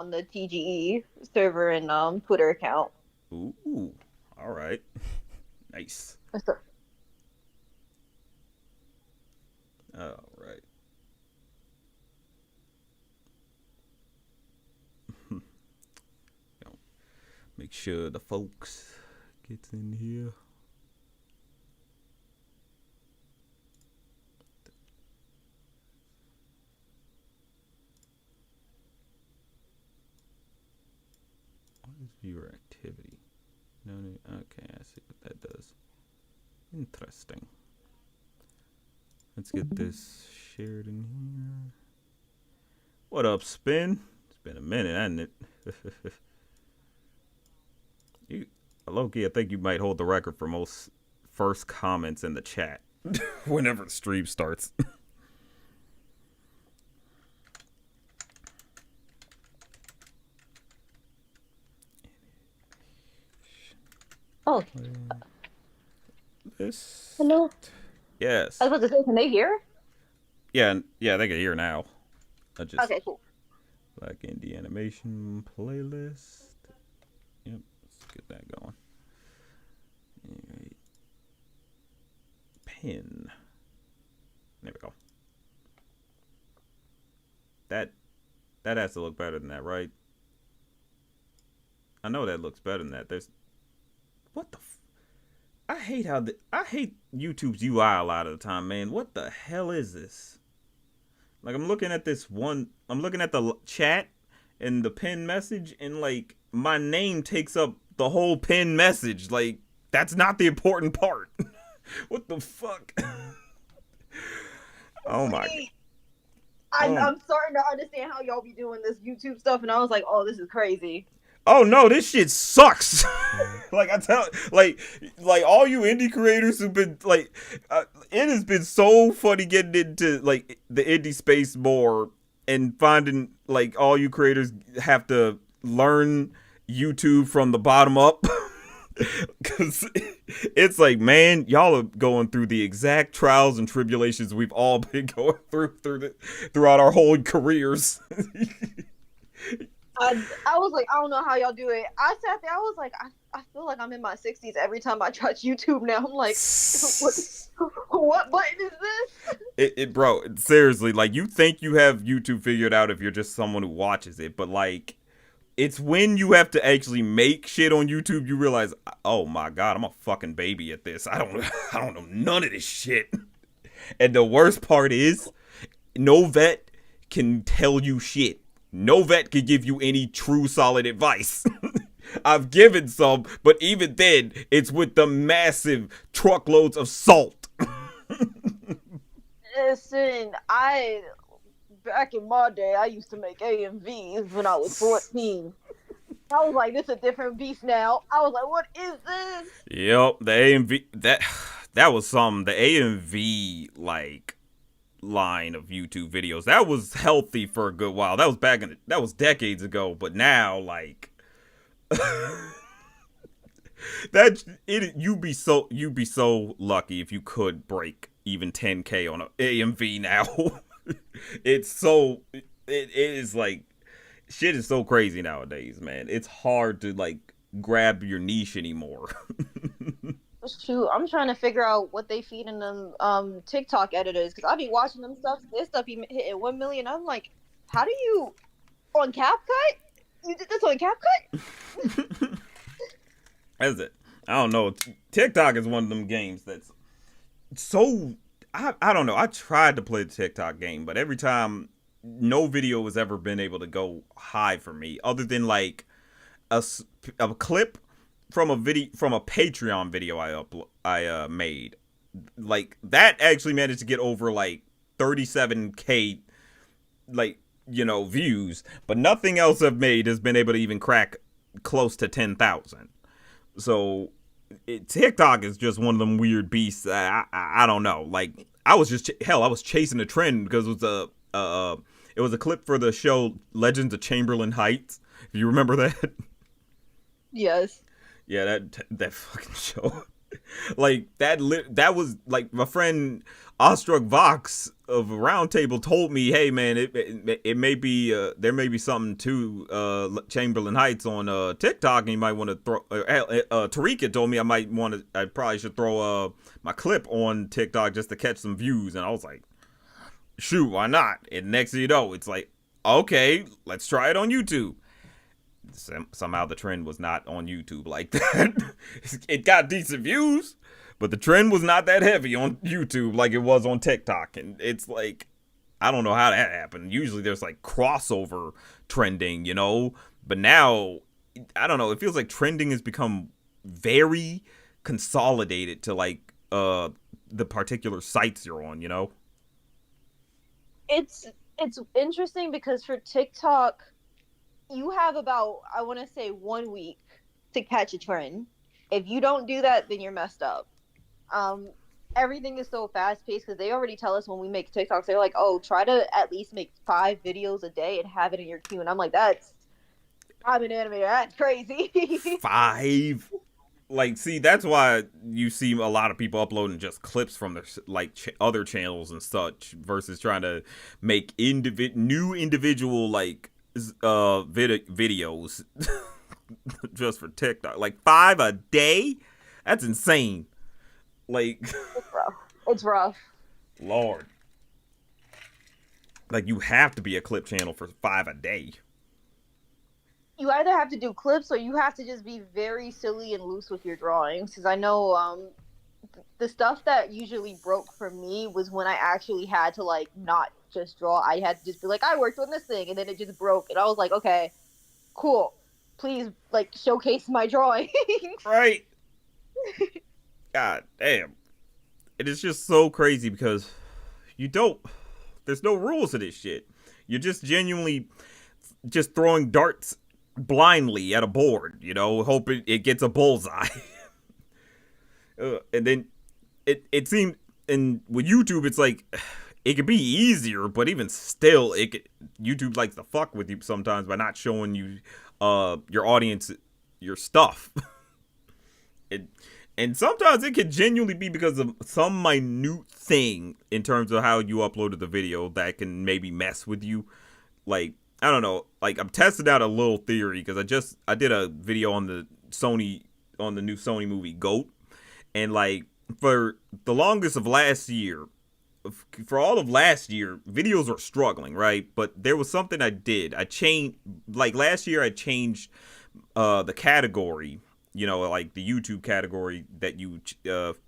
on the TGE server and Twitter account. Ooh, all right, nice. So, All right. Make sure the folks gets in here. What is viewer activity? No, okay, I see what that does. Interesting. Let's get this shared in here. What up, Spin? It's been a minute, hasn't it? you, Loki, I think you might hold the record for most first comments in the chat whenever the stream starts. oh, This, hello. I yes, was about to say, can they hear? yeah, they can hear now. I just Okay, cool. Black Indie Animation playlist. Yep, let's get that going. Alright. Pin. There we go. That that has to look better than that, right? I know that looks better than that. There's what the. I hate YouTube's UI a lot of the time, man. What the hell is this? Like I'm looking at this one. I'm looking at the chat and the pin message, and like my name takes up the whole pin message. Like that's not the important part. What the fuck? Oh my god. See, I'm, Um. I'm starting to understand how y'all be doing this YouTube stuff, and I was like, oh, this is crazy. Oh no, this shit sucks. Like I tell, like all you indie creators who've been like, it has been so funny getting into like the indie space more and finding like all you creators have to learn YouTube from the bottom up. Cause it's like, man, y'all are going through the exact trials and tribulations we've all been going throughout our whole careers. I was like, I don't know how y'all do it. I sat there, I was like, I feel like I'm in my 60s every time I touch YouTube now. I'm like, what button is this? Bro, seriously, like you think you have YouTube figured out if you're just someone who watches it, but like it's when you have to actually make shit on YouTube you realize, oh my god, I'm a fucking baby at this. I don't know none of this shit. And the worst part is, no vet can tell you shit. No vet can give you any true solid advice. I've given some, but even then, it's with the massive truckloads of salt. Listen, I back in my day, I used to make AMVs when I was 14. I was like, this is a different beast now. I was like, what is this? Yep, the AMV that was some the AMV like line of YouTube videos. That was healthy for a good while. That was that was decades ago, but now like that it you'd be so lucky if you could break even 10K on a AMV now. It's so it is like shit is so crazy nowadays, man. It's hard to like grab your niche anymore. Shoot, I'm trying to figure out what they feed in them TikTok editors because I be watching them stuff. This stuff be hitting 1 million. I'm like, how do you on CapCut? You did this on CapCut? That's it. I don't know. TikTok is one of them games that's so I don't know. I tried to play the TikTok game, but every time no video has ever been able to go high for me other than like a, a clip from a Patreon video I made. Like that actually managed to get over like 37K like views, but nothing else I've made has been able to even crack close to 10,000. So TikTok is just one of them weird beasts. I don't know. Like I was just hell. I was chasing a trend because it was a clip for the show Legends of Chamberlain Heights. If you remember that. Yes. Yeah, that fucking show. Like that was like my friend Awestruck Vox of a roundtable told me, hey man, it may be there may be something to Chamberlain Heights on TikTok, and you might want to throw. Tarika told me I probably should throw my clip on TikTok just to catch some views, and I was like, shoot, why not? And next thing you know, it's like, okay, let's try it on YouTube. Somehow the trend was not on YouTube like that. It got decent views, but the trend was not that heavy on YouTube like it was on TikTok. And it's like, I don't know how that happened. Usually there's like crossover trending, you know? But now, I don't know. It feels like trending has become very consolidated to like the particular sites you're on, you know? It's it's interesting because for TikTok, you have about, I want to say, 1 week to catch a trend. If you don't do that, then you're messed up. Um, Everything is so fast paced because they already tell us when we make TikToks, they're like, "Oh, try to at least make 5 videos a day and have it in your queue." And I'm like, I'm an animator. That's crazy. 5. Like, see, that's why you see a lot of people uploading just clips from their like other channels and such versus trying to make new individual like videos just for TikTok. Like 5 a day? That's insane. Like, It's rough. It's rough. Lord. Like, you have to be a clip channel for 5 a day. You either have to do clips or you have to just be very silly and loose with your drawings. Because I know the stuff that usually broke for me was when I actually had to like not just draw. I had to just be like, I worked on this thing, and then it just broke, and I was like, okay, cool. Please like showcase my drawing. Right. God damn. It is just so crazy because there's no rules to this shit. You're just genuinely just throwing darts blindly at a board, you know, hoping it gets a bullseye. And then it seemed, and with YouTube, it's like, it could be easier, but even still, YouTube likes to fuck with you sometimes by not showing you your audience your stuff. And sometimes it could genuinely be because of some minute thing in terms of how you uploaded the video that can maybe mess with you. Like, I don't know. Like, I'm testing out a little theory because I did a video on the new Sony movie GOAT. And like, for the longest of last year, for all of last year, videos were struggling, right? But there was something I did. I changed, like last year I changed the category, you know, like the YouTube category that you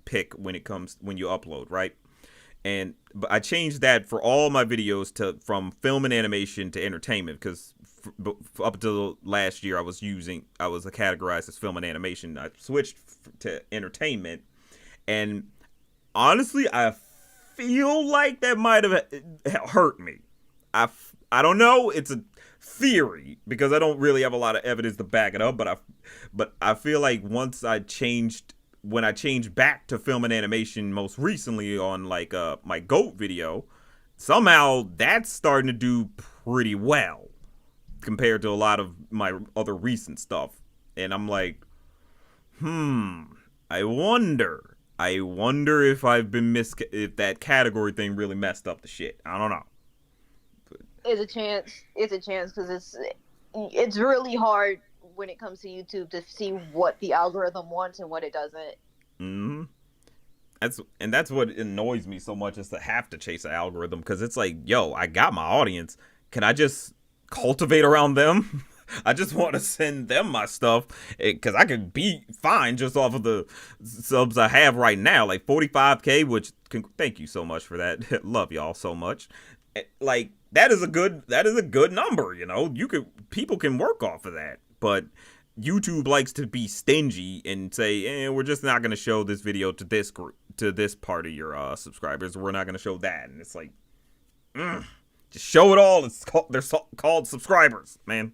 pick when you upload, right? But I changed that for all my videos from film and animation to entertainment, because up until last year I was categorized as film and animation. I switched to entertainment, and honestly, I feel like that might have hurt me. I don't know. It's a theory because I don't really have a lot of evidence to back it up. But I feel like when I changed back to film and animation most recently on like my GOAT video, somehow that's starting to do pretty well compared to a lot of my other recent stuff. And I'm like, I wonder if if that category thing really messed up the shit. I don't know. It's a chance. It's a chance because it's really hard when it comes to YouTube to see what the algorithm wants and what it doesn't. Mm-hmm. That's what annoys me so much, is to have to chase an algorithm, because it's like, yo, I got my audience. Can I just cultivate around them? I just want to send them my stuff, because I could be fine just off of the subs I have right now, like 45K, which thank you so much for that. Love y'all so much. Like, that is a good number, you know. People can work off of that, but YouTube likes to be stingy and say, we're just not going to show this video to this group, to this part of your subscribers. We're not going to show that. And it's like, just show it all. They're called subscribers, man.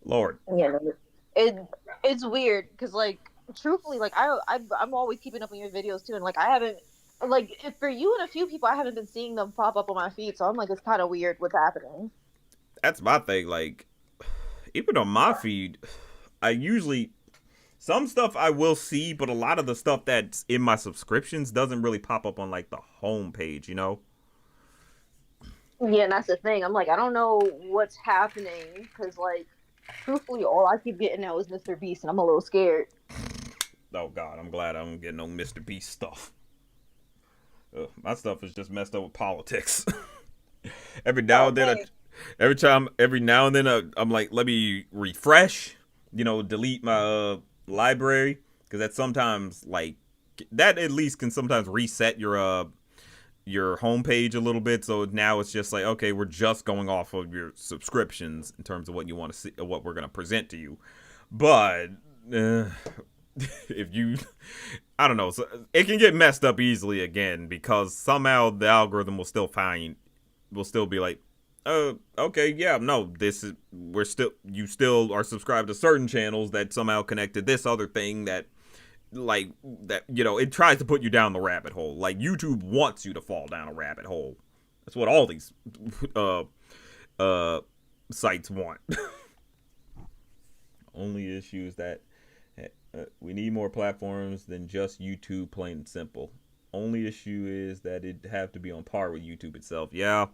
Lord. Yeah, it's weird because, like, truthfully, like I'm always keeping up on your videos too, and like I haven't, like, for you and a few people, I haven't been seeing them pop up on my feed, so I'm like, it's kind of weird what's happening. That's my thing. Like, even on my feed, some stuff I will see, but a lot of the stuff that's in my subscriptions doesn't really pop up on like the home page, you know? Yeah, and that's the thing. I'm like, I don't know what's happening because, like, truthfully, all I keep getting now is Mr. Beast, and I'm a little scared. Oh God, I'm glad I don't get no Mr. Beast stuff. My stuff is just messed up with politics. every now Oh, and then, dang. every now and then, I'm like, let me refresh. Delete my library because that sometimes like that at least can sometimes reset your homepage a little bit. So now it's just like, okay, we're just going off of your subscriptions in terms of what you want to see, what we're going to present to you. But uh, if you, I don't know, so it can get messed up easily again because somehow the algorithm will still be like, okay, yeah, no, this is, you still are subscribed to certain channels that somehow connect to this other thing that it tries to put you down the rabbit hole. Like YouTube wants you to fall down a rabbit hole. That's what all these uh uh sites want. Only issue is that we need more platforms than just YouTube, plain and simple. Only issue is that it have to be on par with YouTube itself. Yeah,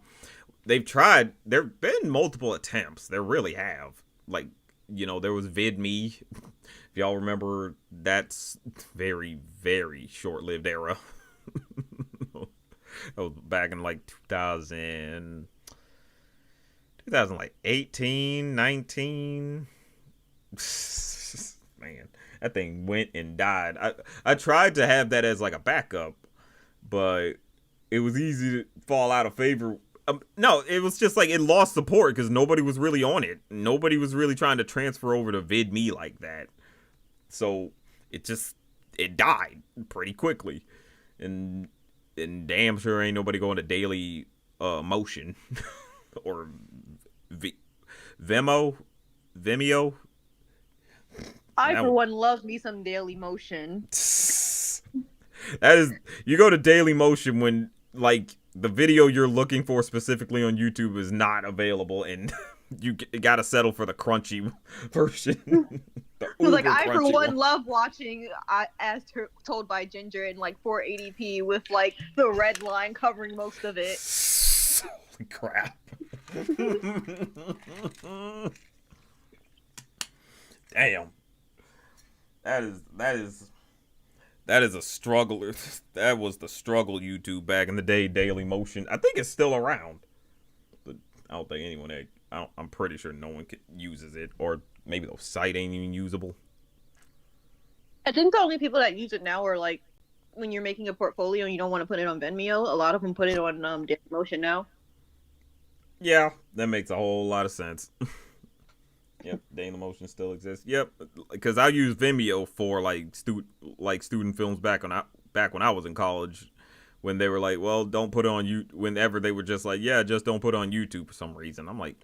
they've tried. There've been multiple attempts. There really have. Like, there was VidMe. If y'all remember, that's very, very short-lived era. That was back in like 2000, like 18, 19. Man, that thing went and died. I tried to have that as like a backup, but it was easy to fall out of favor. No, it was just like it lost support because nobody was really on it. Nobody was really trying to transfer over to VidMe like that. So it died pretty quickly, and damn sure ain't nobody going to Daily Motion or Vimeo. Vimeo. I, That for one, love me some Daily Motion. that is, you go to Daily Motion when like the video you're looking for specifically on YouTube is not available, and you gotta settle for the crunchy version. The Like, uber I, for crunchy one, one. love watching As Told by Ginger in, like, 480p with, like, the red line covering most of it. Holy crap. Damn. That is a struggle. That was the struggle YouTube back in the day. Daily Motion. I think it's still around, but I don't think anyone. I'm pretty sure no one uses it, or maybe the site ain't even usable. I think the only people that use it now are, like, when you're making a portfolio and you don't want to put it on Vimeo, a lot of them put it on Daily Motion now. Yeah, that makes a whole lot of sense. Yep, Daily Motion still exists. Yep, because I use Vimeo for student films back when I was in college, when they were like, well, don't put it on you. Whenever they were just like, yeah, just don't put it on YouTube for some reason. I'm like,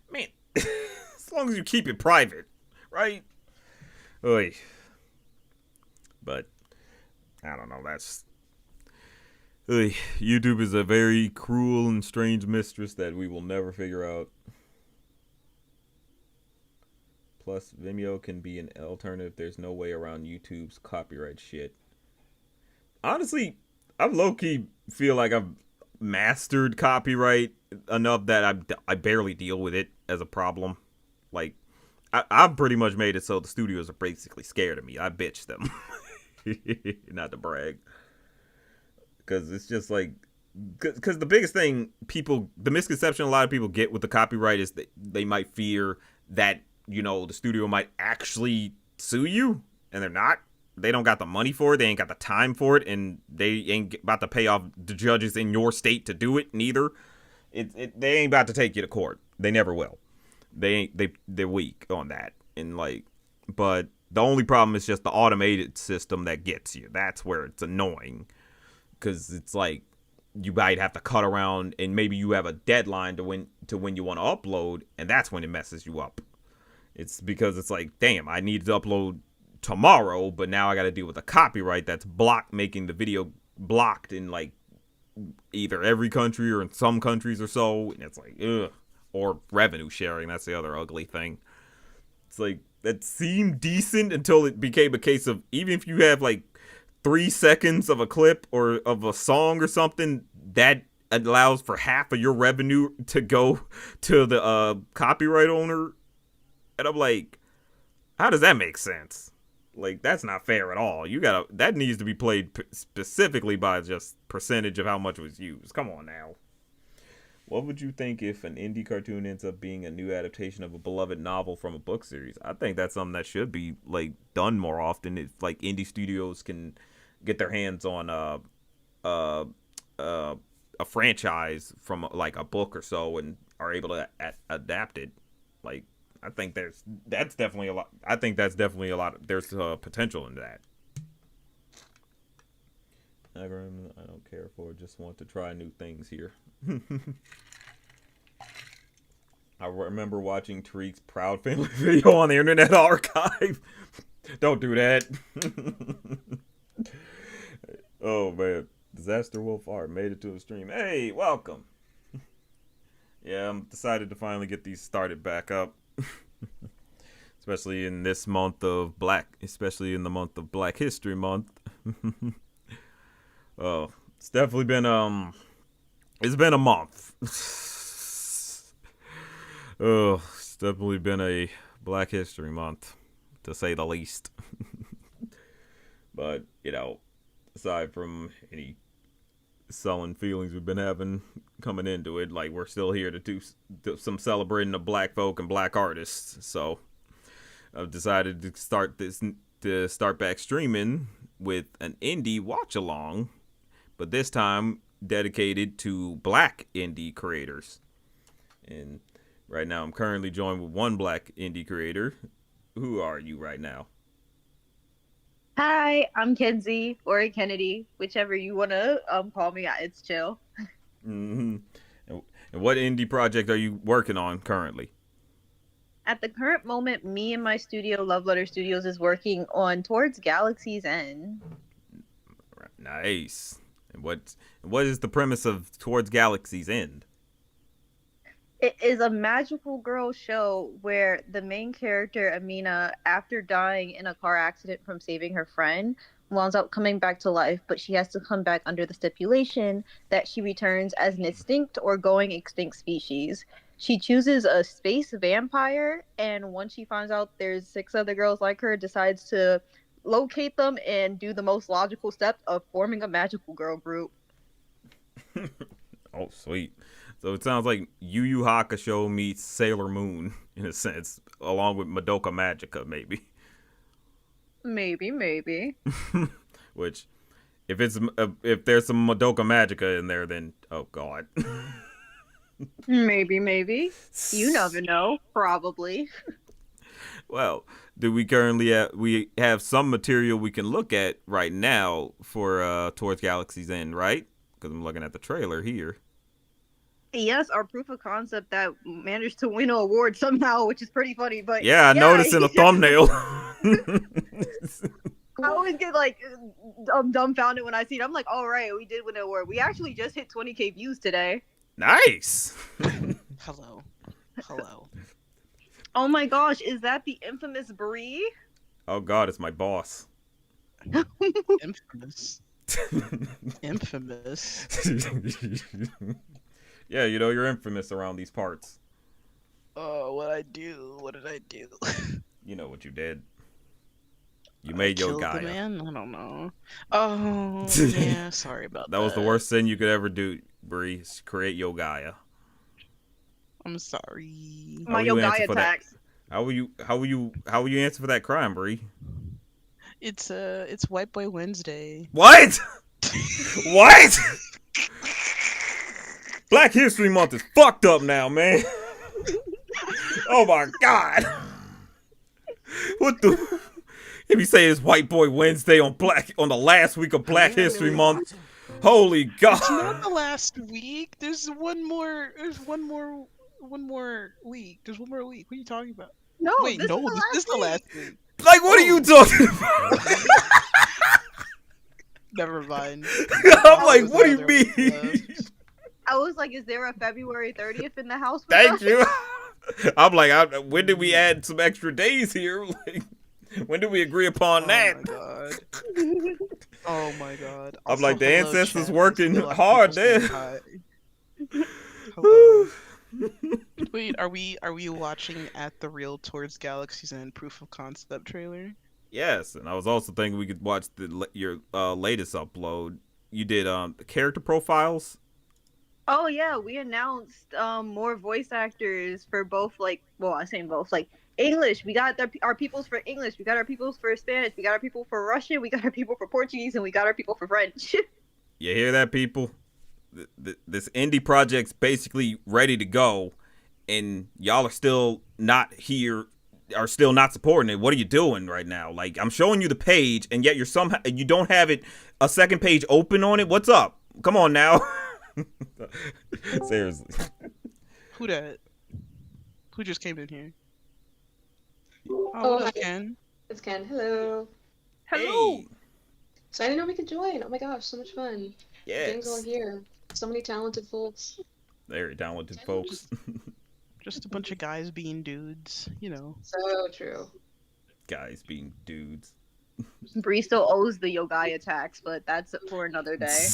man, as long as you keep it private, right? Oy. But I don't know. YouTube is a very cruel and strange mistress that we will never figure out. Plus, Vimeo can be an alternative. There's no way around YouTube's copyright shit. Honestly, I low-key feel like I've mastered copyright enough that I barely deal with it as a problem. Like, I've pretty much made it so the studios are basically scared of me. I bitch them. Not to brag. Because it's just like, because the biggest thing the misconception a lot of people get with the copyright is that they might fear that, the studio might actually sue you, and they're not. They don't got the money for it. They ain't got the time for it, and they ain't about to pay off the judges in your state to do it. Neither. They ain't about to take you to court. They never will. They're weak on that, and like, but the only problem is just the automated system that gets you. That's where it's annoying, because it's like you might have to cut around, and maybe you have a deadline to when you want to upload, and that's when it messes you up. It's because it's like, damn, I need to upload tomorrow, but now I got to deal with a copyright that's making the video blocked in like either every country or in some countries or so, and it's like, ugh. Or revenue sharing, that's the other ugly thing. It's like, that seemed decent until it became a case of, even if you have like 3 seconds of a clip or of a song or something, that allows for half of your revenue to go to the copyright owner. And I'm like, how does that make sense? Like, that's not fair at all. That needs to be played specifically by just percentage of how much was used. Come on now. What would you think if an indie cartoon ends up being a new adaptation of a beloved novel from a book series? I think that's something that should be like done more often. If like indie studios can get their hands on a franchise from like a book or so and are able to adapt it, like. I think that's definitely a lot. I think that's definitely a lot. There's potential in that. I don't care for. Just want to try new things here. I remember watching Tariq's Proud Family video on the Internet Archive. Don't do that. Oh man, Disaster Wolf Art made it to the stream. Hey, welcome. Yeah, I'm decided to finally get these started back up. Especially in this month of especially in the month of Black History Month. Oh, it's definitely been it's been a month. Oh, it's definitely been a Black History Month, to say the least. But, you know, aside from any sullen feelings we've been having coming into it, like, we're still here to do some celebrating of black folk and black artists. So I've decided to start back streaming with an indie watch along, but this time dedicated to black indie creators. And right now I'm currently joined with one black indie creator. Who are you right now? Hi, I'm Kenzie or Kennedy, whichever you wanna call me. It's chill. Mm-hmm. And what indie project are you working on currently? At the current moment, me and my studio, Love Letter Studios, is working on Towards Galaxy's End. Nice. And what is the premise of Towards Galaxy's End? It is a magical girl show where the main character, Amina, after dying in a car accident from saving her friend, winds up coming back to life, but she has to come back under the stipulation that she returns as an extinct or going extinct species. She chooses a space vampire, and once she finds out there's 6 other girls like her, decides to locate them and do the most logical step of forming a magical girl group. Oh, sweet. So it sounds like Yu Yu Hakusho meets Sailor Moon, in a sense, along with Madoka Magica, maybe. Maybe. Which, if there's some Madoka Magica in there, then oh god. Maybe. You never know. Probably. Well, do we currently we have some material we can look at right now for Towards Galaxy's End, right? Because I'm looking at the trailer here. Yes, our proof of concept that managed to win an award somehow, which is pretty funny. But yeah, I noticed in a thumbnail. I always get like dumbfounded when I see it. I'm like, all right, we did win an award. We actually just hit 20K views today. Nice. Hello. Oh my gosh, is that the infamous Bree? Oh god, it's my boss. Infamous. Infamous. Yeah, you know, you're infamous around these parts. Oh, what did I do? You know what you did. You made Jogaila. Man? I don't know. Oh, yeah, sorry about that. That was the worst thing you could ever do, Bree, is create Jogaila. I'm sorry. My Jogaila attacks. How will you answer for that crime, Bree? It's White Boy Wednesday. What? What? Black History Month is fucked up now, man. Oh my god. What the? If you say it's White Boy Wednesday on the last week of Black History Month, holy god. It's not the last week. There's one more week. There's one more week. What are you talking about? No, wait, this is the last week. Like, what are you talking about? Never mind. I'm like, what do you mean? I was like, is there a February 30th in the house? Thank you. I'm like, when did we add some extra days here? Like, when did we agree upon that? Oh my god. I'm like, the ancestors working hard there. Hello. Wait, are we watching at the Real Towards Galaxies and Proof of Concept trailer? Yes, and I was also thinking we could watch your latest upload. You did the character profiles. Oh yeah, we announced more voice actors for both, like, well, I say both, like English. We got our peoples for English. We got our peoples for Spanish. We got our people for Russian. We got our people for Portuguese, and we got our people for French. You hear that, people? This indie project's basically ready to go, and y'all are still not here, are still not supporting it. What are you doing right now? Like, I'm showing you the page, and yet you don't have it a second page open on it. What's up? Come on now. Seriously. Who that? Who just came in here? Oh, Oh, what up, hi. Ken? It's Ken. Hello. Hello. Hey. So I didn't know we could join. Oh my gosh, so much fun. Games all Yes. here. So many talented folks. Very talented folks. Just a bunch of guys being dudes, you know. So true. Guys being dudes. Bree still owes the Yogaia tax, but that's for another day.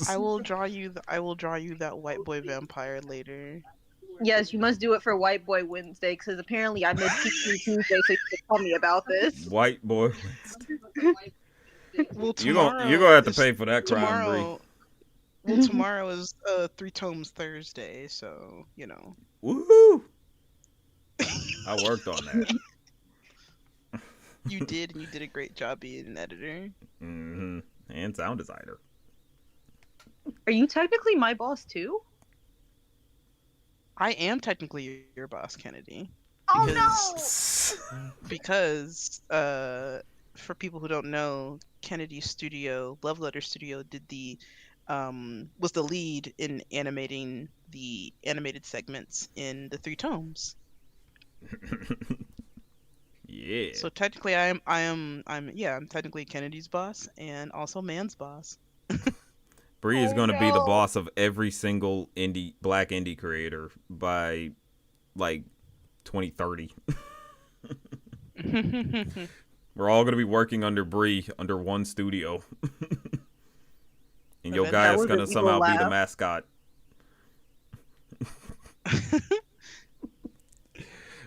I will draw you that white boy vampire later. Yes, you must do it for White Boy Wednesday, because apparently I missed Teaching Tuesday, so you can tell me about this. White boy. Well, You're tomorrow gonna have to is- pay for that crime, Bree. Well, tomorrow is 3 Tomes Thursday, so you know. Woohoo! I worked on that. You did, and you did a great job being an editor. Mm-hmm. And sound designer. Are you technically my boss too? I am technically your boss, Kennedy. Oh Because for people who don't know, Kennedy's studio, Love Letter Studio, did was the lead in animating the animated segments in the 3 tomes. Yeah. So technically, I'm technically Kennedy's boss and also Man's boss. Bree is Oh, gonna be the no. boss of every single black indie creator by like 2030. We're all gonna be working under Bree, under one studio. And That Yogaia is was gonna an somehow evil be the laugh. mascot.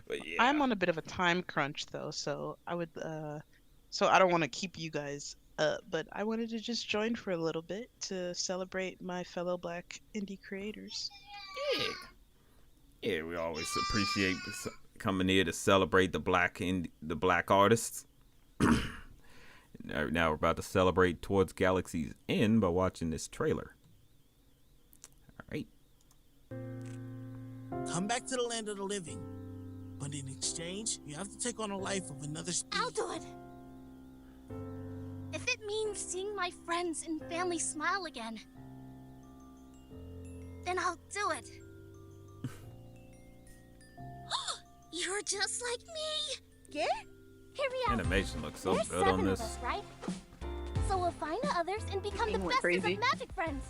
But yeah. I'm on a bit of a time crunch though, so I don't want to keep you guys up, but I wanted to just join for a little bit to celebrate my fellow black indie creators. Yeah, we always appreciate coming here to celebrate the black artists. Now we're about to celebrate Towards Galaxy's End by watching this trailer. All right. Come back to the land of the living. But in exchange, you have to take on a life of another speed. I'll do it. If it means seeing my friends and family smile again, then I'll do it. You're just like me. Yeah? Here we are. Animation looks so There's good 7 on of this. us, right? So we'll find the others and become the Thing went bestest crazy. of magic friends.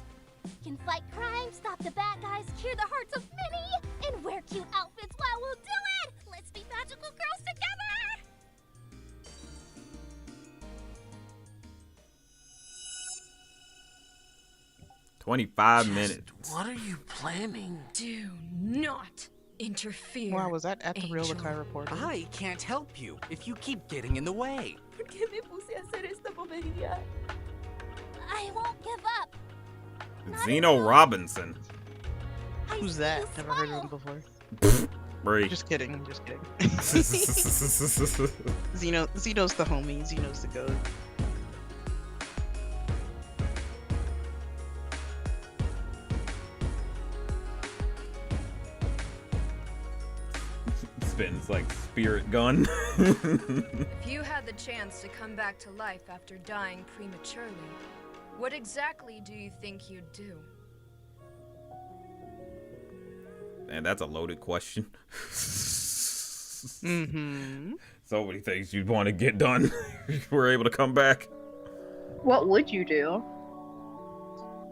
Can fight crime, stop the bad guys, cure the hearts of many, and wear cute outfits while we'll do it. Let's be magical girls together. 25 minutes. What are you planning? Do not interfere. Wow, was that at the Real Angel. Lakai reporter? I can't help you if you keep getting in the way. ¿Por qué me puse a hacer esta bobería? I won't give up. Zeno Robinson. I Who's see that? you Never heard of smile. him before. Bree. Just kidding. Zeno's the homie. Zeno's the goat. Spins like spirit gun. If you had the chance to come back to life after dying prematurely, what exactly do you think you'd do? Man, that's a loaded question. Mm-hmm. So many things you'd want to get done if you were able to come back. What would you do?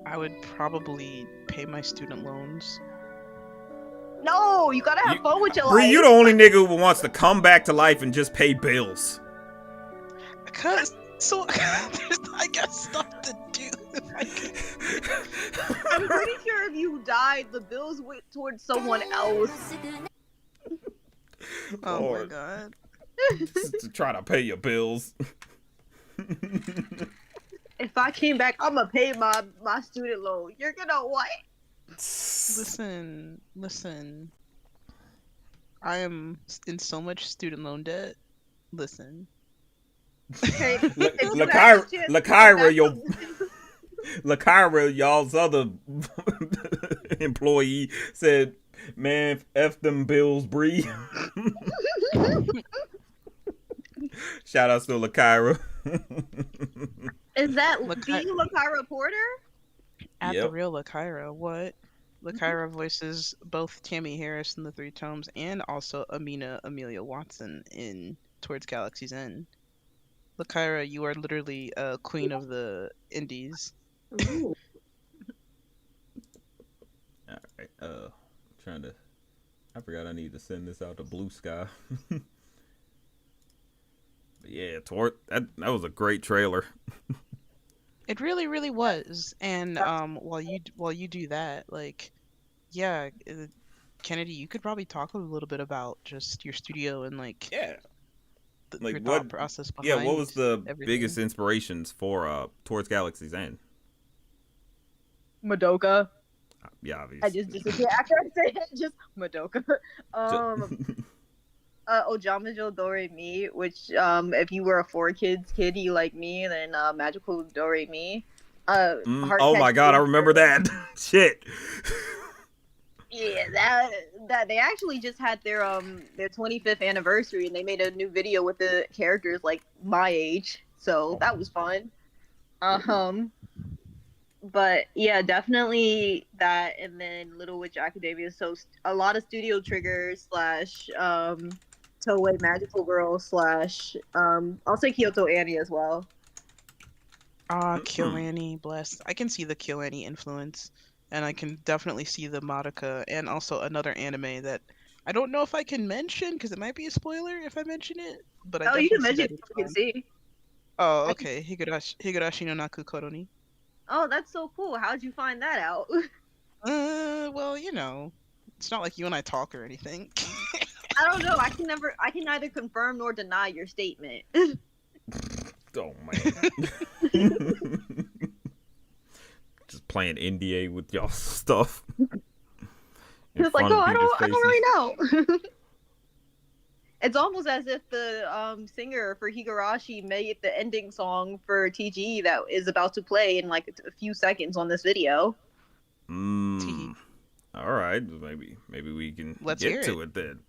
I would probably pay my student loans. No, you gotta have fun with your Bree, life. you the only nigga who wants to come back to life and just pay bills. Cause I got stuff to do. I'm pretty sure if you died, the bills went towards someone else. Oh my Lord. god. To try to pay your bills. If I came back, I'm gonna pay my student loan. You're gonna what? Listen. I am in so much student loan debt. Listen. Okay, Lykyra, y'all's other employee said, "Man, f them bills, Bree." Shout outs to Lykyra. Is that Lyky- the Lykyra Porter? At Yep. the real Lykyra, what? Lykyra voices both Tammy Harris in the Three Tomes and also Amina Amelia Watson in Towards Galaxy's End. Lykyra, you are literally a queen of the indies. Ooh. Alright, trying to. I forgot I need to send this out to Blue Sky. But yeah, that was a great trailer. It really, really was. And while you do that, like, yeah, Kennedy, you could probably talk a little bit about just your studio and like Yeah. Like your what thought process behind. Yeah, what was the everything. biggest inspirations for Towards Galaxy's End? Madoka. Yeah, I obviously. just disappeared after I said it. Just Madoka. Ojamajo Doremi, which if you were a 4Kids kiddy like me, then Magical Doremi. Oh my god, I remember that. Shit. Yeah, that they actually just had their 25th anniversary, and they made a new video with the characters like my age, so that was fun. But yeah, definitely that, and then Little Witch Academia. So a lot of Studio Trigger / Toei Magical Girl / I'll say Kyoto Annie as well. Kill Annie, bless. I can see the Kill Annie influence, and I can definitely see the Madoka, and also another anime that I don't know if I can mention because it might be a spoiler if I mention it. But I You can definitely mention it. You can see. Oh, okay. Higurashi no Naku Koroni. Oh, that's so cool. How'd you find that out? Well, you know, it's not like you and I talk or anything. I don't know. I can neither confirm nor deny your statement. Oh man. Just playing NDA with y'all stuff. It's like, I don't really know. It's almost as if the singer for Higurashi made the ending song for TG that is about to play in like a few seconds on this video. All right, maybe we can get to it then.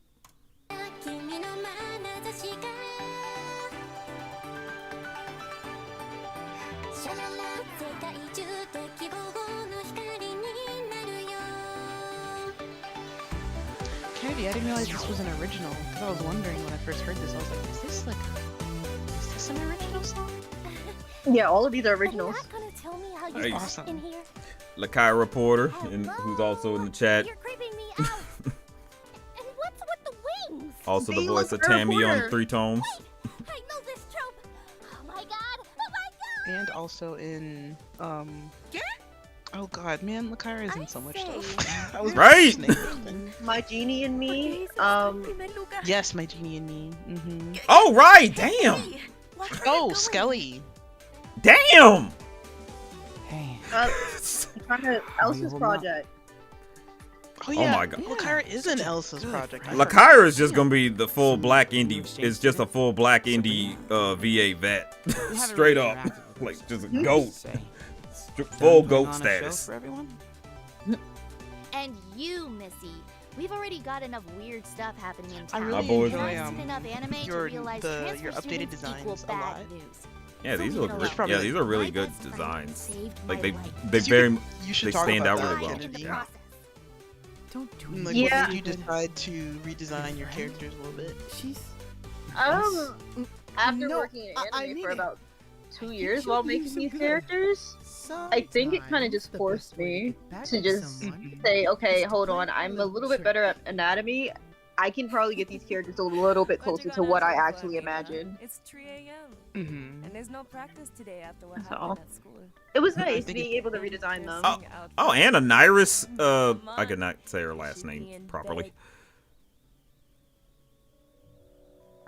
Kennedy, I didn't realize this was an original. Because I was wondering when I first heard this, I was like, is this an original song? Yeah, all of these are originals. Nice. Awesome. In here. Lykyra Porter, who's also in the chat. You're creeping me out. And what's with the wings? Also the See, voice of Lykyra Tammy Porter. on Three Tomes. I know this trope. Oh my god. Oh my god. And also in oh god, man, Lykyra is in so much stuff. I was Right? My Genie and Me. Yes, My Genie and Me. Oh right, damn. Oh, Skelly. Damn. Hey. Kind of Elsa's project. Oh yeah, my god. Lykyra is in Elsa's project. Lykyra is just gonna be the full black indie. It's just a full black indie VA vet. Straight up, like just a goat. Full goat status. And you, Missy. We've already got enough weird stuff happening in I town. really boys. enjoy enough anime to your realize updated transfer students designs equal a bad lot. news. Yeah, these So look. you know, Yeah, these are really my good best friend designs. saved Like my they life. very You should they talk stand about out that, really well. In the Kennedy. process. Don't do Like, Yeah. what did you decide to redesign your characters a little bit? She's. After No, working in I anime mean for it. about 2 I years think while she'll be making some these good. characters, I think it kind of just forced me to just say, okay, hold on, I'm a little bit better at anatomy. I can probably get these characters a little bit closer to what I actually imagined. It's 3 a.m. Mm-hmm. and there's no practice today after what That's all. happened at school. It was I nice think being able to redesign them. Oh, and Aniris. I could not say her last name properly.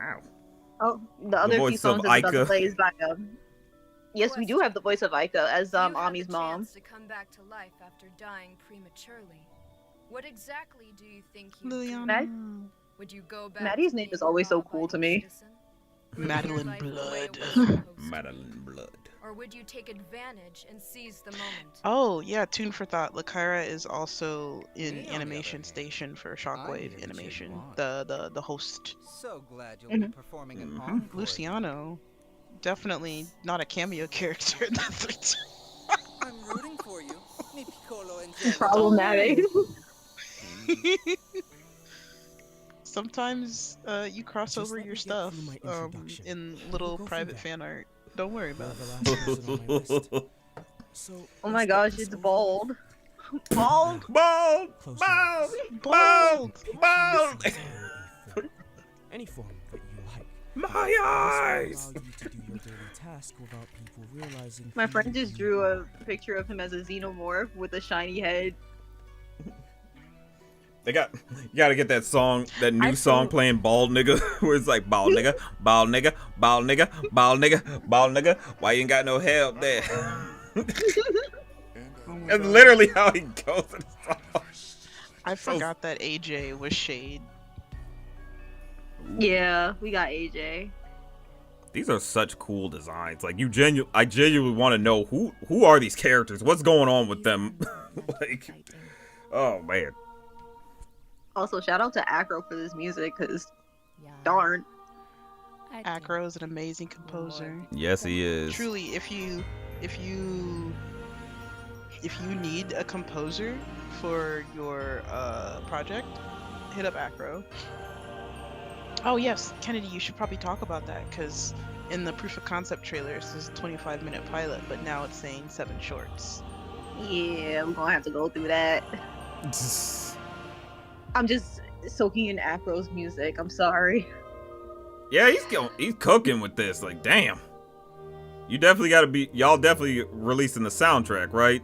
Ow. Oh, the other few voice of songs that Aika. plays by Yes, we do have the voice of Aika as You had Ami's the mom. chance to come back to life after dying prematurely. What exactly do you think you'd do? Liliana. Would you go back? Maddie's to name being is always so a cool law-abiding to me. citizen? Live your Madeline life the way Blood. it was supposed to? Madeline Blood. Or would you take advantage and seize the moment? Oh, yeah, Tune for Thought. Lycaira is also in Me, on the Animation other hand, Station for I'm Shockwave here to Animation. cheer you on. The host. So glad you'll be performing an encore. Luciano. Definitely not a cameo character in the 3D. I'm rooting for you. Mi piccolo angelo. Problematic. Sometimes you cross Just over let your me get stuff through my introduction, in and little we'll go from private there. fan art. Don't worry about You're it. the last person on my list. So, Oh my let's get gosh, this it's over bald. with. Bald. Bald! Close Bald! your Bald! Bald! Any form that you like. My This will eyes! allow you to do your daily task without people realizing My who friend just you drew are. a picture of him as a xenomorph with a shiny head. You gotta get that song, that new I song think- playing Bald Nigga, where it's like bald nigga, bald nigga, bald nigga, bald nigga, bald nigga. Why you ain't got no hair up there? That's literally how he goes in the song. I forgot that AJ was Shade. Yeah, we got AJ. These are such cool designs. Like I genuinely want to know who are these characters? What's going on with them? Like, oh man. Also, shout out to Acro for this music, cause darn. Acro is an amazing composer. Yes, he is. Truly, if you need a composer for your project, hit up Acro. Oh yes, Kennedy, you should probably talk about that because in the proof of concept trailer, this is a 25-minute pilot, but now it's saying 7 shorts. Yeah, I'm gonna have to go through that. I'm just soaking in Acro's music. I'm sorry. Yeah, he's cooking with this. Like, damn. Y'all definitely releasing the soundtrack, right?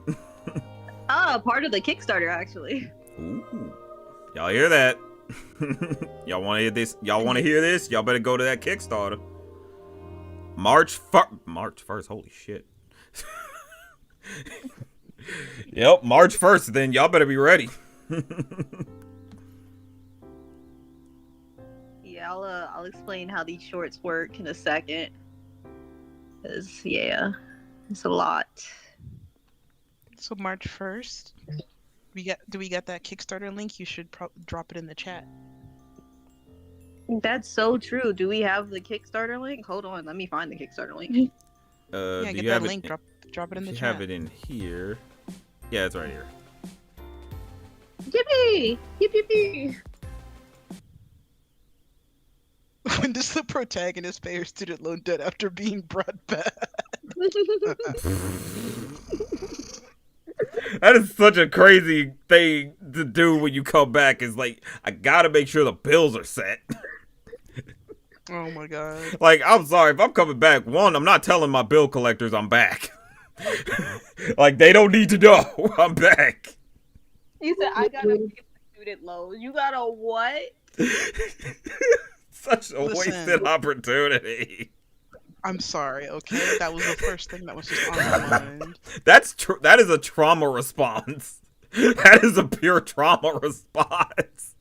Part of the Kickstarter actually. Ooh. Y'all hear that? Y'all want to hear this? Y'all want to hear this? Y'all better go to that Kickstarter. March 1st. Holy shit. Yep, March 1st. Then y'all better be ready. Yeah, I'll explain how these shorts work in a second. Cause yeah, it's a lot. So March 1st, do we get that Kickstarter link? You should drop it in the chat. That's so true. Do we have the Kickstarter link? Hold on, let me find the Kickstarter link. Yeah, Do get you that have link. it? Drop it in the You chat. have it in here. Yeah, it's right here. Yippee! Yip yippee! When does the protagonist pay her student loan debt after being brought back? That is such a crazy thing to do when you come back. Is like, I gotta make sure the bills are set. Oh my god. Like, I'm sorry, if I'm coming back, one, I'm not telling my bill collectors I'm back. Like, they don't need to know I'm back. He said, I gotta pay my student loans. You gotta what? Such a Listen. wasted opportunity. I'm sorry, okay? That was the first thing that was just on my mind. That is a trauma response. That is a pure trauma response.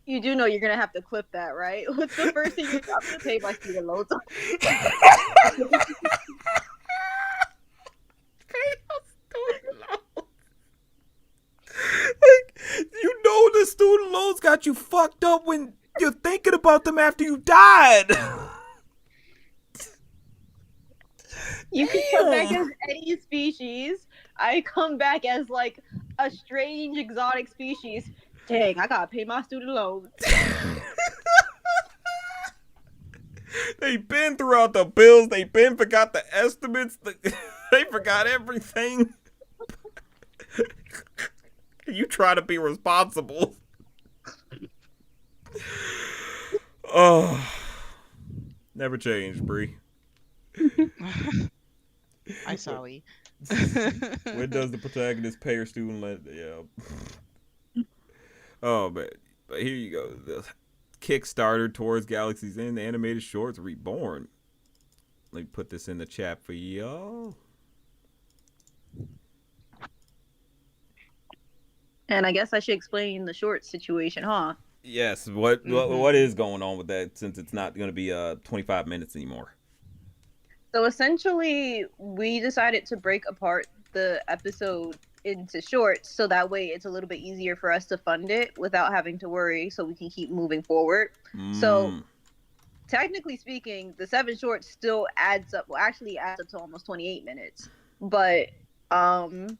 You do know you're gonna have to clip that, right? What's the first thing you have to pay my student loans on? Like, you know the student loans got you fucked up when you're thinking about them after you died. You can come back as any species. I come back as like a strange exotic species. Dang, I gotta pay my student loans. They been throughout the bills. They been forgot the estimates. They forgot everything. You try to be responsible. Oh, never change, Bree. Hi, Sally. When does the protagonist pay her student let? Yeah. Oh man, but here you go. The Kickstarter towards Galaxy's End animated shorts reborn. Let me put this in the chat for y'all. And I guess I should explain the short situation, huh? Yes. What is going on with that? Since it's not going to be 25 minutes anymore. So essentially, we decided to break apart the episode into shorts so that way it's a little bit easier for us to fund it without having to worry, so we can keep moving forward. So technically speaking, the 7 shorts still adds up. Well, actually adds up to almost 28 minutes. But the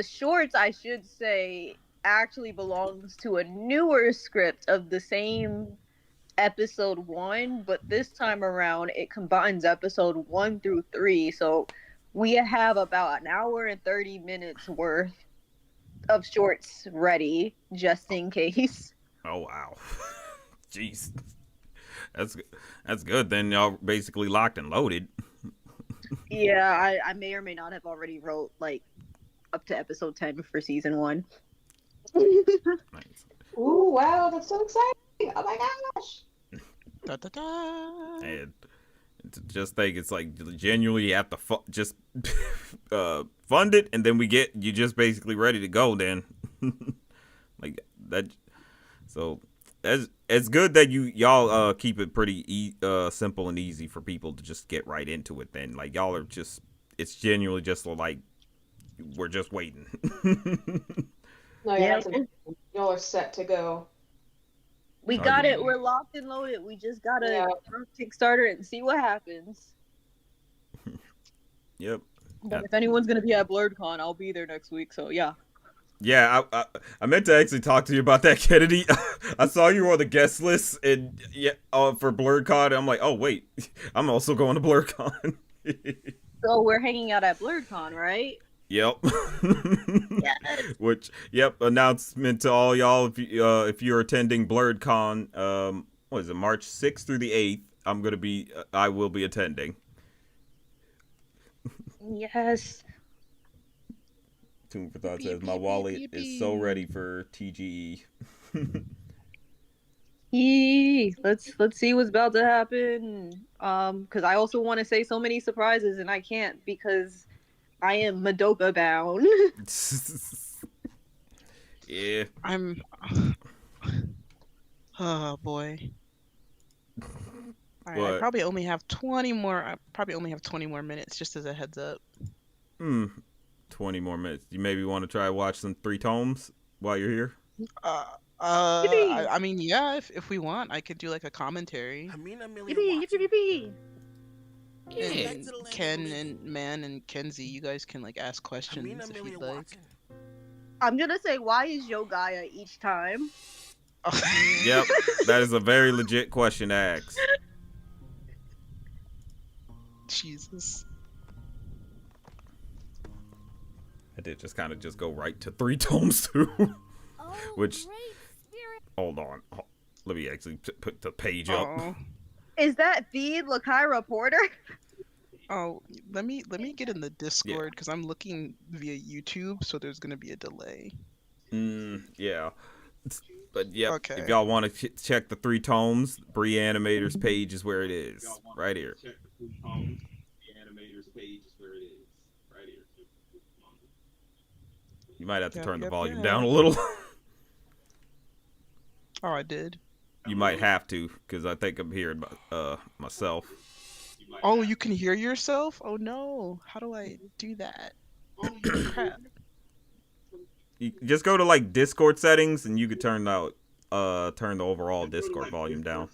shorts, I should say, actually belongs to a newer script of the same episode 1, but this time around it combines episode 1 through 3. So we have about an hour and 30 minutes worth of shorts ready just in case. Oh wow. Jeez. That's good. Then y'all basically locked and loaded. Yeah, I may or may not have already wrote like up to episode 10 for season 1. Nice. Ooh, wow, that's so exciting! Oh my gosh! Da, da, da. And just think it's like genuinely you have to just fund it, and then you just basically ready to go then. Like that. So it's good that y'all keep it pretty simple and easy for people to just get right into it. Then like y'all are just, it's genuinely just like we're just waiting. No, yeah, y'all are set to go. We got it. We're locked and loaded. We just gotta Kickstarter and see what happens. Yep. But if anyone's gonna be at BlurredCon, I'll be there next week. So yeah. Yeah, I meant to actually talk to you about that, Kennedy. I saw you were on the guest list, and for BlurredCon. I'm like, oh wait, I'm also going to BlurredCon. So we're hanging out at BlurredCon, right? Yep. Yes. Which, announcement to all y'all if you're attending BlurredCon, what is it, March 6th through the 8th? I will be attending. Yes. Tune for Thought says my wallet is so ready for TGE. Let's see what's about to happen. Because I also want to say so many surprises and I can't because I am Madoka bound. Yeah. Oh boy. All right, What? I probably only have 20 more minutes, just as a heads up. 20 more minutes. You maybe want to try watch some 3 tomes while you're here? I mean, yeah, if we want, I could do like a commentary. Yippee. And Ken and Man and Kenzie, you guys can like ask questions if you'd like. I'm gonna say, why is Jogaila each time? Yep, that is a very legit question to ask. Jesus. I did just kind of just go right to 3 tomes too. Which, hold on. Let me actually put the page up. Is that the Lakaira Porter? Oh, let me get in the Discord because I'm looking via YouTube, so there's gonna be a delay. Yeah. But yeah, Okay. if y'all want to check the 3 tomes, Bree Animator's page is where it is. Right here. You might have to turn the volume down a little. Oh, I did. You might have to, because I think I'm hearing myself. Oh, you can hear yourself? Oh no. How do I do that? Crap. You just go to like Discord settings and you could turn the overall Discord volume down.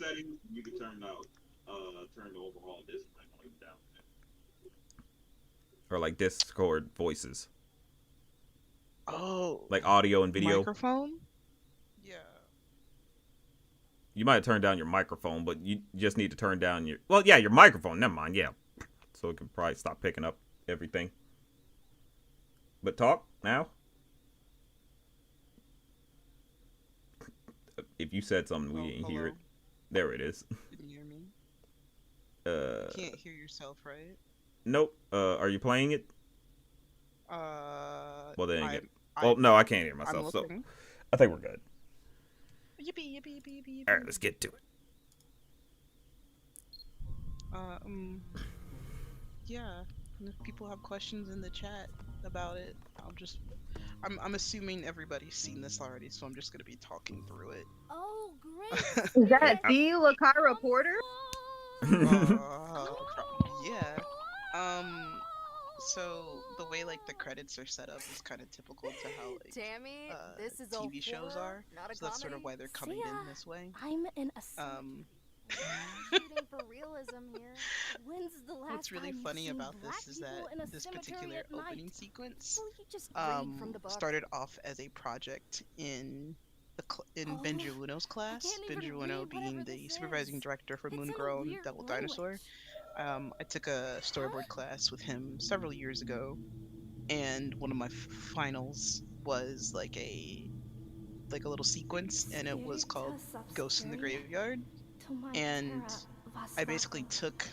Or like Discord voices. Oh. Like audio and video. Microphone? Yeah. You might turn down your microphone, but you just need to turn down your your microphone. Never mind, yeah. So it can probably stop picking up everything. But talk now. If you said something, we didn't hear it. There it is. Didn't hear me. Can't hear yourself, right? Nope. Are you playing it? Well, then again. Oh no, I can't hear myself. So I think we're good. Yippee, yippee, yippee, yippee. All right, let's get to it. Yeah. And if people have questions in the chat about it, I'm assuming everybody's seen this already, so I'm just gonna be talking through it. Oh, great! Is that the Lakara Porter? Yeah. So the way like the credits are set up is kind of typical to how like Tammy, this is TV shows are. Not a So that's sort of why they're coming in this way. I'm an assistant. Shooting for realism here. When's the last What's really time funny you've seen about black this is people in that a this cemetery particular at night? opening sequence Well, you just read from the book. started off as a project in Benji Uno's class. Benji Uno being the supervising director for Moon Girl and Devil Dinosaur. I took a storyboard class with him several years ago, and one of my finals was like a little sequence, and it was called Ghosts in the Graveyard. And I basically took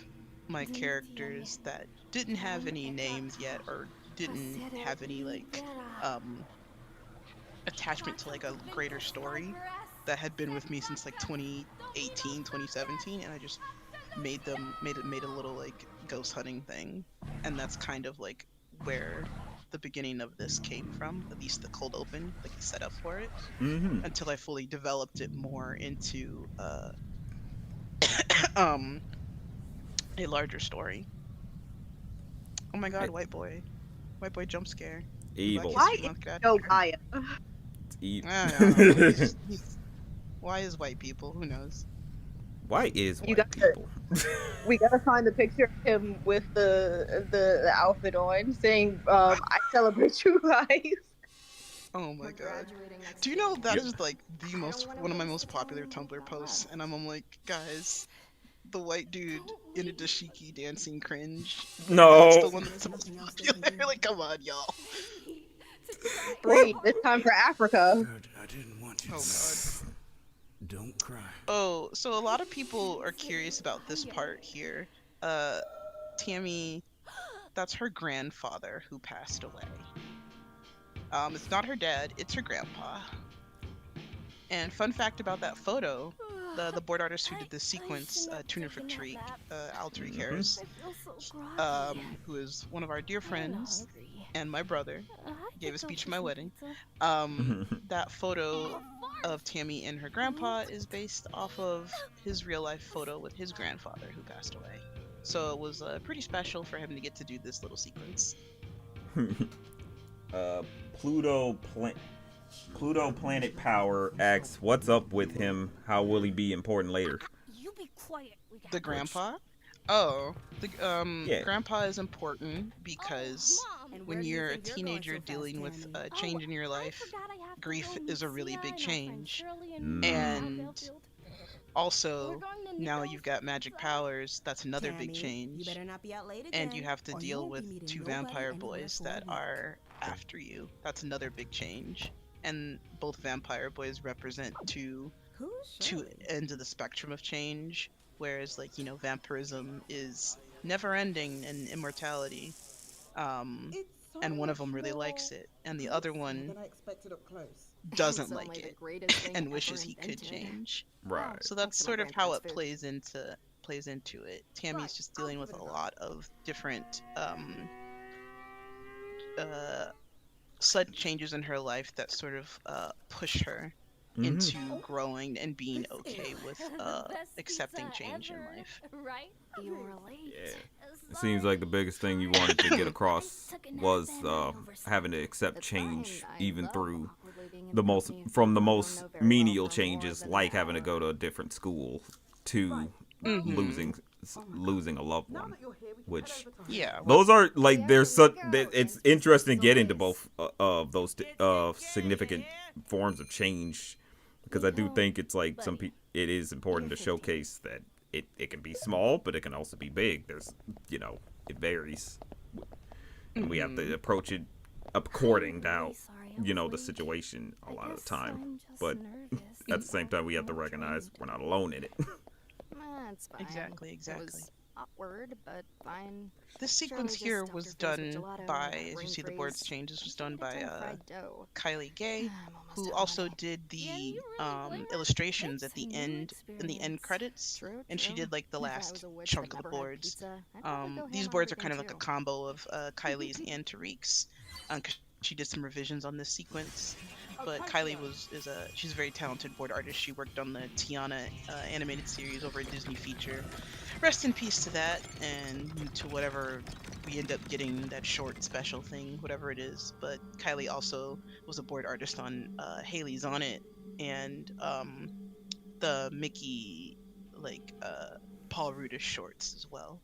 my characters that didn't have any names yet, or didn't have any like attachment to like a greater story that had been with me since like 2018, 2017, and I just made a little like ghost hunting thing, and that's kind of like where the beginning of this came from, at least the cold open, like the setup for it, until I fully developed it more into a larger story. Oh my god, white boy jump scare. Evil. Why is Jogaila? It's evil. Why is white people? Who knows? Why is white people? We gotta find the picture of him with the outfit on, saying, "I celebrate you guys." Oh my god. Do you know that is like one of my most popular Tumblr posts, and I'm like, guys, the white dude in a dashiki dancing cringe. No. That's the one that's the most popular. Like, come on, y'all. Breathe. This time for Africa. Good, I didn't want you to. Oh god. Don't cry. Oh, so a lot of people are curious about this part here. Tammy, that's her grandfather who passed away. It's not her dad, it's her grandpa. And fun fact about that photo, the board artist who did this sequence, Tuner for Treek, Altaric Harris, who is one of our dear friends and my brother, gave a speech at my wedding. That photo of Tammy and her grandpa is based off of his real life photo with his grandfather who passed away. So it was pretty special for him to get to do this little sequence. Pluto Planet Power asks, "What's up with him? How will he be important later?" You be quiet. The grandpa? Oh, the grandpa is important because when you're a teenager dealing with a change in your life, grief is a really big change. And also, now you've got magic powers, that's another big change. And you have to deal with two vampire boys that are after you. That's another big change. And both vampire boys represent two ends of the spectrum of change. Whereas, like, you know, vampirism is never-ending and immortality. And one of them really likes it, and the other one doesn't like it and wishes he could change. Right. So that's sort of how it plays into it. Tammy's just dealing with a lot of different sudden changes in her life that sort of push her into growing and being okay with accepting change in life. Right? You're late. Yeah. It seems like the biggest thing you wanted to get across was having to accept change, even through the most menial changes, like having to go to a different school, to losing a loved one. Which those are like it's interesting to get into both of those significant forms of change, because I do think it's like it is important to showcase that it can be small, but it can also be big. There's, you know, it varies, and we have to approach it according to, you know, the situation a lot of the time. But at the same time, we have to recognize we're not alone in it. That's fine. Exactly. It was awkward, but fine. This sequence here was done by, as you see the boards change, this was done by Kylie Gay, who also did the illustrations at the end, in the end credits, and she did like the last chunk of the boards. These boards are kind of like a combo of Kylie's and Tariq's, because she did some revisions on this sequence. But Kylie she's a very talented board artist. She worked on the Tiana animated series over at Disney Feature. Rest in peace to that, and to whatever we end up getting, that short special thing, whatever it is. But Kylie also was a board artist on Haley's on It, and the Mickey, Paul Rudish shorts as well.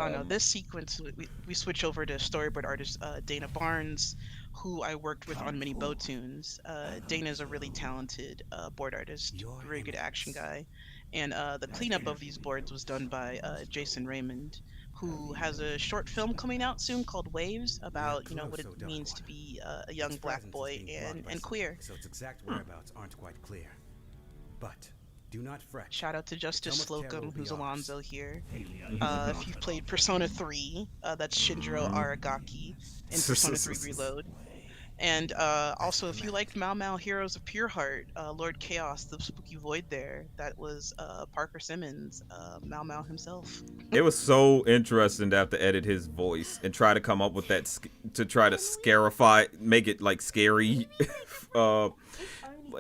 Oh no, this sequence, we switch over to storyboard artist Dana Barnes, who I worked with on many Botoons. Dana's a really talented board artist, very good action guy. And the cleanup of these boards was done by Jason Raymond, who has a short film coming out soon called Waves, about what it means to be a young black boy and queer. So its exact whereabouts aren't quite clear. But do not fret. Shout out to Justice Slocum, who's Alonzo here. If you've played Persona 3, that's Shinjiro Aragaki in Persona 3 Reload. And also, if you liked Mau Mau Heroes of Pure Heart, Lord Chaos, the Spooky Void there, that was Parker Simmons, Mau Mau himself. It was so interesting to have to edit his voice and try to come up with that, to try to make it like scary.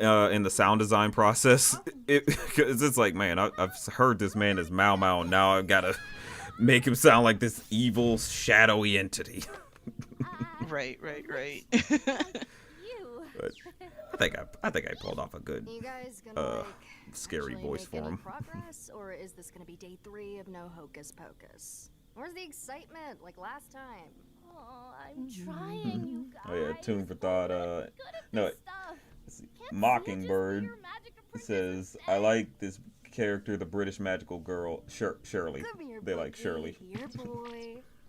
In the sound design process, it's like, man, I've heard this man as Mau Mau, and now I've got to make him sound like this evil, shadowy entity. Right. But I think I pulled off a good, scary voice for him. Progress, or is this gonna be day 3 of no hocus pocus? Where's the excitement, like last time? Oh, I'm trying, you guys. Oh yeah, Tune for Thought. No. Mockingbird says, I like this character, the British magical girl, Shirley. They like Shirley.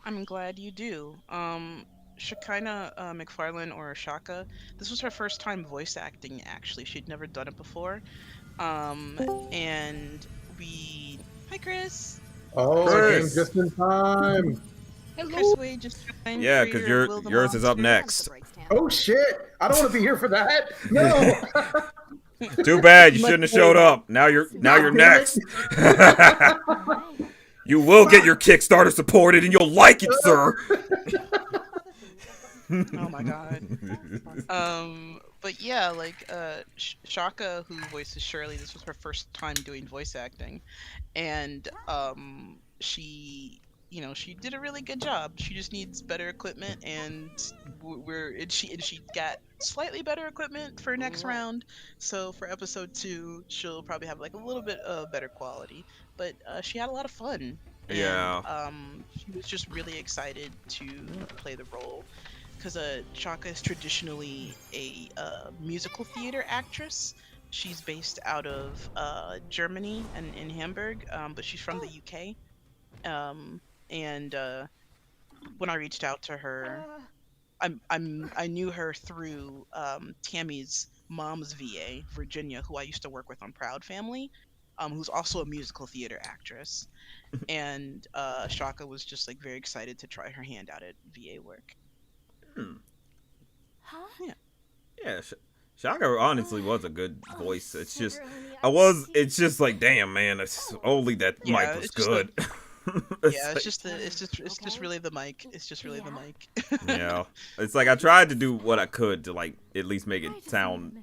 I'm glad you do. Shekinah McFarlane, or Shaka, this was her first time voice acting, actually. She'd never done it before. And Hi, Chris! Oh, Chris. Just in time! Hello. Chris Wade just joined. Yeah, because yours is up next. Oh shit! I don't want to be here for that. No. Too bad you shouldn't have showed up. Now you're next. You will get your Kickstarter supported, and you'll like it, sir. Oh my god. But yeah, Shaka, who voices Shirley, this was her first time doing voice acting, and she did a really good job. She just needs better equipment, and she got slightly better equipment for next round. So for episode 2, she'll probably have like a little bit of better quality. But she had a lot of fun. Yeah. And, she was just really excited to play the role, because Shaka is traditionally a musical theater actress. She's based out of Germany and in Hamburg, but she's from the UK. And when I reached out to her, I knew her through Tammy's mom's VA, Virginia, who I used to work with on Proud Family, who's also a musical theater actress. And Shaka was just like very excited to try her hand out at VA work. Huh? Yeah. Shaka honestly was a good voice. It's just like, damn, man, it's only that mic was good. It's just really the mic. It's just really the mic. Yeah, it's like I tried to do what I could to like at least make it sound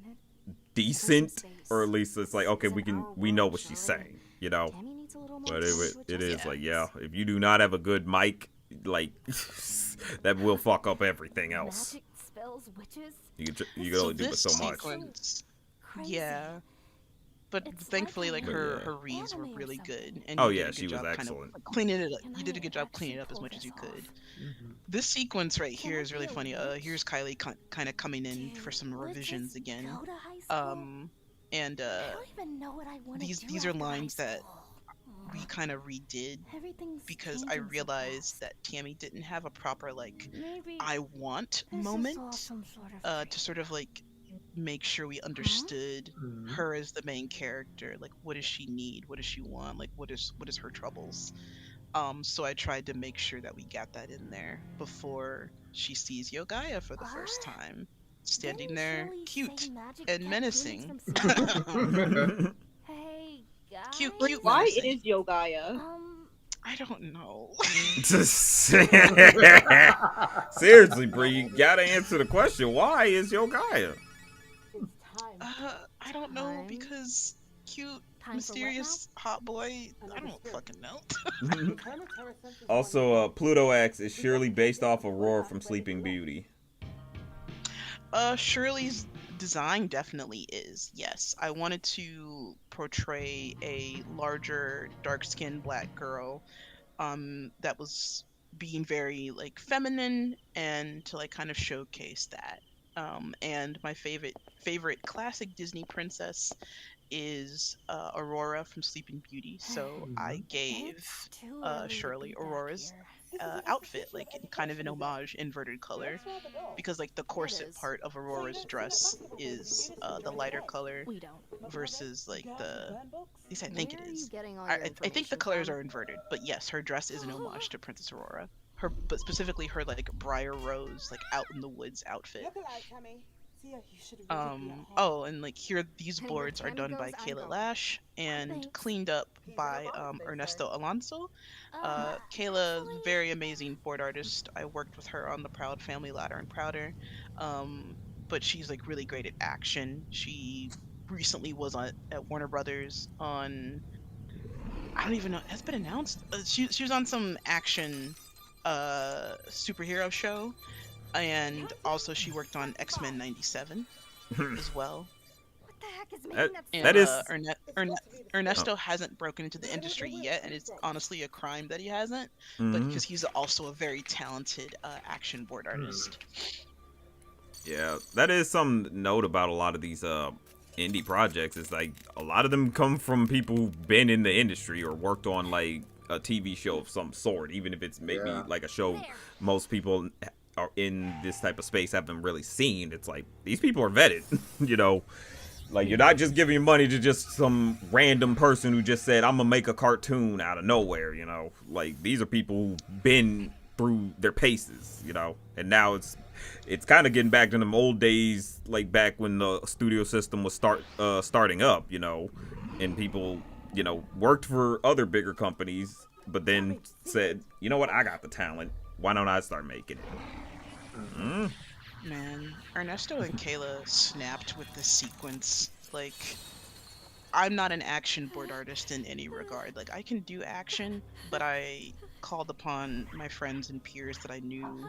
decent, or at least it's like, okay, we know what she's saying, But it is like, yeah, if you do not have a good mic, like that will fuck up everything else. Magic spells, witches. You can only do but so much. Yeah. But thankfully, like her reads were really good, and she was excellent. Cleaning it up. You did a good job cleaning it up as much as you could. This sequence right here is really funny. Here's Kylie kind of coming in for some revisions again. And these are lines that we kind of redid because I realized that Tammy didn't have a proper like I want moment to sort of like make sure we understood her as the main character. Like, what does she need? What does she want? Like, what is her troubles? So I tried to make sure that we got that in there before she sees Jogaila for the first time, standing there, cute and menacing. Hey, guys. Cute, Why menacing. is Jogaila? I don't know. Seriously, Bree, you gotta answer the question. Why is Jogaila? I don't know, because cute, mysterious, hot boy. I don't fucking know. Also, Pluto X is surely based off Aurora from Sleeping Beauty. Shirley's design definitely is, yes. I wanted to portray a larger, dark-skinned black girl that was being very like feminine, and to like kind of showcase that. And my favorite classic Disney princess is Aurora from Sleeping Beauty. So I gave Shirley Aurora's outfit, like in kind of an homage inverted color, because like the corset part of Aurora's dress is the lighter color versus like the, at least I think it is. I think the colors are inverted, but yes, her dress is an homage to Princess Aurora. But specifically her like Briar Rose, like out in the woods outfit. Oh, and like here, these boards are done by Kayla Lash and cleaned up by Ernesto Alonso. Kayla, very amazing board artist. I worked with her on the Proud Family Ladder and Prouder. But she's like really great at action. She recently was at Warner Brothers on, I don't even know, has it been announced? She was on some action superhero show. And also she worked on X-Men 97 as well. What the heck is making And, that is Ernesto hasn't broken into the industry yet, and it's honestly a crime that he hasn't. But because he's also a very talented action board artist. Yeah, that is some note about a lot of these indie projects. It's like a lot of them come from people who've been in the industry or worked on like a TV show of some sort, even if it's maybe like a show most people are in this type of space haven't really seen. It's like these people are vetted, you know. Like, you're not just giving money to just some random person who just said, I'm gonna make a cartoon out of nowhere, you know. Like, these are people who've been through their paces, you know. And now it's kind of getting back to them old days, like back when the studio system was starting up, you know. And people, you know, worked for other bigger companies, but then said, you know what, I got the talent. Why don't I start making it? Man, Ernesto and Kayla snapped with this sequence. Like, I'm not an action board artist in any regard. Like, I can do action, but I called upon my friends and peers that I knew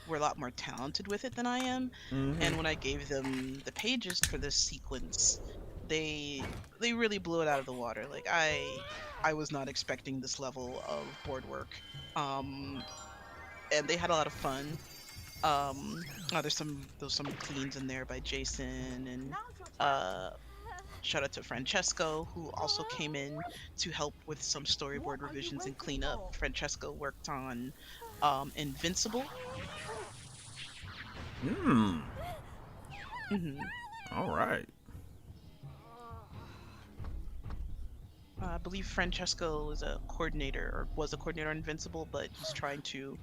were a lot more talented with it than I am. And when I gave them the pages for this sequence, they really blew it out of the water. Like, I was not expecting this level of board work. And they had a lot of fun. There's some cleans in there by Jason, and shout out to Francesco, who also came in to help with some storyboard revisions and cleanup. Francesco worked on Invincible. All right. I believe Francesco is a coordinator, or was a coordinator on Invincible, but he's trying to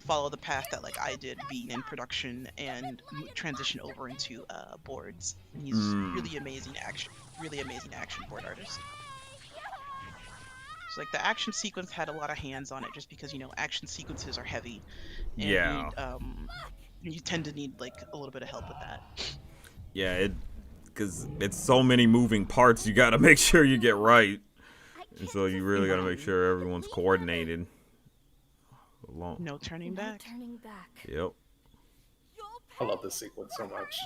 follow the path that like I did, being in production and transition over into boards. And he's really amazing action board artist. So like the action sequence had a lot of hands on it, just because, you know, action sequences are heavy. And you tend to need like a little bit of help with that. Yeah, because it's so many moving parts, you gotta make sure you get right. And so you really gotta make sure everyone's coordinated. No turning back. Yep. I love this sequence so much.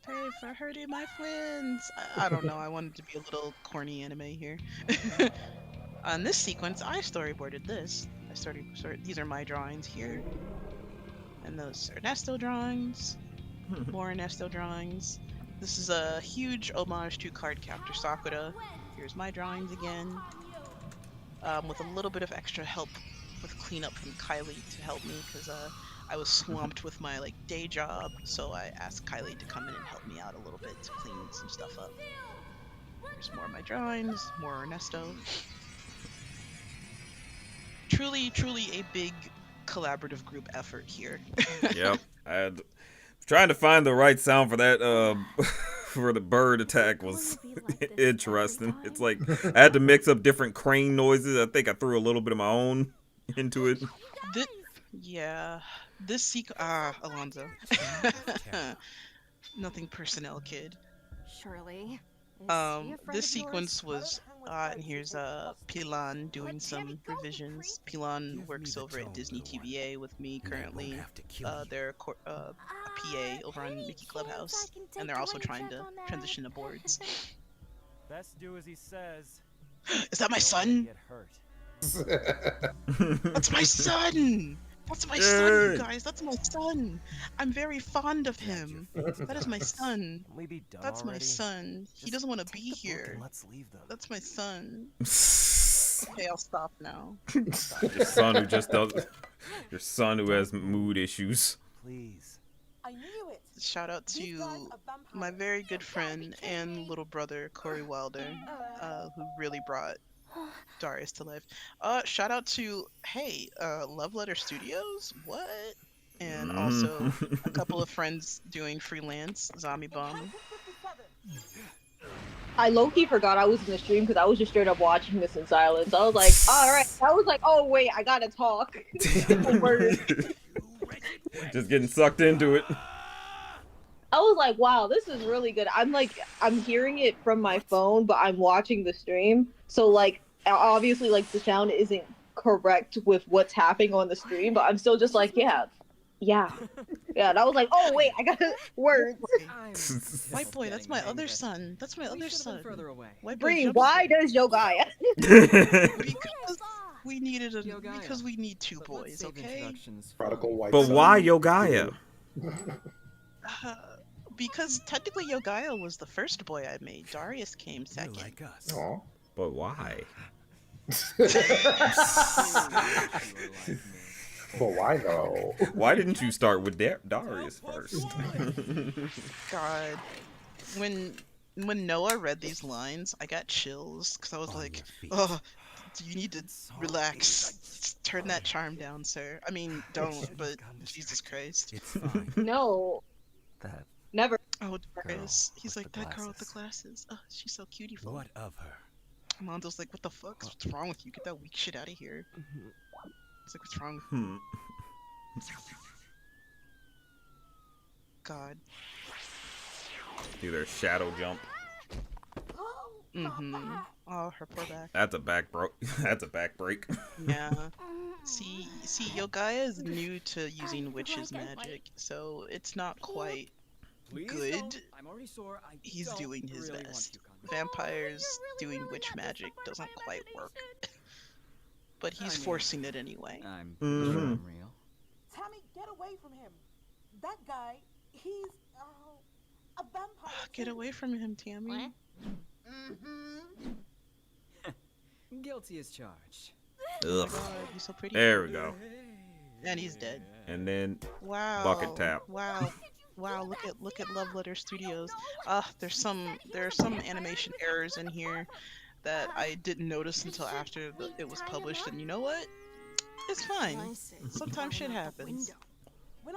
Pay for hurting my friends. I don't know. I wanted to be a little corny anime here. On this sequence, I storyboarded this. These are my drawings here, and those are Ernesto drawings. More Ernesto drawings. This is a huge homage to Cardcaptor Sakura. Here's my drawings again. with a little bit of extra help with cleanup from Kylie to help me because I was swamped with my like day job. So I asked Kylie to come in and help me out a little bit to clean some stuff up. There's more of my drawings, more Ernesto. Truly, truly a big collaborative group effort here. Yep. Trying to find the right sound for that for the bird attack was interesting. It's like I had to mix up different crane noises. I think I threw a little bit of my own into it. This Alonzo. Nothing personnel, kid. Surely. This sequence was, and here's Pilan doing some revisions. Pilan works over at Disney TVA with me currently. They're a PA over on Mickey Clubhouse, and they're also trying to transition to boards. Best do as he says. Is that my son? That's my son! That's my son, you guys. That's my son. I'm very fond of him. That is my son. That's my son. He doesn't want to be here. That's my son. Okay, I'll stop now. Your son who just does. Your son who has mood issues. Please. I knew it. Shout out to my very good friend and little brother Corey Wilder, who really brought Darius to life. Shout out to Love Letter Studios. What? And also a couple of friends doing freelance. Zombie Bomb. I low-key forgot I was in the stream because I was just straight up watching this in silence. I was like, alright. I was like, oh wait, I gotta talk. Just getting sucked into it. I was like, wow, this is really good. I'm hearing it from my phone, but I'm watching the stream. So like, obviously like the sound isn't correct with what's happening on the stream, but I'm still just like, yeah. And I was like, oh wait, I got words. White boy, that's my other son. That's my other son. Bree, why does Jogaila? Because we need two boys, okay? Prodigal white But son. why Jogaila? Because technically Jogaila was the first boy I made. Darius came second. Like us. Aw. But why? But why though? Why didn't you start with Darius first? God, when Noah read these lines, I got chills because I was like, "Oh, you need to relax. Turn that charm down, sir. I mean, don't. But Jesus Christ, It's fine. No. That Never. oh, Darius. He's with like the that girl with the glasses. glasses. Oh, she's so cutie-ful. What of her? Mondo's like, what the fuck? What's wrong with you? Get that weak shit out of here. It's like, what's wrong with you? God. Do their shadow jump. Oh, her poor back. That's a back break. That's a back break. Yeah. See, Yogaia is new to using witch's magic, so it's not quite good. He's doing his best. Vampires doing witch magic doesn't quite work. But he's forcing it anyway. I'm real. Tammy, get away from him. That guy, he's a vampire. Get away from him, Tammy. What? Guilty as charged. Ugh. God, he's so pretty. There we go. And he's dead. And then Wow. bucket tap. Wow. Wow, look at Love Letter Studios. There are some animation errors in here that I didn't notice until after it was published, and you know what? It's fine. Sometimes shit happens.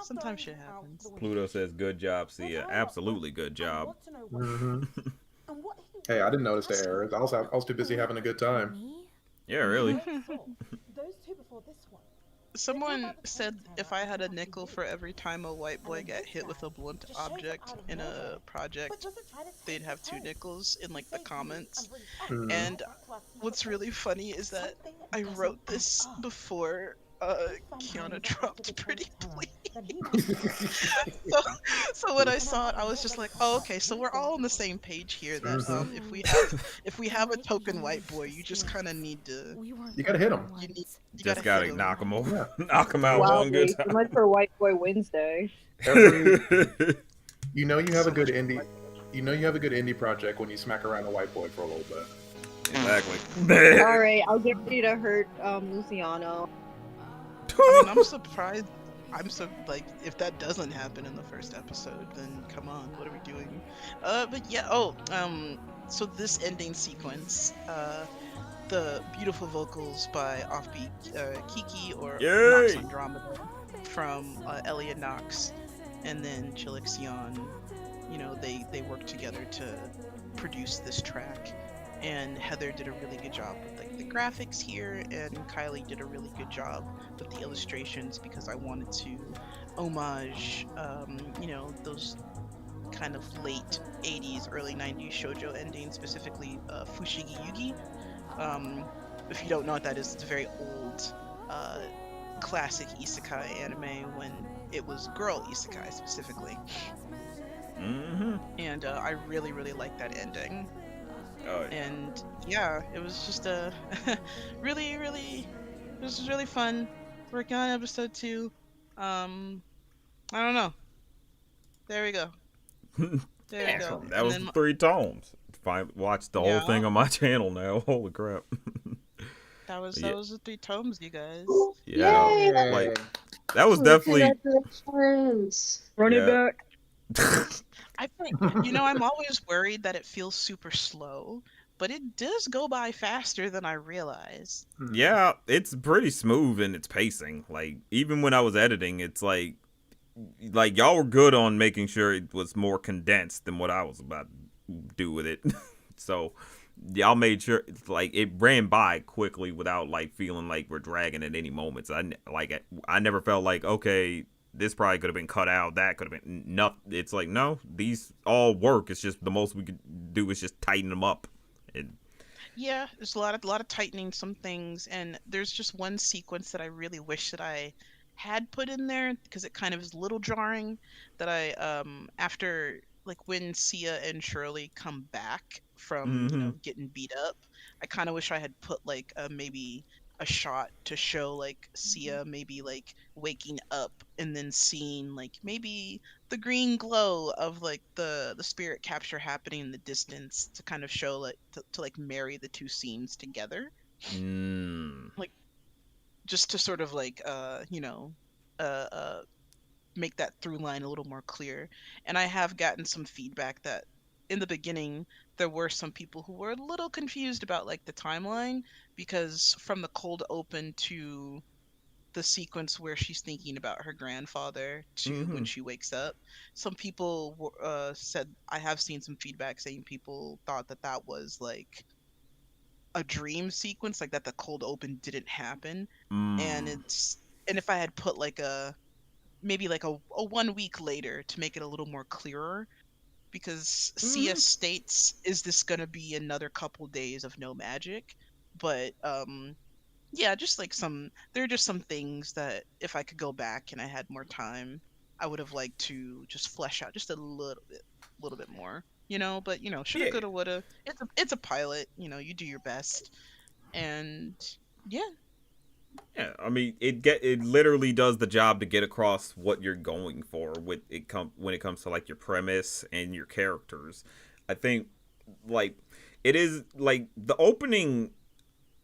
Sometimes shit happens. Pluto says, "Good job, Sia." Absolutely good job. Hey, I didn't notice the errors. I was too busy having a good time. Yeah, really. Those two before this one. Someone said if I had a nickel for every time a white boy got hit with a blunt object in a project, they'd have 2 nickels in like the comments. And what's really funny is that I wrote this before Kiana dropped Pretty Please. so when I saw it, I was just like, oh, okay, so we're all on the same page here. That if we have a token white boy, you just kind of need to. You gotta hit him. You Just gotta knock him over. Knock him out Wow, one good so time. much for White Boy Wednesday. You know you have a good indie. You know you have a good indie project when you smack around a white boy for a little bit. Exactly. All right, I'll get ready to hurt Luciano. I mean, I'm surprised. I'm so like, if that doesn't happen in the first episode, then come on, what are we doing? But yeah. So this ending sequence, the beautiful vocals by Offbeat Kiki or Nox Yay! Andromeda from Elliot Knox, and then Chilexion. You know, they work together to produce this track. And Heather did a really good job with like the graphics here, and Kylie did a really good job with the illustrations because I wanted to homage, those kind of late 80s, early 90s shoujo endings, specifically Fushigi Yugi. If you don't know what that is, it's a very old, classic isekai anime when it was girl isekai specifically. And I really, really like that ending. Oh, yeah. And yeah, it was just a really, really, this was really fun working on episode 2. I don't know. There we go. There we go. That And was then the 3 tomes. Watch the whole thing Yeah. on my channel now. Holy crap. that was Yeah. the 3 tomes, you guys. Yeah, Yay! like that was definitely. Congratulations. Run it Yeah. back. I think, I'm always worried that it feels super slow, but it does go by faster than I realize. Yeah, it's pretty smooth in its pacing. Like even when I was editing, it's like y'all were good on making sure it was more condensed than what I was about to do with it. So y'all made sure like it ran by quickly without like feeling like we're dragging at any moments. I never felt like, okay, this probably could have been cut out, that could have been nothing. It's like, no, these all work. It's just the most we could do is just tighten them up. Yeah, there's a lot of tightening some things, and there's just one sequence that I really wish that I had put in there because it kind of is a little jarring. That I after like when Sia and Shirley come back from getting beat up, I kind of wish I had put like maybe a shot to show like Sia maybe like waking up and then seeing like maybe the green glow of like the spirit capture happening in the distance to kind of show like to like marry the 2 scenes together. Like just to sort of like make that through line a little more clear. And I have gotten some feedback that in the beginning there were some people who were a little confused about like the timeline, because from the cold open to the sequence where she's thinking about her grandfather to when she wakes up, some people said, I have seen some feedback saying people thought that was like a dream sequence, like that the cold open didn't happen. And if I had put like maybe like a 1 week later to make it a little more clearer, because Sia states, is this gonna be another couple days of no magic? But yeah, just like there are just some things that if I could go back and I had more time, I would have liked to just flesh out just a little bit more, but shoulda, coulda, woulda. It's a pilot, you do your best. And yeah. Yeah, I mean, it literally does the job to get across what you're going for when it comes to like your premise and your characters. I think like it is like the opening.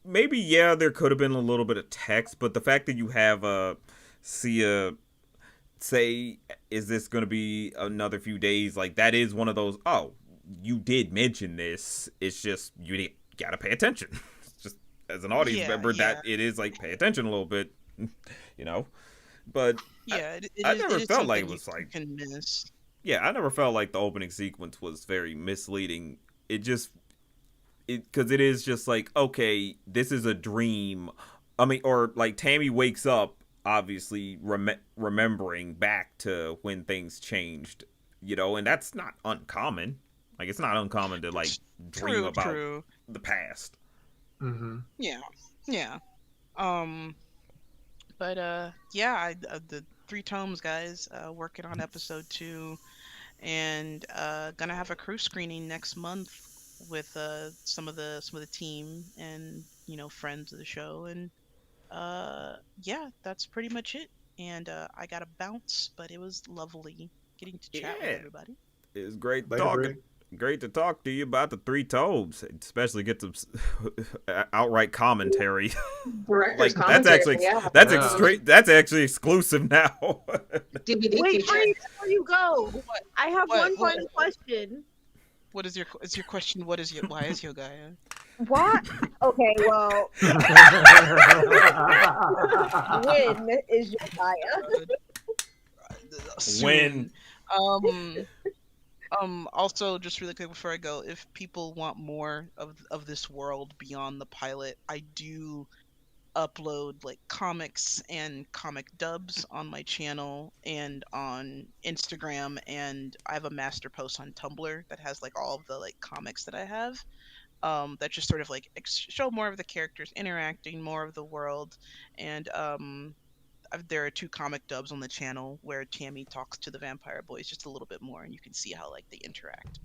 Maybe there could have been a little bit of text, but the fact that you have Sia say, "Is this going to be another few days?" Like that is one of those. Oh, you did mention this. It's just you gotta pay attention. As an audience member, that it is like pay attention a little bit, But I never felt like it was like. Yeah, I never felt like the opening sequence was very misleading. Because it is just like, okay, this is a dream. I mean, or like Tammy wakes up, obviously remembering back to when things changed, and that's not uncommon. Like it's not uncommon to like dream about the past. Yeah. But the 3 tomes, guys, working on episode 2, and gonna have a crew screening next month with some of the team and friends of the show. And yeah, that's pretty much it. And I gotta bounce, but it was lovely getting to chat with everybody. It was great Later, talking. Bree. great to talk to you about the Three Toads. Especially get some outright commentary. Director's commentary. That's actually exclusive now. Wait, Freeman, before you go, I have one final question. What is your question? Why is Jogaila? What? Okay, well, when is Jogaila? When? Also, just really quick before I go, if people want more of this world beyond the pilot, I do upload like comics and comic dubs on my channel and on Instagram, and I have a master post on Tumblr that has like all of the like comics that I have. That just sort of like show more of the characters interacting, more of the world, and there are 2 comic dubs on the channel where Tammy talks to the vampire boys just a little bit more, and you can see how like they interact.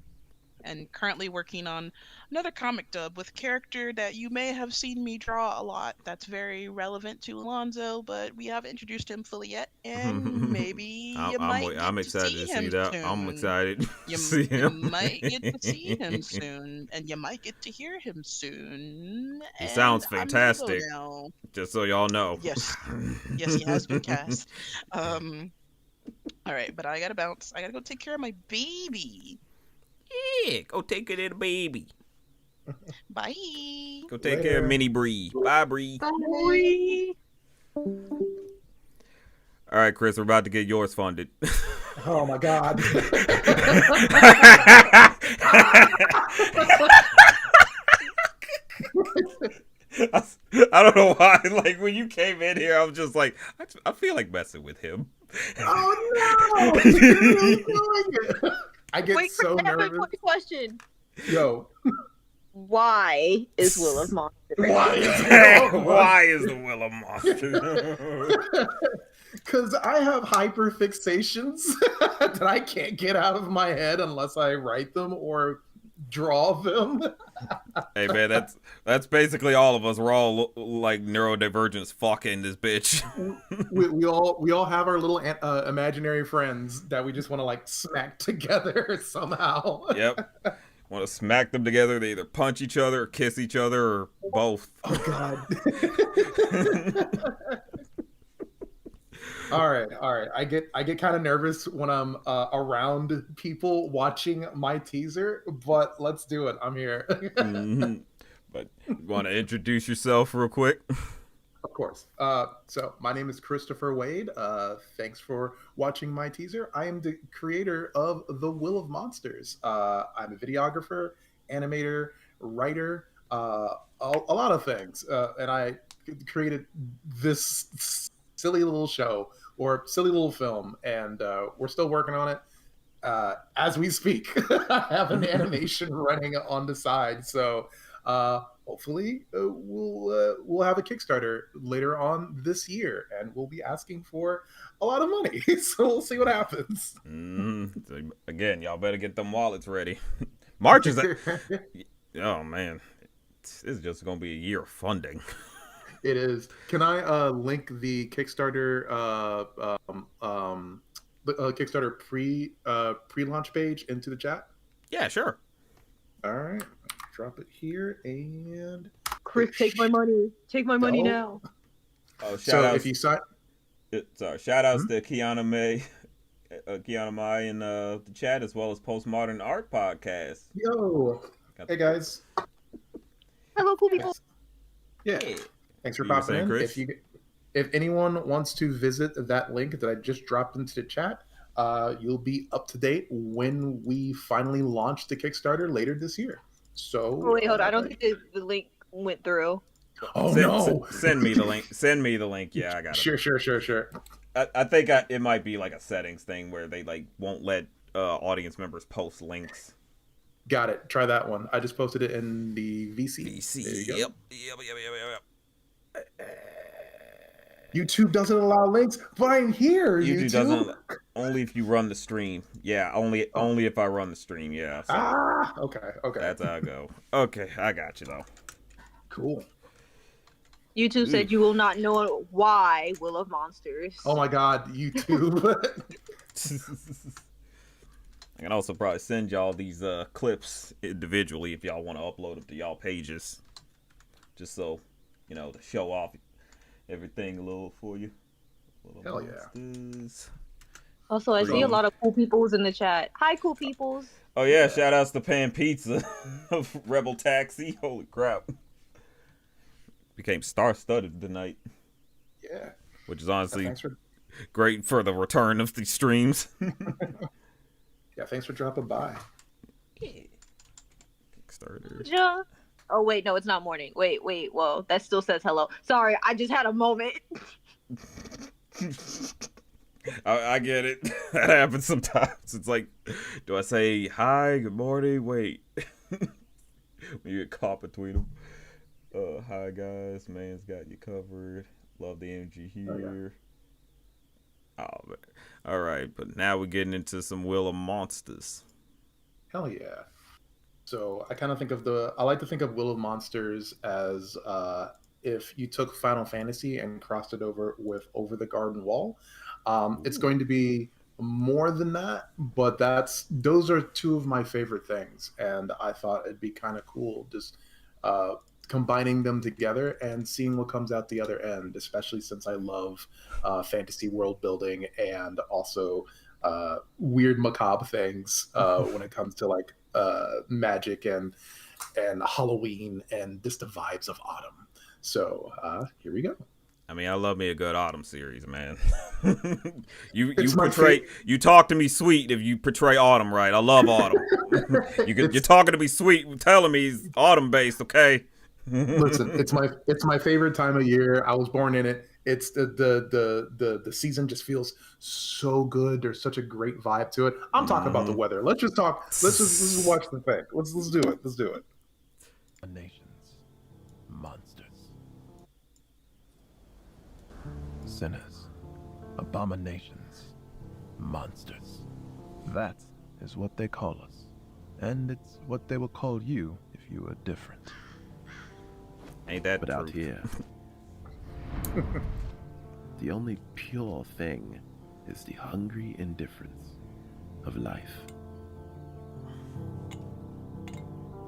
And currently working on another comic dub with a character that you may have seen me draw a lot. That's very relevant to Alonzo, but we haven't introduced him fully yet, and maybe I'm excited to see that. Soon. I'm excited You to see him. You might get to see him soon, and you might get to hear him soon. He sounds fantastic. Just so y'all know. Yes, he has been cast. All right, but I gotta bounce. I gotta go take care of my baby. Yeah, go take care of the baby. Bye. Go take care of Mini Bree. Bye, Bree. Bye. All right, Chris, we're about to get yours funded. Oh my God. I don't know why. Like when you came in here, I was just like, I feel like messing with him. Oh no! I get Wait, so Chris, I have nervous. a quick question. Yo. Why is Will of Monsters? Why is the Will of Monsters? Because I have hyperfixations that I can't get out of my head unless I write them or draw them. Hey man, that's basically all of us. We're all like neurodivergent as fuck in this bitch. we all have our little imaginary friends that we just want to like smack together somehow. Yep. Want to smack them together? They either punch each other, or kiss each other, or both. Oh God. All right. I get kind of nervous when I'm around people watching my teaser, but let's do it. I'm here. Mm-hmm. But you want to introduce yourself real quick? Of course. So my name is Christopher Wade. Thanks for watching my teaser. I am the creator of The Will of Monsters. I'm a videographer, animator, writer, a lot of things. And I created this silly little show or silly little film, and we're still working on it as we speak. I have an animation running on the side, so hopefully we'll have a Kickstarter later on this year, and we'll be asking for a lot of money. So we'll see what happens. So again, y'all better get them wallets ready. March is oh man, it's just gonna be a year of funding. It is. Can I link the Kickstarter Kickstarter pre-launch page into the chat? Yeah, sure. All right, drop it here and Chris, take my money. Take my money now. Oh, if you sign, shout outs to Kiana May in the chat, as well as Postmodern Art Podcast. Yo, hey guys. Hello, cool people. Yeah. Thanks for popping in. If anyone wants to visit that link that I just dropped into the chat, you'll be up to date when we finally launch the Kickstarter later this year. So wait, hold on. I don't think the link went through. Oh no! Send me the link. Send me the link. Yeah, I got it. Sure. I think it might be like a settings thing where they like won't let audience members post links. Got it. Try that one. I just posted it in the VC. There you go. Yep. YouTube doesn't allow links, but I'm here. YouTube doesn't. Only if you run the stream. Yeah, only if I run the stream. Yeah. So Okay. That's how I go. Okay, I got you though. Cool. YouTube said you will not know why Will of Monsters. Oh my God, YouTube. I can also probably send y'all these clips individually if y'all want to upload them to y'all pages, just so to show off everything a little for you. Hell yeah. Also, I see a lot of cool peoples in the chat. Hi, cool peoples. Oh yeah, shout outs to Pan Pizza of Rebel Taxi. Holy crap. Became star-studded tonight. Yeah. Which is honestly great for the return of the streams. Yeah, thanks for dropping by. Kickstarter. Yeah. Oh, wait, no, it's not morning. Wait. Well, that still says hello. Sorry, I just had a moment. I get it. That happens sometimes. It's like, do I say hi, good morning? Wait. When you get caught between them. Hi, guys. Man's got you covered. Love the energy here. Oh, man. All right, but now we're getting into some Will of Monsters. Hell yeah. So I like to think of Will of Monsters as if you took Final Fantasy and crossed it over with Over the Garden Wall. It's going to be more than that, but those are two of my favorite things, and I thought it'd be kind of cool just combining them together and seeing what comes out the other end, especially since I love fantasy world building and also weird macabre things when it comes to like magic and Halloween and just the vibes of autumn. So here we go. I mean, I love me a good autumn series, man. You talk to me sweet if you portray autumn right. I love autumn. You're talking to me sweet, telling me it's autumn based, okay? Listen, it's my favorite time of year. I was born in it. It's the season just feels so good. There's such a great vibe to it. I'm talking about the weather. Let's just talk. Let's just watch the thing. Let's do it. Let's do it. Nations, monsters, sinners, abominations, monsters. That is what they call us, and it's what they will call you if you were different. Ain't that but out here, the only pure thing is the hungry indifference of life.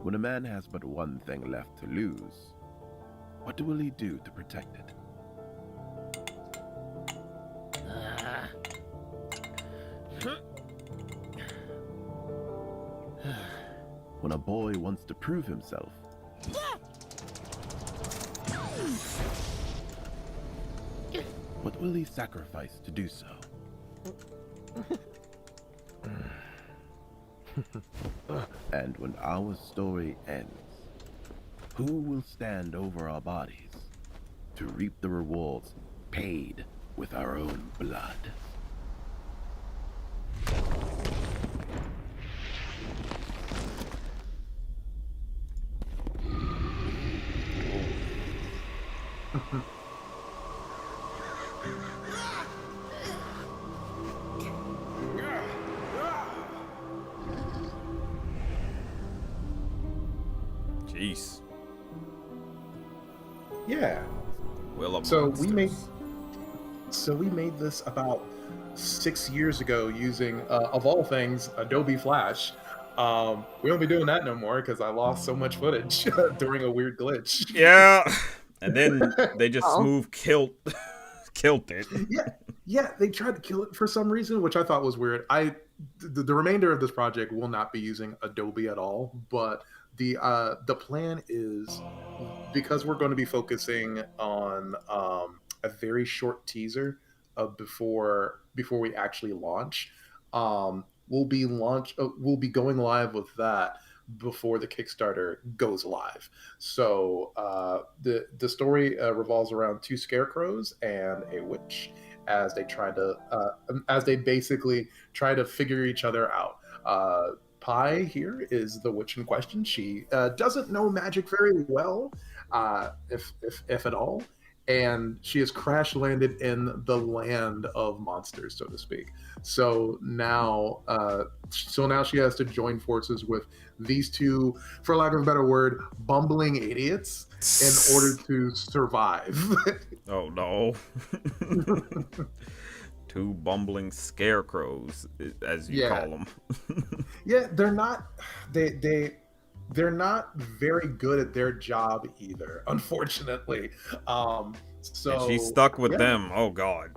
When a man has but one thing left to lose, what will he do to protect it? When a boy wants to prove himself, what will he sacrifice to do so? And when our story ends, who will stand over our bodies to reap the rewards paid with our own blood? Jeez. Yeah. Well, so we made this about 6 years ago using, of all things, Adobe Flash. We won't be doing that no more because I lost so much footage during a weird glitch. Yeah, and then they just smooth killed it. Yeah, they tried to kill it for some reason, which I thought was weird. The remainder of this project will not be using Adobe at all, but the plan is, because we're going to be focusing on a very short teaser before we actually launch. We'll be going live with that before the Kickstarter goes live. So the story revolves around two scarecrows and a witch as they basically try to figure each other out. Pi here is the witch in question. She doesn't know magic very well, if at all, and she has crash landed in the land of monsters, so to speak. So now she has to join forces with these two, for lack of a better word, bumbling idiots in order to survive. Oh no. two bumbling scarecrows, as you call them. Yeah, they're not. They're not very good at their job either, unfortunately. So and she's stuck with them. Oh God.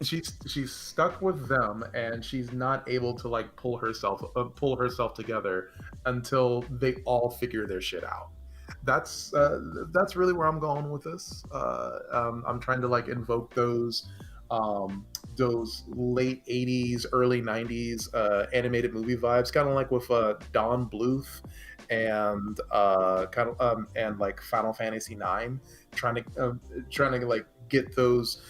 she's stuck with them, and she's not able to like pull herself together until they all figure their shit out. That's really where I'm going with this. I'm trying to like invoke those late 80s, early 90s animated movie vibes, kind of like with Don Bluth and and like Final Fantasy 9, trying to like get those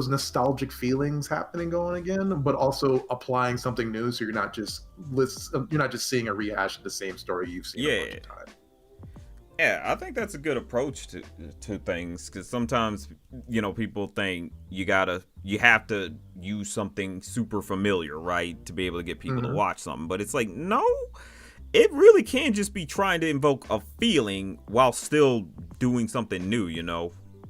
nostalgic feelings happening going again, but also applying something new, so you're not just seeing a rehash of the same story you've seen a bunch of times. Yeah, I think that's a good approach to things, because sometimes, people think you have to use something super familiar, right, to be able to get people to watch something. But it's like, no, it really can just be trying to invoke a feeling while still doing something new,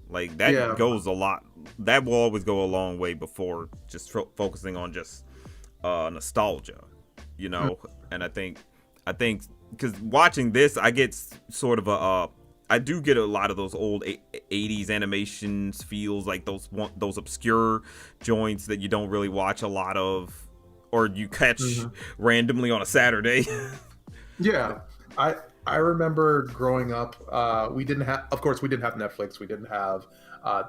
like that goes a lot. That will always go a long way before just focusing on just nostalgia, and I think because watching this, I get sort of I do get a lot of those old 80s animations feels, like those obscure joints that you don't really watch a lot of, or you catch randomly on a Saturday. Yeah, I remember growing up, we didn't have Netflix, we didn't have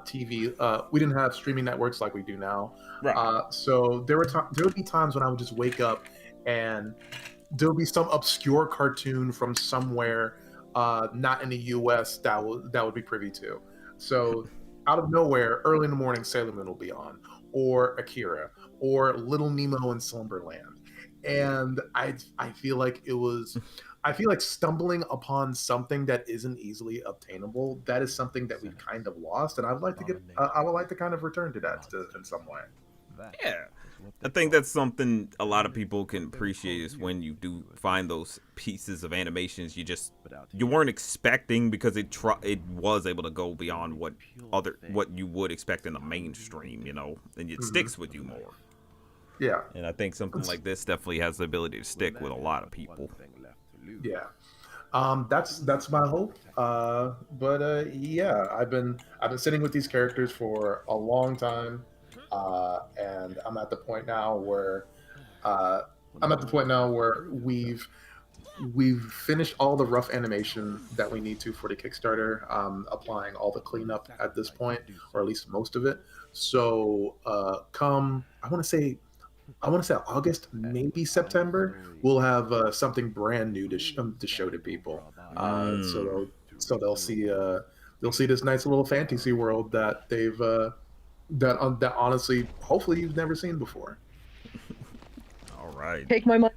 TV, we didn't have streaming networks like we do now. Right. So there would be times when I would just wake up and there would be some obscure cartoon from somewhere not in the US that would be privy to. So out of nowhere, early in the morning, Sailor Moon will be on, or Akira, or Little Nemo in Slumberland. And I feel like stumbling upon something that isn't easily obtainable, that is something that we've kind of lost, and I would like to kind of return to that in some way. Yeah, I think that's something a lot of people can appreciate, is when you do find those pieces of animations you weren't expecting, because it was able to go beyond what you would expect in the mainstream, and it sticks with you more. Yeah, and I think something like this definitely has the ability to stick with a lot of people. Yeah, that's my hope. Yeah, I've been sitting with these characters for a long time, and I'm at the point now where we've finished all the rough animation that we need to for the Kickstarter, applying all the cleanup at this point, or at least most of it. So come, I want to say August, maybe September, we'll have something brand new to show to people. So they'll see this nice little fantasy world that they've that honestly, hopefully, you've never seen before. All right. Take my money.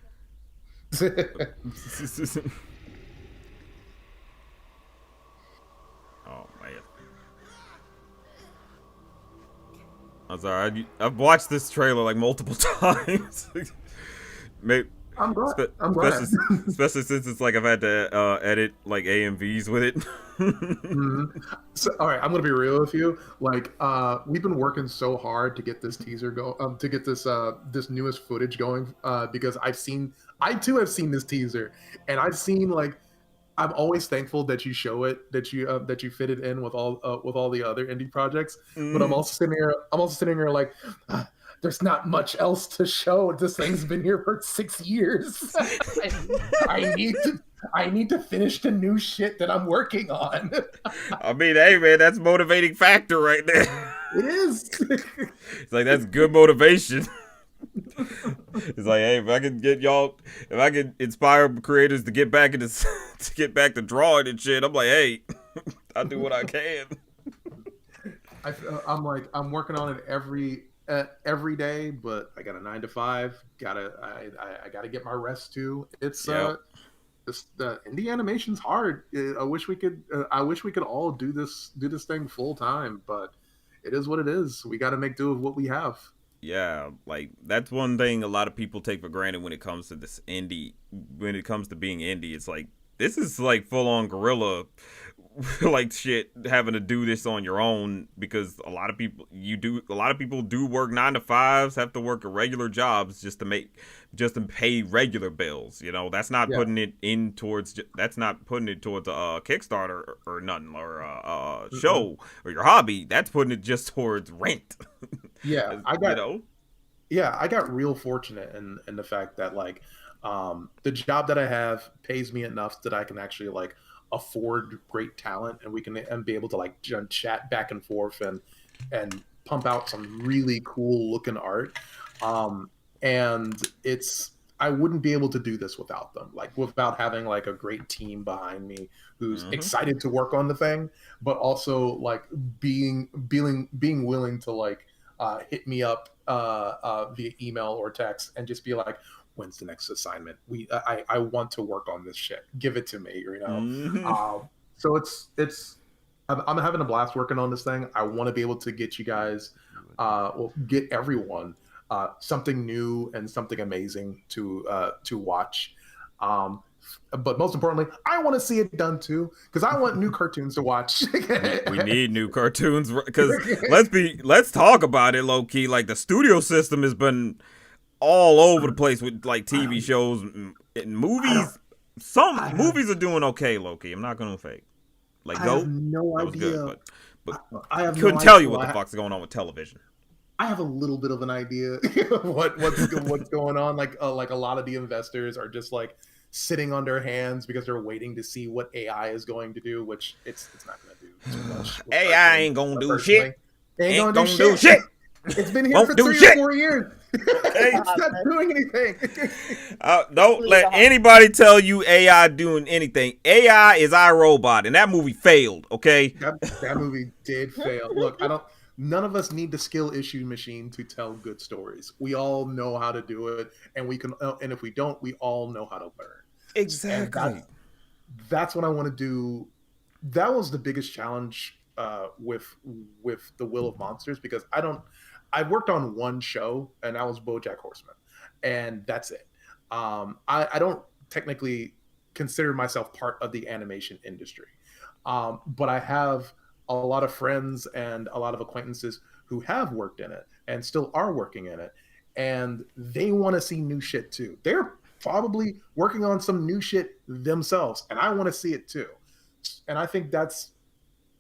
Oh man. I'm sorry. I've watched this trailer like multiple times. Maybe, I'm glad. Especially since it's like I've had to edit like AMVs with it. So, all right, I'm gonna be real with you. Like, we've been working so hard to get this teaser to get this newest footage going, because I too have seen this teaser, and I've seen like. I'm always thankful that you show it, that you fit it in with all the other indie projects. But I'm also sitting here like, there's not much else to show. This thing's been here for 6 years. I need to finish the new shit that I'm working on. I mean, hey man, that's motivating factor right there. It is. It's like, that's good motivation. It's like, hey, if I can inspire creators to get back to drawing and shit, I'm like, hey, I'll do what I can. I'm working on it every day, but I got a 9 to 5. I gotta get my rest too. It's the indie animation's hard. I wish we could all do this thing full time, but it is what it is. We got to make do with what we have. Yeah, like that's one thing a lot of people take for granted when it comes to this indie. When it comes to being indie, it's like, this is like full on guerrilla like shit having to do this on your own, because a lot of people do work 9 to 5s, have to work regular jobs just to pay regular bills. You know, that's not putting it towards a Kickstarter or nothing, or a show or your hobby. That's putting it just towards rent. Yeah, I got real fortunate in the fact that like the job that I have pays me enough that I can actually like afford great talent, and we can be able to like chat back and forth and pump out some really cool looking art. And I wouldn't be able to do this without them, like without having like a great team behind me who's excited to work on the thing, but also like being willing to like hit me up via email or text and just be like, when's the next assignment? I want to work on this shit. Give it to me, you know? So I'm having a blast working on this thing. I want to be able to get you guys, get everyone something new and something amazing to watch. But most importantly, I want to see it done too, because I want new cartoons to watch. We need new cartoons, because let's talk about it low key. Like, the studio system has been all over the place with like TV shows and movies. Some movies are doing okay, low key. I'm not gonna fake. Like, I have no idea. Good, but I have couldn't no tell idea you what the fuck's going on with television. I have a little bit of an idea of what's going on. Like a lot of the investors are just like sitting on their hands because they're waiting to see what AI is going to do, which it's not going to do too much. AI ain't gonna do shit. Ain't gonna do shit. It's been here for 3 or 4 years. It's not doing anything. Don't let anybody tell you AI doing anything. AI is iRobot, and that movie failed. Okay, that movie did fail. Look, none of us need the skill issue machine to tell good stories. We all know how to do it, and we can. And if we don't, we all know how to learn. Exactly. That's what I want to do. That was the biggest challenge with the Will of Monsters, because I worked on one show, and that was BoJack Horseman, and that's it. I don't technically consider myself part of the animation industry, but I have a lot of friends and a lot of acquaintances who have worked in it and still are working in it, and they want to see new shit too. They're probably working on some new shit themselves, and I want to see it too. And I think that's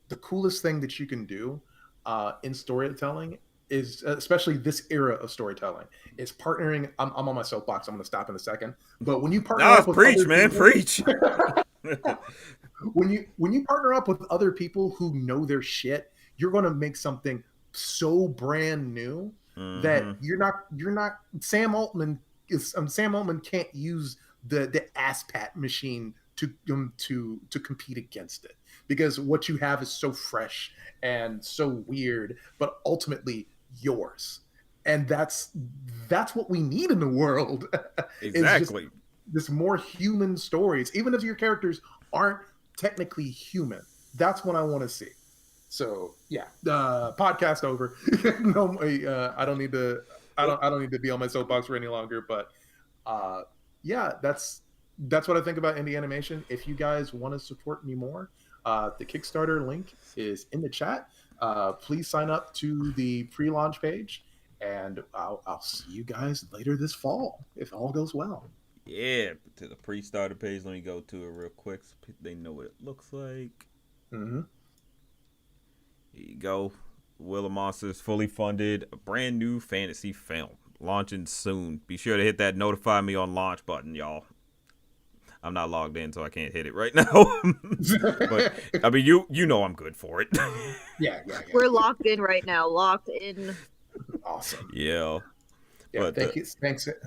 the coolest thing that you can do in storytelling, is especially this era of storytelling, is partnering. I'm on my soapbox. I'm going to stop in a second. But when you partner up with preach, other man, people, preach. when you partner up with other people who know their shit, you're going to make something so brand new that you're not Sam Altman. Sam Altman can't use the ASPAT machine to compete against it, because what you have is so fresh and so weird, but ultimately yours. And that's what we need in the world. Exactly. This more human stories, even if your characters aren't technically human. That's what I want to see. So yeah, podcast over. No, I don't need to be on my soapbox for any longer. But yeah, that's what I think about indie animation. If you guys want to support me more, the Kickstarter link is in the chat. Please sign up to the pre-launch page, and I'll see you guys later this fall if all goes well. Yeah, to the pre-starter page. Let me go to it real quick so they know what it looks like. Mm-hmm. Here you go. Will of Monsters, fully funded, a brand new fantasy film launching soon. Be sure to hit that notify me on launch button, y'all. I'm not logged in, so I can't hit it right now. But I mean, you know I'm good for it. Yeah. We're locked in right now. Locked in. Awesome. Yeah. Yeah. But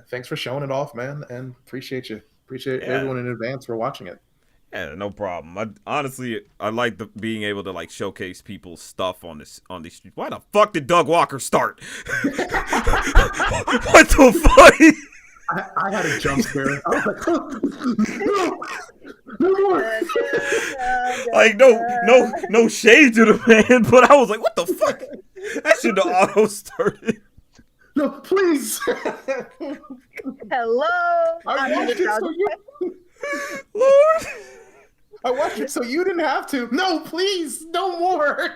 thanks for showing it off, man, and appreciate you. Appreciate everyone in advance for watching it. Yeah, no problem. I like being able to like showcase people's stuff on these streets. Why the fuck did Doug Walker start? What the fuck? I had a jump scare. I was like, no more. Like no shade to the man, but I was like, what the fuck? That should have auto started. No, please. Hello. I watched it so you. Lord. I watched it so you didn't have to. No, please, no more.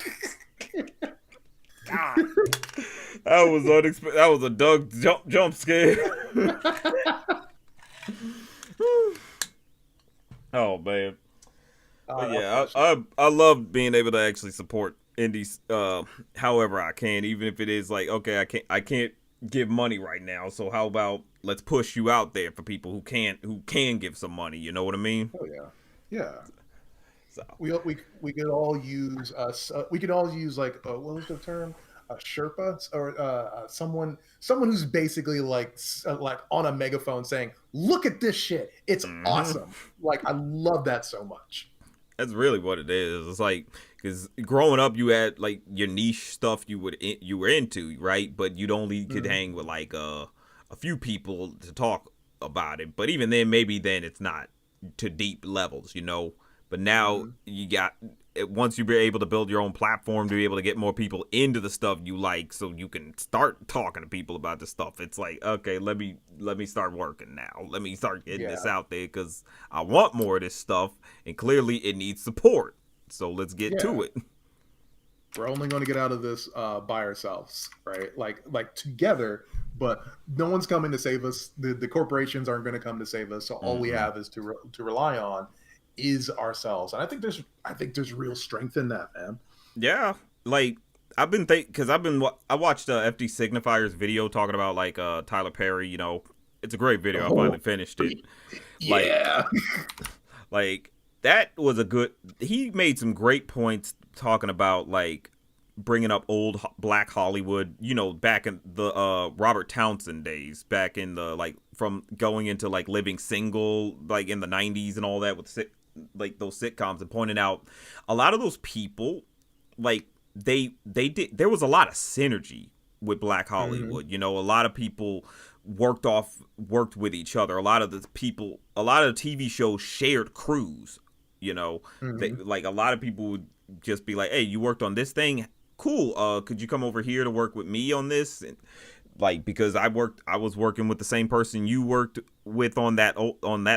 God. That was unexpected. That was a Doug jump scare. Oh man. But yeah, I love being able to actually support indies however I can, even if it is like, okay, I can't give money right now, so how about let's push you out there for people who can give some money, you know what I mean? Oh yeah. Yeah. So we could all use like what was the term? A Sherpa or someone who's basically like on a megaphone saying, "Look at this shit, it's awesome!" Like I love that so much. That's really what it is. It's like, because growing up, you had like your niche stuff you were into, right? But you'd only could hang with like a few people to talk about it. But even then, maybe then it's not to deep levels, you know. But now you got, once you're able to build your own platform to be able to get more people into the stuff you like, so you can start talking to people about the stuff. It's like, okay, let me start working now. Let me start getting this out there because I want more of this stuff, and clearly it needs support. So let's get to it. We're only going to get out of this by ourselves, right? Like together, but no one's coming to save us. The corporations aren't going to come to save us. So all we have is to rely on is ourselves, and I think there's real strength in that, man. Yeah, like I've been because I watched FD Signifier's video talking about like Tyler Perry. You know, it's a great video. I finally finished it. Yeah, like that was a good. He made some great points talking about like bringing up old Black Hollywood. You know, back in the Robert Townsend days, back in the like from going into like Living Single, like in the 90s and all that with like those sitcoms, and pointing out a lot of those people, like they did, there was a lot of synergy with Black Hollywood. You know, a lot of people worked with each other. A lot of the TV shows shared crews, you know. Like a lot of people would just be like, hey, you worked on this thing, cool, could you come over here to work with me on this? And like, because I was working with the same person you worked with on that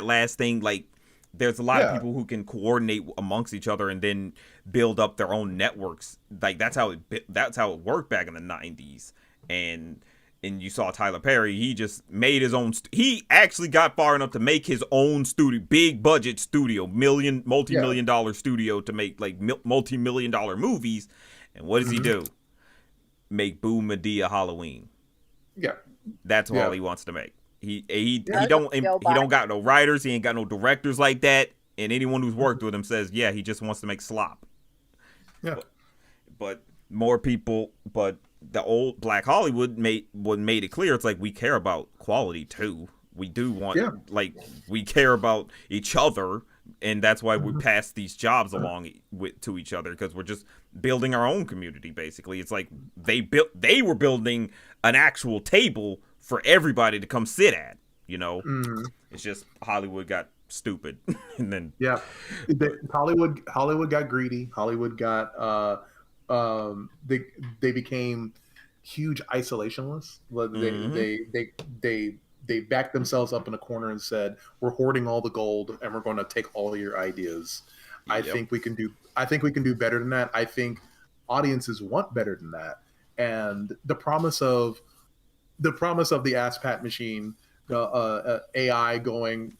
last thing. Like, there's a lot of people who can coordinate amongst each other and then build up their own networks. Like that's how it worked back in the 90s. And you saw Tyler Perry, he just made his own he actually got far enough to make his own studio, big budget studio, multi-million dollar studio to make like multi-million dollar movies. And what does he do? Make Boo Madea Halloween. Yeah. That's all he wants to make. He don't got no writers, he ain't got no directors like that, and anyone who's worked with him says, yeah, he just wants to make slop. Yeah. But more people, but the old Black Hollywood made it clear, it's like we care about quality too. We do want like we care about each other, and that's why we pass these jobs along to each other, because we're just building our own community basically. It's like they were building an actual table for everybody to come sit at, you know. It's just Hollywood got stupid. And then Hollywood got greedy. Hollywood got they became huge isolationists. They backed themselves up in a corner and said, we're hoarding all the gold and we're going to take all your ideas. I think we can do better than that. I think audiences want better than that. And the promise of the ASPAT machine, AI going,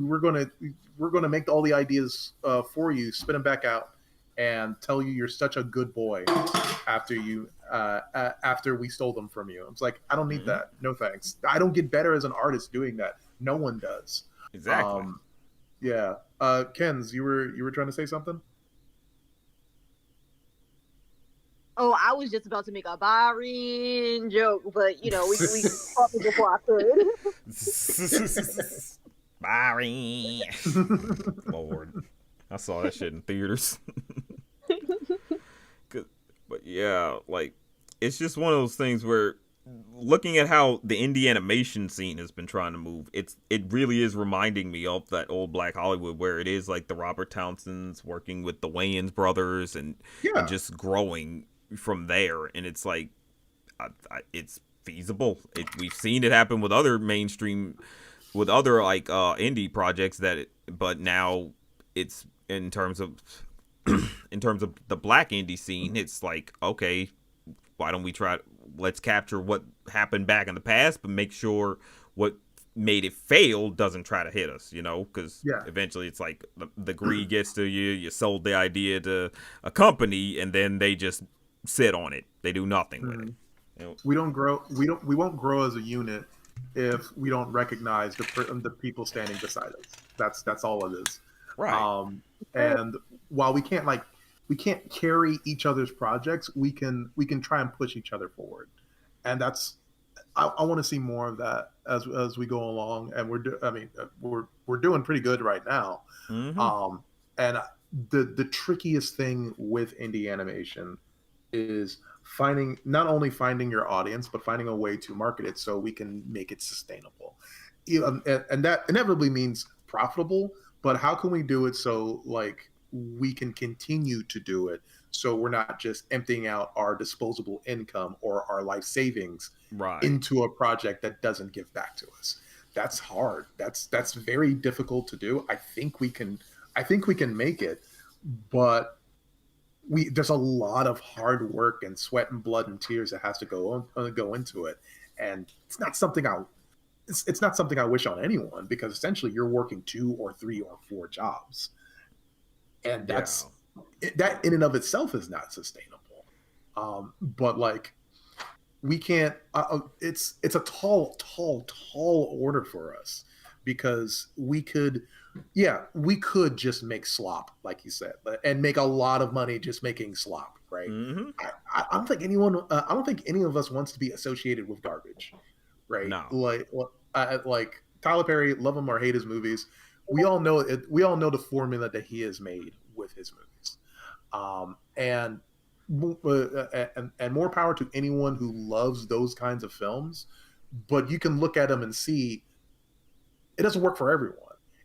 we're gonna make all the ideas for you, spit them back out, and tell you you're such a good boy after we stole them from you. It's like, I don't need that. No thanks. I don't get better as an artist doing that. No one does. Exactly. Kenz, you were trying to say something? Oh, I was just about to make a Byron joke, but you know, we caught me before I could. Byron. Lord. I saw that shit in theaters. But yeah, like, it's just one of those things where, looking at how the indie animation scene has been trying to move, it really is reminding me of that old Black Hollywood, where it is like the Robert Townsends working with the Wayans brothers and just growing from there. And it's like, it's feasible. We've seen it happen with other mainstream, with other like indie projects but now it's in terms of in terms of the black indie scene, it's like, okay, why don't we let's capture what happened back in the past, but make sure what made it fail doesn't try to hit us, because eventually it's like the greed gets to you. You sold the idea to a company, and then they just sit on it. They do nothing with it. We don't grow. We won't grow as a unit if we don't recognize the people standing beside us. That's all it is. Right. And while we can't carry each other's projects, we can try and push each other forward. And I want to see more of that as we go along. And we're doing pretty good right now. Mm-hmm. And the trickiest thing with indie animation is not only finding your audience, but finding a way to market it so we can make it sustainable. And that inevitably means profitable, but how can we do it so like we can continue to do it so we're not just emptying out our disposable income or our life savings into a project that doesn't give back to us? That's hard. That's very difficult to do. I think we can make it, but there's a lot of hard work and sweat and blood and tears that has to go into it, and it's not something I wish on anyone, because essentially you're working 2 or 3 or 4 jobs, and that in and of itself is not sustainable. But like we can't. It's a tall order for us, because we could just make slop, like you said, and make a lot of money just making slop, right? Mm-hmm. I don't think any of us wants to be associated with garbage, right? No. Like Tyler Perry, love him or hate his movies, we all know it. We all know the formula that he has made with his movies, and more power to anyone who loves those kinds of films. But you can look at them and see it doesn't work for everyone.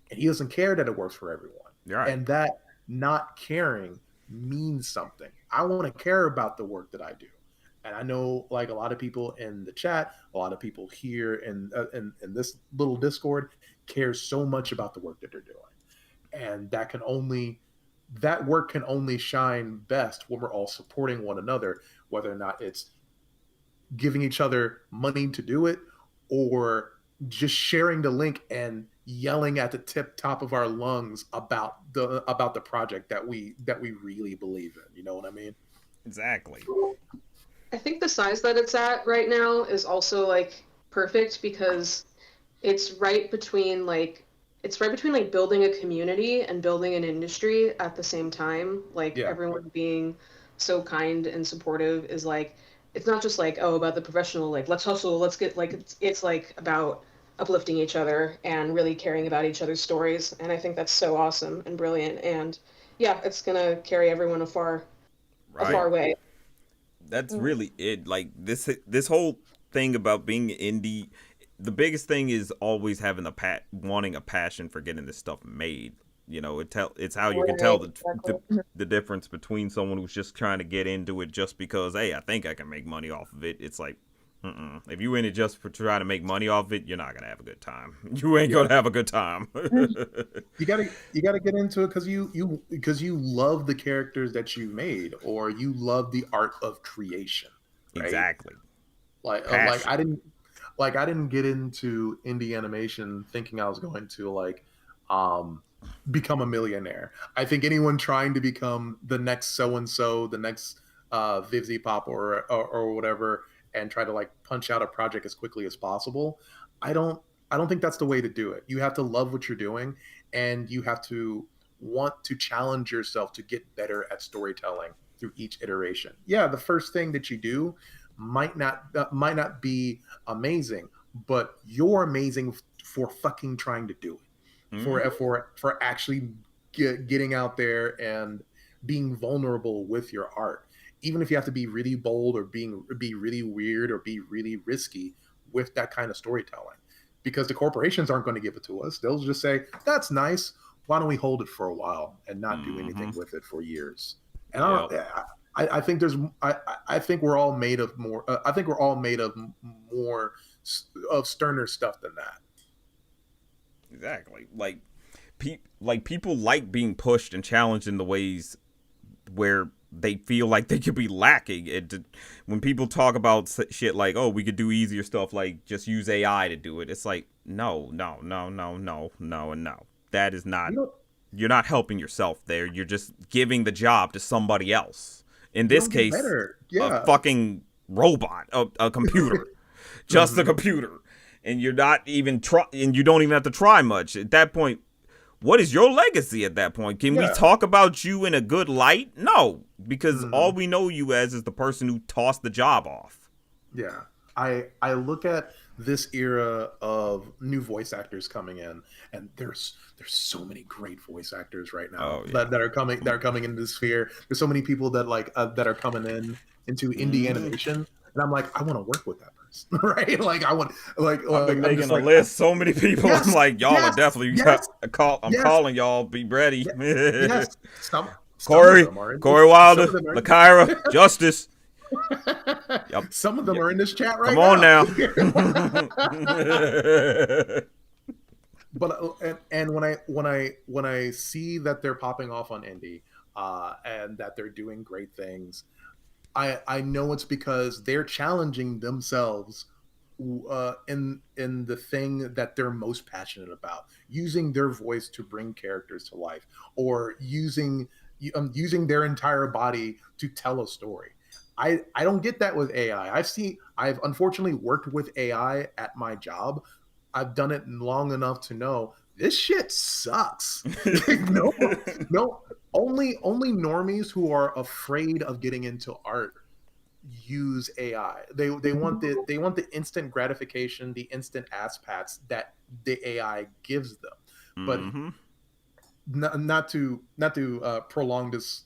And he doesn't care that it works for everyone. Right. And that not caring means something. I want to care about the work that I do. And I know, like, a lot of people in the chat, a lot of people here in this little Discord care so much about the work that they're doing. And that work can only shine best when we're all supporting one another, whether or not it's giving each other money to do it, or just sharing the link and yelling at the top of our lungs about the project that we really believe in. You know what I mean? Exactly. I think the size that it's at right now is also like perfect, because it's right between building a community and building an industry at the same time. Like everyone being so kind and supportive is like, it's not just like, oh, about the professional, like, let's hustle, let's get, like, it's like about uplifting each other and really caring about each other's stories. And I think that's so awesome and brilliant. And yeah, it's gonna carry everyone a far way. That's really it. Like this whole thing about being indie, the biggest thing is always having wanting a passion for getting this stuff made. You know, it's how you can tell the difference between someone who's just trying to get into it just because, hey, I think I can make money off of it. It's like, if you in it just for trying to make money off it, you're not gonna have a good time. You ain't gonna have a good time. you gotta get into it because you love the characters that you made, or you love the art of creation. Right? Exactly. Like I didn't get into indie animation thinking I was going to become a millionaire. I think anyone trying to become the next so and so, the next Vivzy Pop or whatever, and try to punch out a project as quickly as possible, I don't think that's the way to do it. You have to love what you're doing, and you have to want to challenge yourself to get better at storytelling through each iteration. Yeah, the first thing that you do might not be amazing, but you're amazing for fucking trying to do it. For actually getting out there and being vulnerable with your art, even if you have to be really bold or be really weird or be really risky with that kind of storytelling, because the corporations aren't going to give it to us. They'll just say, that's nice, why don't we hold it for a while and not do anything with it for years? And I think I think we're all made of more. I think we're all made of more of sterner stuff than that. Exactly. Like people like being pushed and challenged in the ways where they feel like they could be lacking. When people talk about shit like, oh, we could do easier stuff, like just use AI to do it. It's like, no. That is not, you're not helping yourself there. You're just giving the job to somebody else. In this case, a fucking robot, a computer, just a computer. And you're not even and you don't even have to try much. At that point, what is your legacy at that point? Can we talk about you in a good light? No, because all we know you as is the person who tossed the job off. Yeah. I look at this era of new voice actors coming in, and there's so many great voice actors right now that are coming into the sphere. There's so many people that that are coming into indie animation, and I'm like, I want to work with that person. Right, like I want, I've been making a list. So many people. I'm like, y'all are definitely. I'm calling y'all. Be ready. Yes. Corey Wilder, Lakira, Justice. Yep. Some of them are in this chat right now. Come on now. But when I see that they're popping off on indie, and that they're doing great things, I know it's because they're challenging themselves in the thing that they're most passionate about, using their voice to bring characters to life, or using their entire body to tell a story. I don't get that with AI. I've unfortunately worked with AI at my job. I've done it long enough to know this shit sucks. Only normies who are afraid of getting into art use AI. They want the instant gratification, the instant ass pats that the AI gives them. But not to prolong this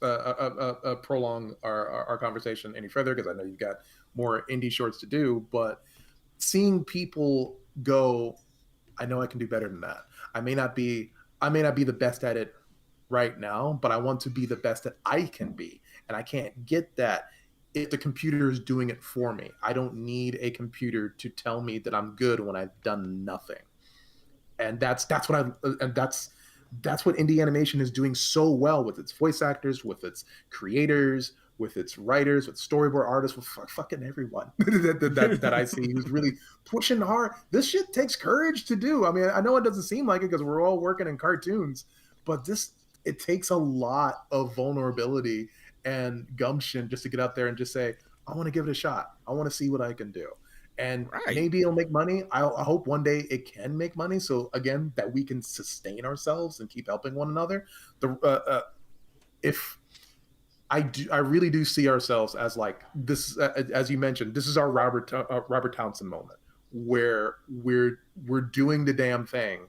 prolong our conversation any further, because I know you've got more indie shorts to do. But seeing people go, I know I can do better than that. I may not be the best at it right now, but I want to be the best that I can be, and I can't get that if the computer is doing it for me. I don't need a computer to tell me that I'm good when I've done nothing. And that's what indie animation is doing so well, with its voice actors, with its creators, with its writers, with storyboard artists, with fucking everyone that I see who's really pushing hard. This shit takes courage to do. I mean, I know it doesn't seem like it because we're all working in cartoons, but it takes a lot of vulnerability and gumption just to get out there and just say, I want to give it a shot. I want to see what I can do. And maybe it'll make money. I hope one day it can make money. So again, that we can sustain ourselves and keep helping one another. I really do see ourselves as like this, as you mentioned, this is our Robert Townsend moment, where we're doing the damn thing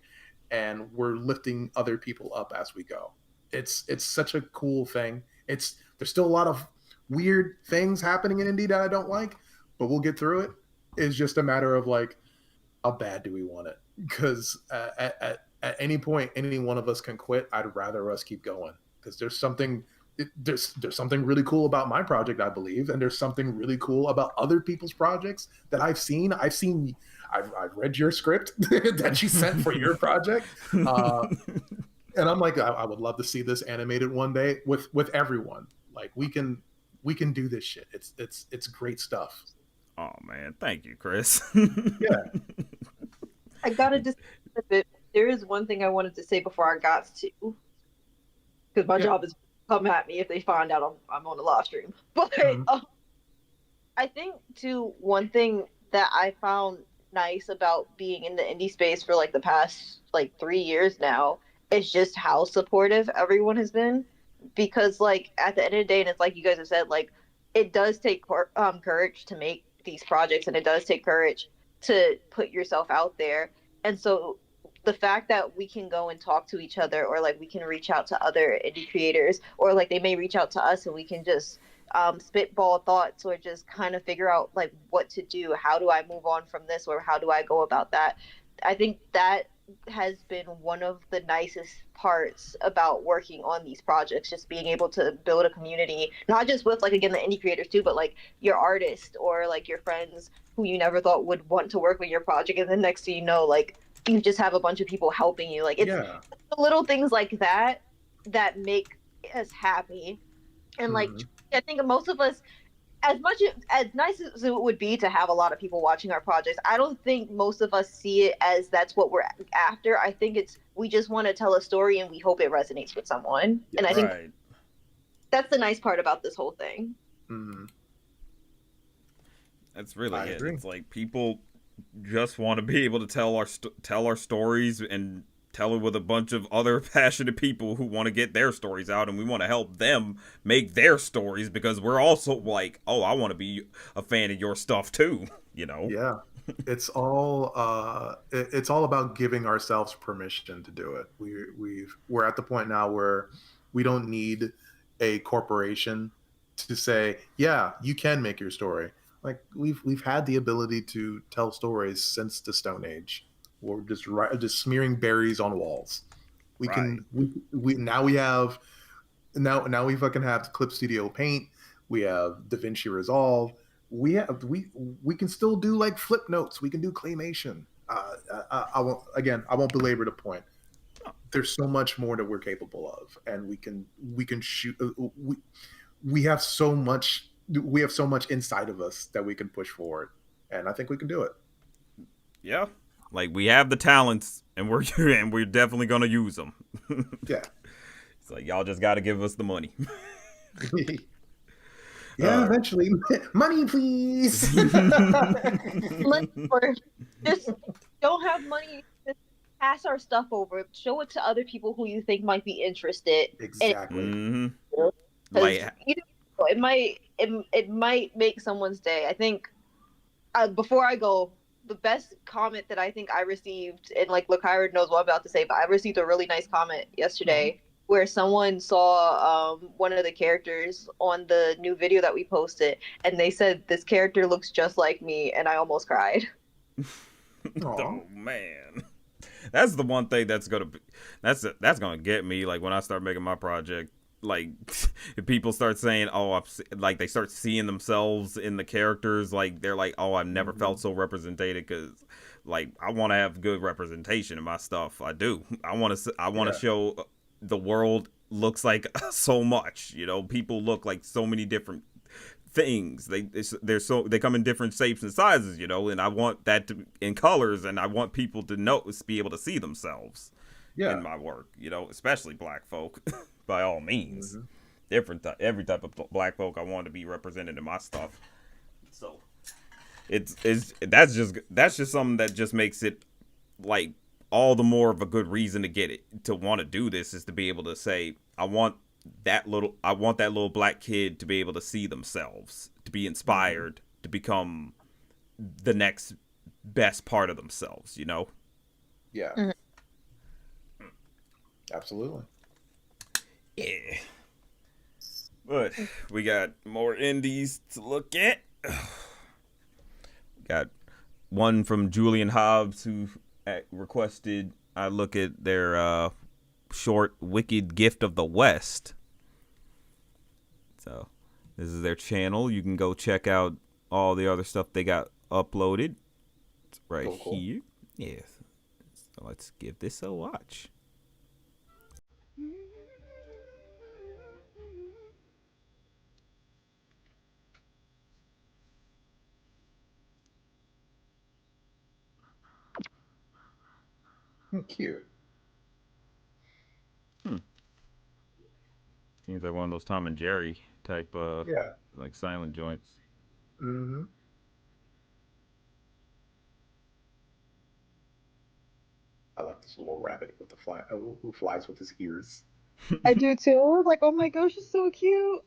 and we're lifting other people up as we go. It's such a cool thing. There's still a lot of weird things happening in indie that I don't like, but we'll get through it. It's just a matter of like, how bad do we want it? Because at any point, any one of us can quit. I'd rather us keep going, because there's something really cool about my project, I believe, and there's something really cool about other people's projects that I've seen. I've read your script that you sent for your project, and I'm like, I would love to see this animated one day with everyone. Like we can do this shit. It's great stuff. Oh man, thank you, Chris. Yeah. I gotta just a bit. There is one thing I wanted to say before I got to, because my job is come at me if they find out I'm on a live stream. But I think too, one thing that I found nice about being in the indie space for like the past like 3 years now is just how supportive everyone has been. Because like at the end of the day, and it's like you guys have said, like it does take courage to make these projects, and it does take courage to put yourself out there. And so the fact that we can go and talk to each other, or like we can reach out to other indie creators, or like they may reach out to us and we can just spitball thoughts, or just kind of figure out like what to do. How do I move on from this, or how do I go about that? I think that has been one of the nicest parts about working on these projects, just being able to build a community, not just with like, again, the indie creators too, but like your artists or like your friends who you never thought would want to work with your project, and then next thing you know, like you just have a bunch of people helping you. Like it's Yeah. the little things like that that make us happy. And like I think most of us, as nice as it would be to have a lot of people watching our projects, I don't think most of us see it as that's what we're after. I think it's we just want to tell a story and we hope it resonates with someone. And I think that's the nice part about this whole thing. That's really it. It's like people just want to be able to tell our stories and tell it with a bunch of other passionate people who want to get their stories out, and we want to help them make their stories because we're also like, oh, I want to be a fan of your stuff too, you know? Yeah. It's all about giving ourselves permission to do it. We're at the point now where we don't need a corporation to say, yeah, you can make your story. Like we've had the ability to tell stories since the Stone Age. We're just smearing berries on walls. We can now we fucking have Clip Studio Paint. We have DaVinci Resolve. We can still do like flip notes. We can do claymation. I won't belabor the point. There's so much more that we're capable of, and we can shoot. We have so much inside of us that we can push forward, and I think we can do it. Yeah. Like we have the talents, and we're definitely gonna use them. Yeah, it's like y'all just got to give us the money. Yeah, eventually, money, please. Just don't have money. Just pass our stuff over. Show it to other people who you think might be interested. Exactly. And, Like, you know, it might make someone's day. I think before I go, the best comment that I think I received, and like Lakira knows what I'm about to say, but I received a really nice comment yesterday where someone saw one of the characters on the new video that we posted, and they said, this character looks just like me, and I almost cried. Oh man, that's the one thing that's gonna get me. Like when I start making my project, like if people start saying, oh, like they start seeing themselves in the characters, like they're like, oh, I've never felt so represented, because like I want to have good representation in my stuff. I do. I want to show the world looks like so much, you know, people look like so many different things. They come in different shapes and sizes, you know, and I want that to in colors, and I want people to be able to see themselves in my work, you know, especially black folk. By all means, every type of black folk I want to be represented in my stuff. So that's just something that just makes it like all the more of a good reason to want to do this, is to be able to say, I want that little black kid to be able to see themselves, to be inspired, to become the next best part of themselves, you know? Yeah. Absolutely. Yeah. But we got more indies to look at. Got one from Julian Hobbs, who requested I look at their short Wicked Gift of the West. So this is their channel. You can go check out all the other stuff they got uploaded. It's right here. Yes. So let's give this a watch. Cute. Seems like one of those Tom and Jerry type like silent joints. I like this little rabbit with the who flies with his ears. I do too. I was like, oh my gosh, it's so cute.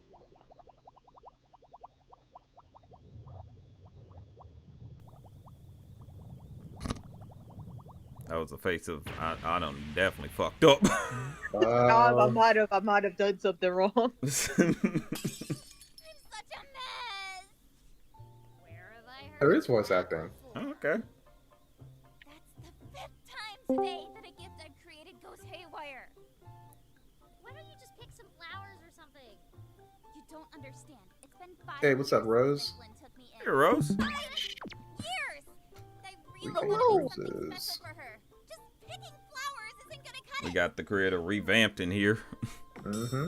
That was a face of I done definitely fucked up. I might have done something wrong. I'm such a mess. Where have I heard? There is voice acting. Okay. That's the 5th time today that a gift I've created goes haywire. Why don't you just pick some flowers or something? You don't understand. It's been 5 Hey, what's up, Rose? Hey, Rose. years. I really want to do something special for her. Just We got the creator Revamped in here. Mm-hmm.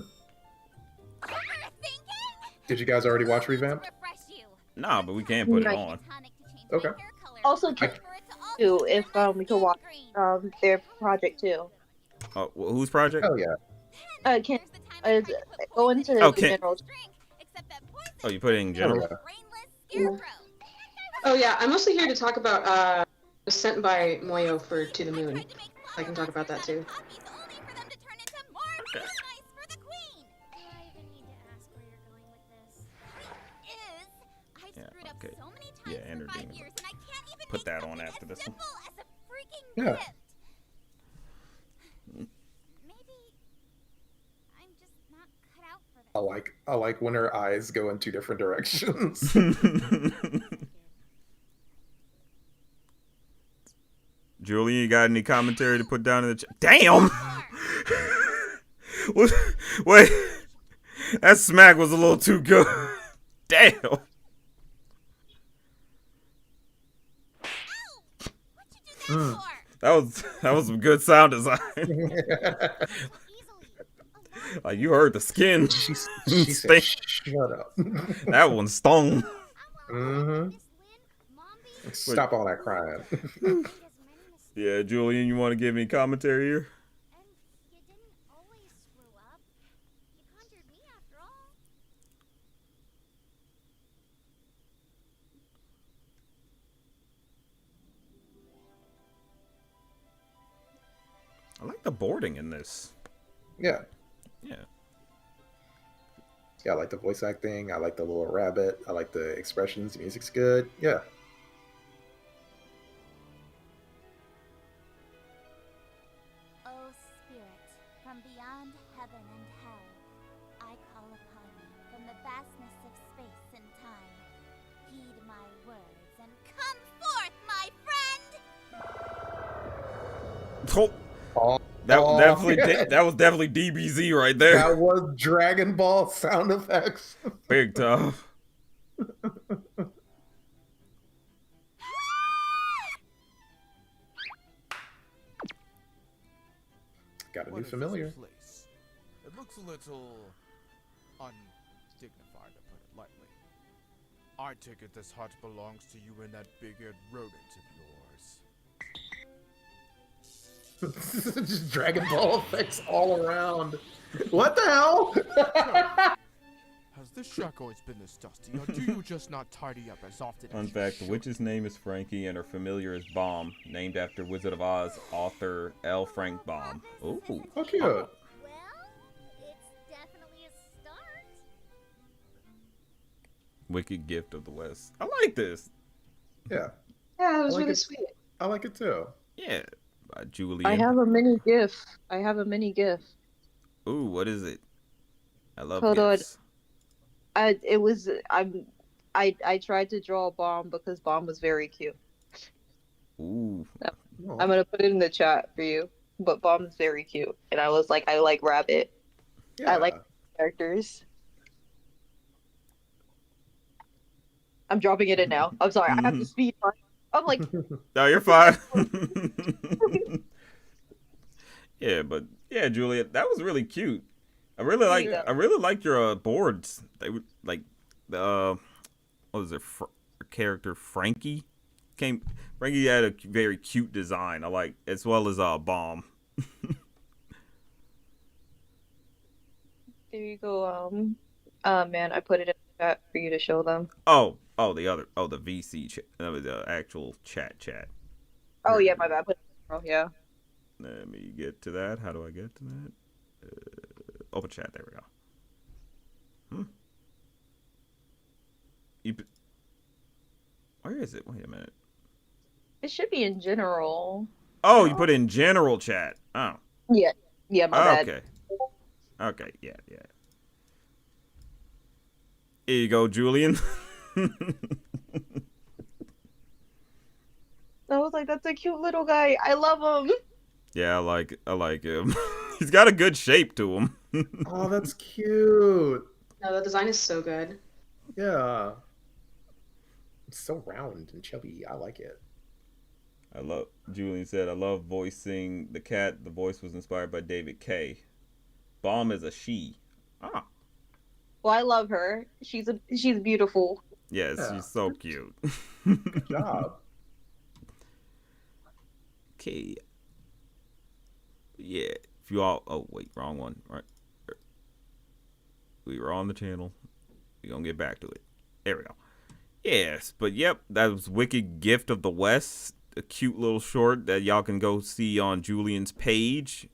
Did you guys already watch Revamped? Nah, but we can put it on. Okay. Also, too, if we could watch their project too. Oh, whose project? Hell yeah. Can go into Oh, the can general. Oh, you put it in general. Oh yeah, I'm mostly here to talk about Sent by Moyo for To the Moon. I can talk about that too. Yeah, okay. Yeah, Ender Demon. Put that on after this one. Yeah. I like when her eyes go in two different directions. Julian, you got any commentary to put down in the chat? Damn! Wait, that smack was a little too good. Damn. That was some good sound design. Like you heard the skin. She said, "Shut up." That one stung. Mm-hmm. Stop all that crying. Yeah, Julian, you want to give me commentary here? I like the boarding in this. Yeah. Yeah. Yeah, I like the voice acting. I like the little rabbit. I like the expressions. The music's good. Yeah. O Spirit, from beyond heaven and hell, I call upon you from the vastness of space and time. Heed my words and come forth, my friend! Oh. That was definitely DBZ right there. That was Dragon Ball sound effects. Big tough. Gotta be familiar. It looks a little undignified, to put it lightly. I take it this hut belongs to you and that big-eared rodent of yours. Just Dragon Ball effects all around. What the hell? Has this shack always been this dusty, or do you just not tidy up as often Fun as fact, the witch's name is Frankie and her familiar is Baum, named after Wizard of Oz author L. Frank Baum. Ooh. How cute. Well, it's definitely a start. Wicked Gift of the West. I like this. Yeah. Yeah, it was I like really it. sweet. I like it too. Yeah. By Julian. I have a mini GIF. Ooh, what is it? I love Hold gifts. on. I tried to draw a bomb because bomb was very cute. Ooh. I'm gonna put it in the chat for you. But bomb is very cute, and I was like, I like rabbit. Yeah. I like characters. I'm dropping it in now. I'm sorry. I have to speed. I'm like, no, you're fine. Yeah, but yeah, Julia, that was really cute. I really like your boards. They were like the what was it? Character Frankie Frankie had a very cute design. I like as well as Bomb. there you go. Man, I put it in the chat for you to show them. The VC chat. That was the actual chat. Oh yeah, my bad. Yeah. Let me get to that. How do I get to that? Open chat. There we go. Where is it? Wait a minute. It should be in general. Oh, you put it in general chat. Oh. Yeah. Yeah, my bad. Okay. Yeah. Here you go, Julian. I was like, that's a cute little guy. I love him. Yeah, I like him. He's got a good shape to him. Oh, that's cute. No, the design is so good. Yeah. It's so round and chubby. I like it. Julian said, I love voicing the cat. The voice was inspired by David K. Bomb is a she. Ah. Well, I love her. She's beautiful. Yes, Yeah. she's so cute. Good job. Okay. Yeah. If you all, oh wait, wrong one. Right. We were on the channel. We're gonna get back to it. There we go. Yes, but yep, that was Wicked Gift of the West. A cute little short that y'all can go see on Julian's page.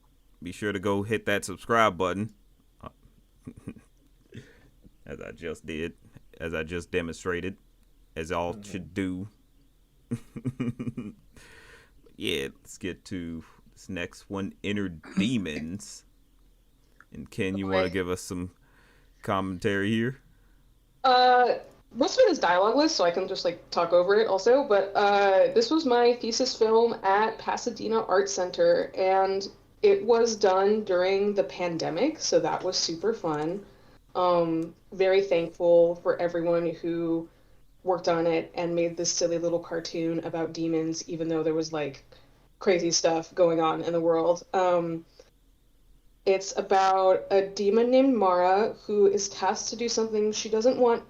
Be sure to go hit that subscribe button. As I just did. As I just demonstrated. As all should do. Yeah, let's get to this next one. Inner Demons. And Ken, you want to give us some commentary here? Most of it is dialogueless, so I can just like talk over it also. But this was my thesis film at Pasadena Art Center, and it was done during the pandemic, so that was super fun. Very thankful for everyone who worked on it and made this silly little cartoon about demons, even though there was like crazy stuff going on in the world. It's about a demon named Mara who is tasked to do something she doesn't want.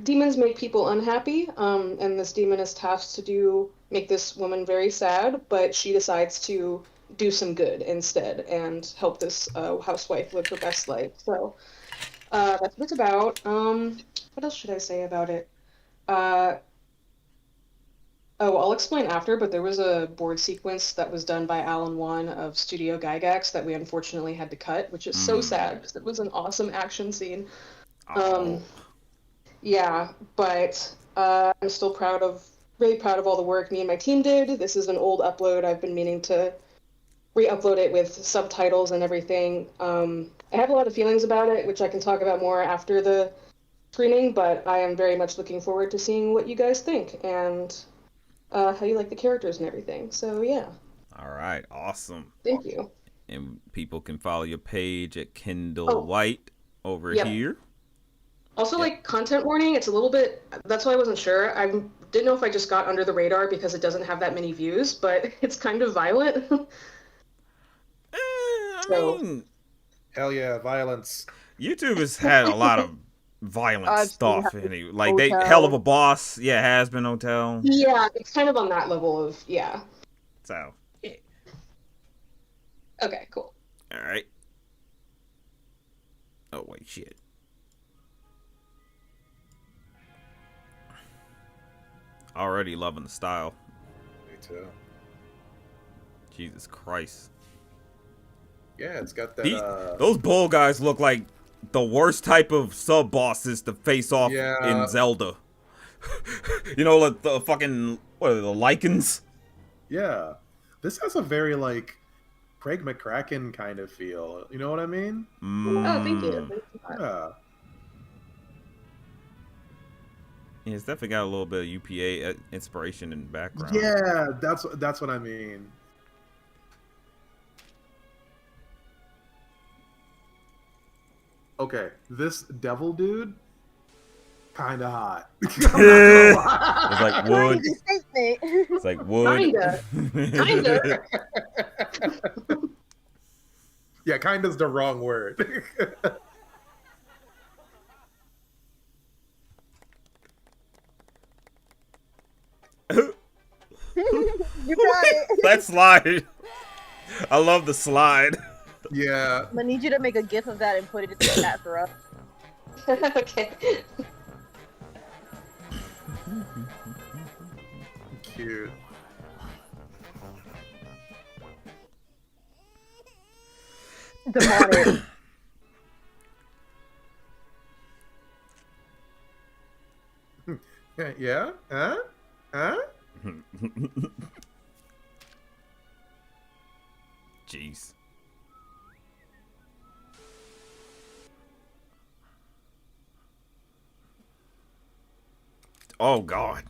Demons make people unhappy, and this demon is tasked to make this woman very sad, but she decides to do some good instead and help this housewife live her best life. So that's what it's about. What else should I say about it? Oh, I'll explain after, but there was a board sequence that was done by Alan Wan of Studio Gygax that we unfortunately had to cut, which is so sad because it was an awesome action scene. Yeah, but I'm still really proud of all the work me and my team did. This is an old upload. I've been meaning to re-upload it with subtitles and everything. I have a lot of feelings about it, which I can talk about more after the screening, but I am very much looking forward to seeing what you guys think and how you like the characters and everything. So, yeah. All right, awesome. Thank you. And people can follow your page at Kendall White over here. Also, like, content warning, it's a little bit, that's why I wasn't sure. I didn't know if I just got under the radar because it doesn't have that many views, but it's kind of violent. I mean, hell yeah, violence. YouTube has had a lot of violent stuff. Like, they, Hell of a Boss, Has Been Hotel. Yeah, it's kind of on that level of, yeah. So, yeah. Okay, cool. All right. Oh, wait, shit. Already loving the style. Me too. Jesus Christ. Yeah, it's got that. Those bull guys look like the worst type of sub bosses to face off in Zelda. You know, like the fucking, what are they, the Lycans? Yeah. This has a very, like, Craig McCracken kind of feel. You know what I mean? Oh, thank you. Yeah. Yeah, it's definitely got a little bit of UPA inspiration in the background. Yeah, that's what I mean. Okay, this devil dude, kind of hot. It's like wood. It's like wood. Kinda. Yeah, kinda's the wrong word. You got it. That slide. I love the slide. Yeah. I'm gonna need you to make a gif of that and put it in the chat for us. Okay. Cute. Demonic. Yeah? Huh? Huh? Jeez. Oh, God.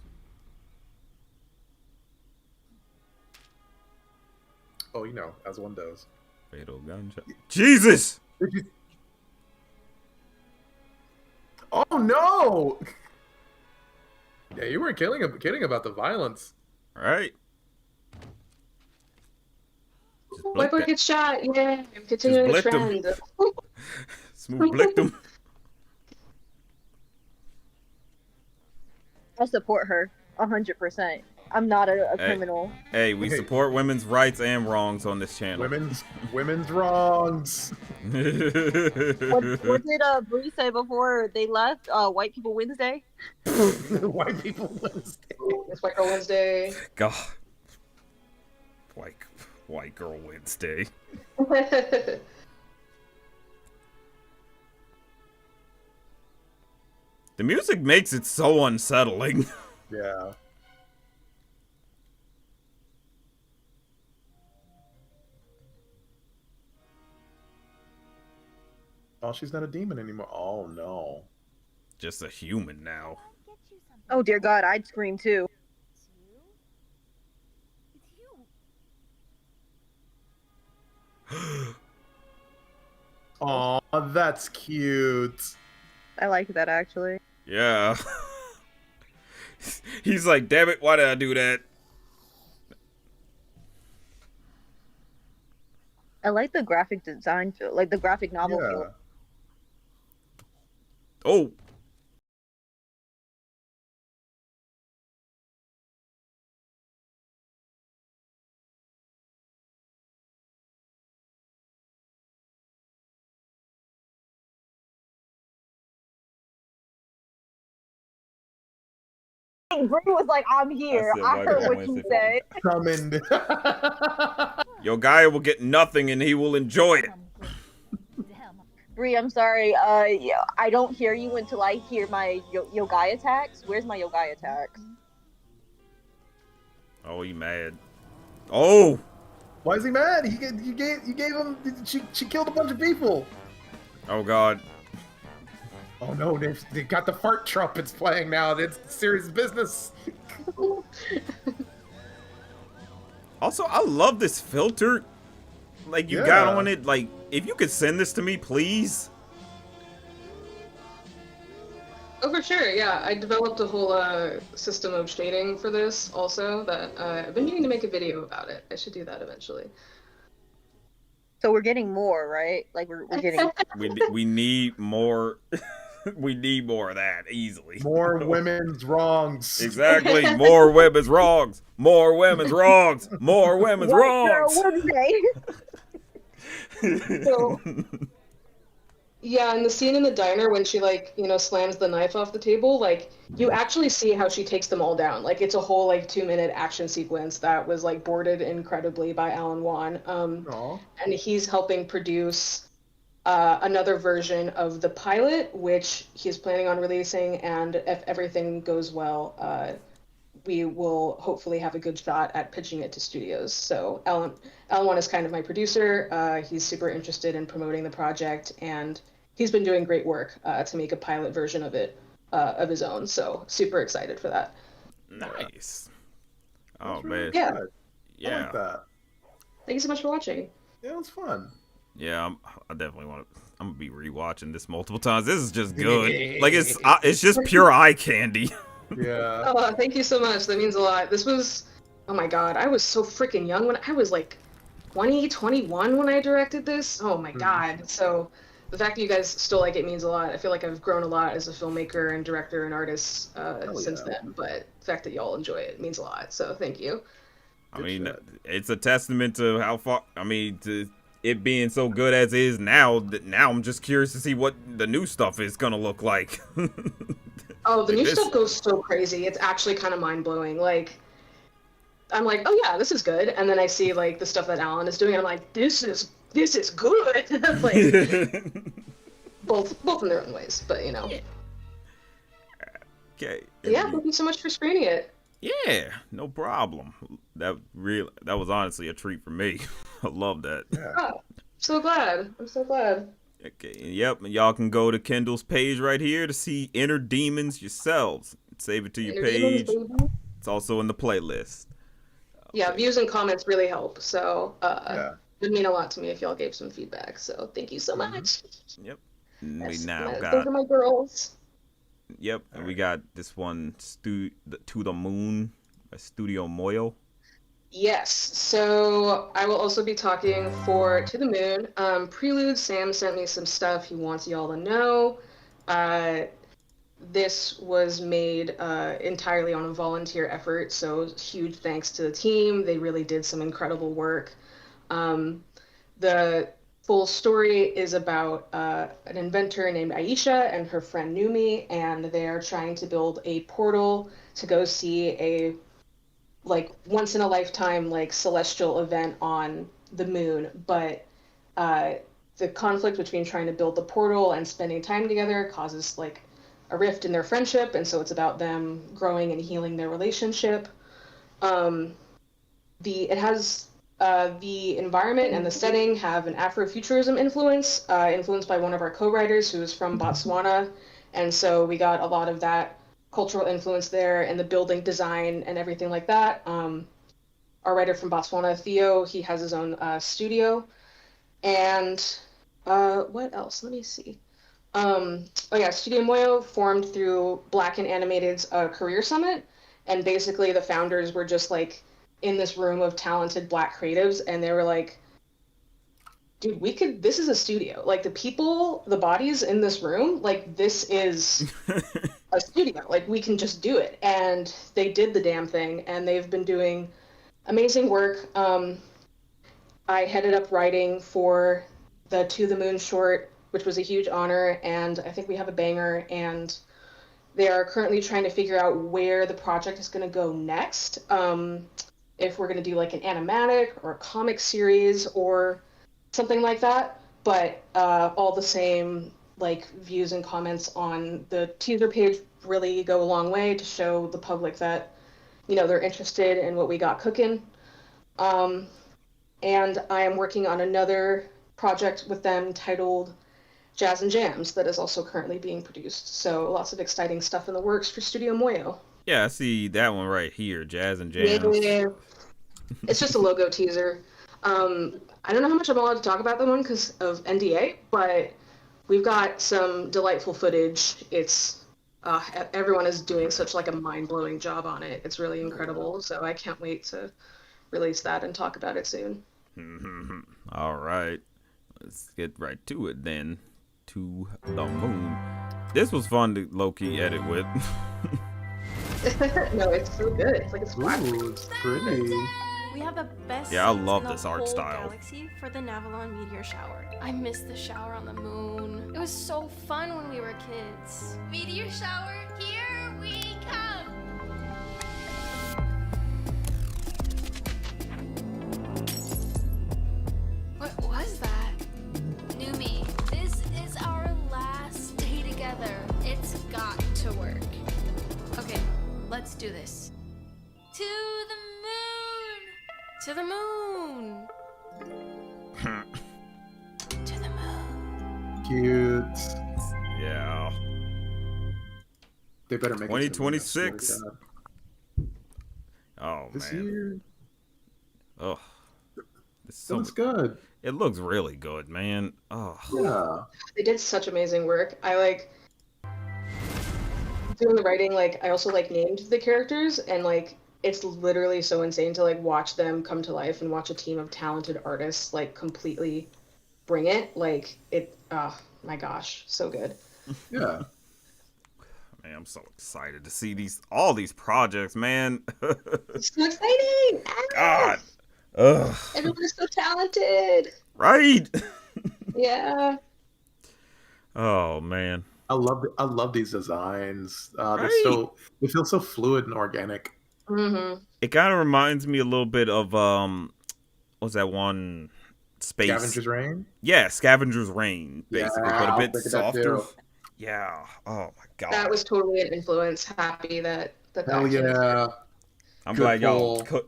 Oh, you know, as one does. Fatal gunshot. Jesus! Oh, no! Yeah, you weren't kidding about the violence. Right. White boy gets shot. Yeah, I'm continuing the trend. Smooth blicked him. I support her 100%. I'm not a criminal. Hey, we support women's rights and wrongs on this channel. Women's wrongs. What did Bree say before they left? White People Wednesday? White People Wednesday. It's White Girl Wednesday. God. White Girl Wednesday. The music makes it so unsettling. Yeah. Oh, she's not a demon anymore. Oh, no. Just a human now. Oh, dear God, I'd scream too. Aw, that's cute. I like that, actually. Yeah. He's like, damn it, why did I do that? I like the graphic design feel, like the graphic novel feel. Oh. Bree was like, I'm here. I heard what you said. Coming. Jogaila will get nothing and he will enjoy it. Bree, I'm sorry. Yeah, I don't hear you until I hear my Yogai attacks. Where's my Yogai attacks? Oh, he mad. Oh! Why is he mad? You gave him. She killed a bunch of people. Oh God. Oh no, they got the fart trumpets playing now. It's serious business. Also, I love this filter. Like, you got on it. Like, if you could send this to me, please. Oh, for sure, yeah. I developed a whole system of shading for this also that I've been meaning to make a video about it. I should do that eventually. So we're getting more, right? Like, we're getting... we need more... We need more of that, easily. More women's wrongs. Exactly. More women's wrongs. More women's wrongs. More women's wrongs. So, yeah, and the scene in the diner when she, like, you know, slams the knife off the table, like, you actually see how she takes them all down. Like, it's a whole, like, 2-minute action sequence that was, like, boarded incredibly by Alan Wan. And he's helping produce another version of the pilot, which he's planning on releasing, and if everything goes well, we will hopefully have a good shot at pitching it to studios. So Alan Wan is kind of my producer. He's super interested in promoting the project, and he's been doing great work to make a pilot version of it of his own. So super excited for that. Nice. Oh man. Yeah. Yeah. I like that. Thank you so much for watching. Yeah, it was fun. Yeah, I definitely want to. I'm gonna be rewatching this multiple times. This is just good. Like it's just pure eye candy. Yeah. Oh, thank you so much. That means a lot. This was, oh my God, I was so freaking young when I was like 20, 21 when I directed this. Oh my God. So the fact that you guys still like it means a lot. I feel like I've grown a lot as a filmmaker and director and artist since then. But the fact that y'all enjoy it means a lot. So thank you. I mean, it's a testament to how far. I mean, to it being so good as it is now. That now I'm just curious to see what the new stuff is gonna look like. Oh, the new stuff goes so crazy. It's actually kind of mind-blowing. Like, I'm like, oh yeah, this is good. And then I see like the stuff that Alan is doing, and I'm like, this is good. Like, both in their own ways, but you know. Okay. Yeah, thank you so much for screening it. Yeah, no problem. That was honestly a treat for me. I love that. Yeah. Oh, so glad. I'm so glad. Okay, yep, and y'all can go to Kendall's page right here to see Inner Demons yourselves. Save it to your page. It's also in the playlist. Yeah, views and comments really help. So it would mean a lot to me if y'all gave some feedback. So thank you so much. Yep. And we now those got. are my girls. Yep, and we got this one, To the Moon by Studio Moyo. Yes, so I will also be talking for To the Moon. Prelude, Sam sent me some stuff he wants y'all to know. This was made entirely on a volunteer effort, so huge thanks to the team. They really did some incredible work. The full story is about an inventor named Aisha and her friend Numi, and they are trying to build a portal to go see a like once in a lifetime like celestial event on the moon. But the conflict between trying to build the portal and spending time together causes like a rift in their friendship, and so it's about them growing and healing their relationship. It has the environment and the setting have an Afrofuturism influence, influenced by one of our co-writers who is from Botswana, and so we got a lot of that cultural influence there, and the building design and everything like that. Our writer from Botswana, Theo, he has his own studio, and what else? Let me see. Oh yeah, Studio Moyo formed through Black and Animated's Career Summit, and basically the founders were just like in this room of talented Black creatives, and they were like, dude, this is a studio. Like the people, the bodies in this room, like this is a studio. Like we can just do it. And they did the damn thing, and they've been doing amazing work. I headed up writing for the To the Moon short, which was a huge honor, and I think we have a banger, and they are currently trying to figure out where the project is going to go next. If we're going to do like an animatic or a comic series or something like that. But all the same, like views and comments on the teaser page really go a long way to show the public that, you know, they're interested in what we got cooking. And I am working on another project with them titled Jazz and Jams that is also currently being produced. So lots of exciting stuff in the works for Studio Moyo. Yeah, I see that one right here, Jazz and Jams. Yeah. It's just a logo teaser. I don't know how much I'm allowed to talk about that one because of NDA, but we've got some delightful footage. It's everyone is doing such like a mind-blowing job on it. It's really incredible. So I can't wait to release that and talk about it soon. All right, let's get right to it then. To the Moon. This was fun to low-key edit with. No, it's so good. It's like it's pretty. We have the best. Yeah, I love in the this art whole style. Galaxy for the Navalon meteor shower. I miss the shower on the moon. It was so fun when we were kids. Meteor shower, here we come! What was that? Numi, this is our last day together. It's got to work. Okay, let's do this. To the moon! To the moon! To the moon. Cute. Yeah. They better make it 2026. Oh this man. Year. Oh. It looks good. It looks really good, man. Oh. Yeah. They did such amazing work. I like doing the writing, like I also like named the characters, and like it's literally so insane to like watch them come to life and watch a team of talented artists like completely bring it. Like it, oh my gosh, so good. Yeah. Man, I'm so excited to see all these projects, man. It's so exciting! God. Ugh. Everyone is so talented. Right. Yeah. Oh man. I love these designs. Right. They feel so fluid and organic. Mm-hmm. It kind of reminds me a little bit of what's that one? Space Scavenger's Reign? Yeah, Scavenger's Reign, basically, Yeah, but a bit look at that softer. too. Yeah. Oh my god. That was totally an influence. Happy that Hell yeah. I'm Good glad y'all pull.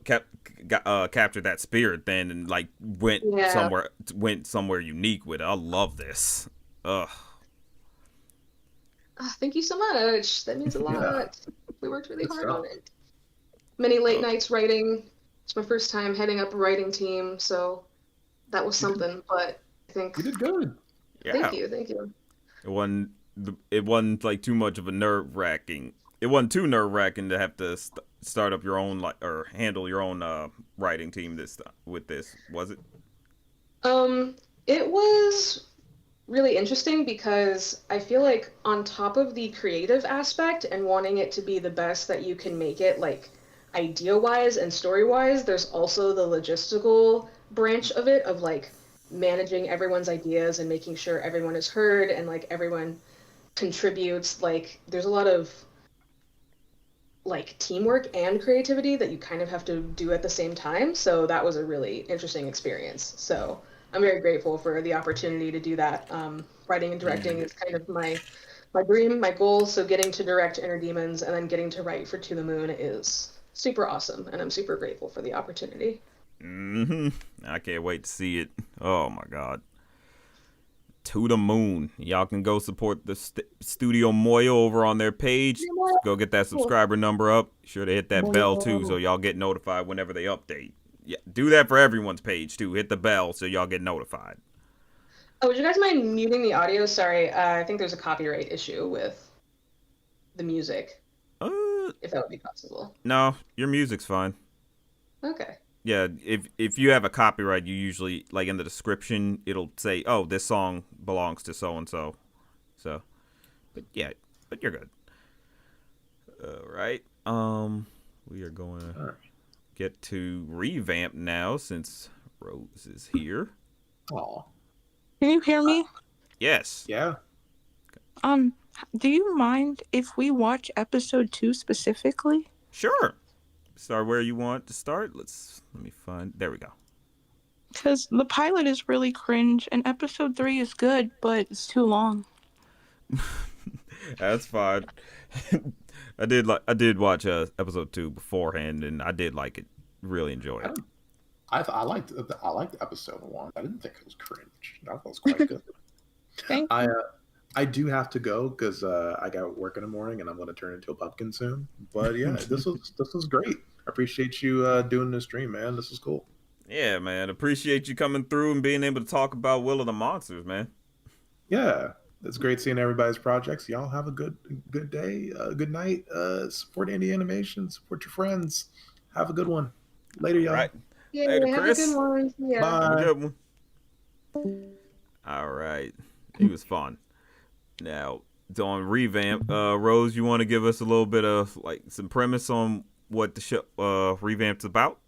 captured that spirit then and like went somewhere unique with it. I love this. Ugh. Oh, thank you so much. That means a lot. Yeah. We worked really Good hard stuff. on it. Many late nights writing. It's my first time heading up a writing team, so that was something. But I think You did good. Yeah. Thank you. It wasn't like too much of a nerve-wracking it wasn't too nerve wracking to have to start up your own or handle your own writing team with this, was it? It was really interesting because I feel like on top of the creative aspect and wanting it to be the best that you can make it, like idea-wise and story-wise, there's also the logistical branch of it, of like managing everyone's ideas and making sure everyone is heard and like everyone contributes. Like there's a lot of like teamwork and creativity that you kind of have to do at the same time. So that was a really interesting experience. So I'm very grateful for the opportunity to do that. Writing and directing is kind of my dream, my goal. So getting to direct Inner Demons and then getting to write for To the Moon is super awesome, and I'm super grateful for the opportunity. I can't wait to see it. Oh my god. To the Moon. Y'all can go support the Studio Moyo over on their page. Go get that subscriber number up. Be sure to hit that bell too, so y'all get notified whenever they update. Yeah, do that for everyone's page too. Hit the bell so y'all get notified. Oh, would you guys mind muting the audio? Sorry, I think there's a copyright issue with the music. If that would be possible. No, your music's fine. Okay. Yeah, if you have a copyright, you usually, like in the description, it'll say, oh, this song belongs to so-and-so. So, but yeah, but you're good. All right. We are going to get to Revamped now since Rose is here. Oh. Can you hear me? Yes. Yeah. Do you mind if we watch episode 2 specifically? Sure. Start where you want to start. Let me find. There we go. Because the pilot is really cringe, and episode 3 is good, but it's too long. That's fine. I did watch episode 2 beforehand, and I did like it. Really enjoy it. I liked episode 1. I didn't think it was cringe. I thought it was quite good. Thank you. I do have to go because I got work in the morning and I'm going to turn into a pumpkin soon. But yeah, this was great. I appreciate you doing this stream, man. This is cool. Yeah, man. Appreciate you coming through and being able to talk about Will of the Monsters, man. Yeah, it's great seeing everybody's projects. Y'all have a good day, good night. Support indie animation. Support your friends. Have a good one. Later, y'all. Right. Yeah, Later, have Chris. a good one. Yeah. Bye. Have a good one. All right. It was fun. Now, on Revamp, Rose, you want to give us a little bit of like some premise on what the show Revamped's about?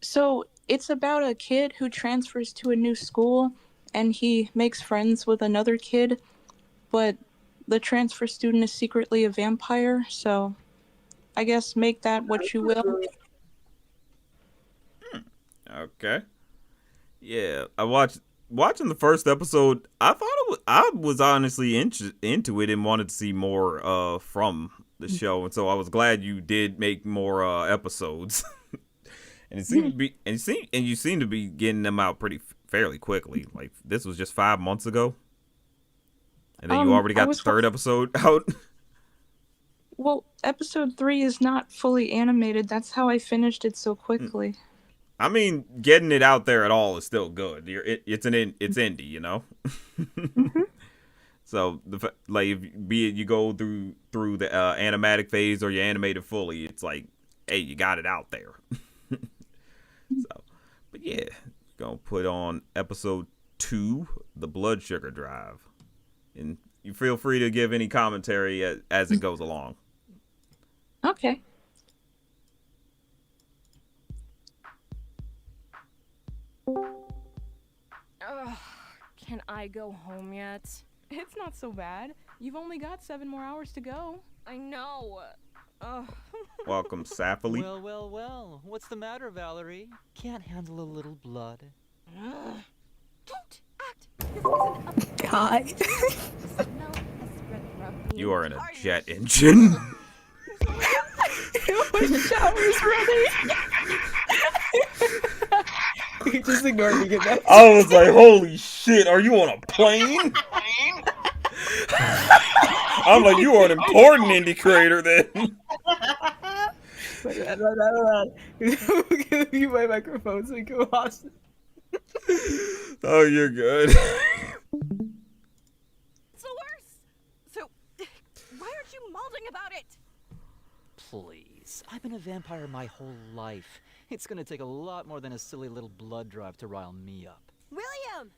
So it's about a kid who transfers to a new school, and he makes friends with another kid, but the transfer student is secretly a vampire, so I guess make that what you will. Okay. Yeah, watching the first episode. I was honestly into it and wanted to see more from the show, and so I was glad you did make more episodes. And it seemed to be, and you seem to be getting them out fairly quickly. Like this was just 5 months ago, and then you already got the third episode out. Well, episode 3 is not fully animated. That's how I finished it so quickly. I mean, getting it out there at all is still good. It's indie, you know. So be it you go through the animatic phase or you animate it fully, it's like, hey, you got it out there. So, but yeah, gonna put on episode 2, the Blood Sugar Drive, and you feel free to give any commentary as it goes along. Okay. Can I go home yet? It's not so bad. You've only got 7 more hours to go. I know. Welcome, Safely. Well. What's the matter, Valerie? Can't handle a little blood. Don't act. God. You are in a jet engine. My shower's running. Just ignore me. Get back. I was like, holy shit, are you on a plane? I'm like, you are an important indie creator then. Give me my microphone so you can watch it. Oh, you're good. It's the please. I've been a vampire my whole life. It's gonna take a lot more than a silly little blood drive to rile me up. William!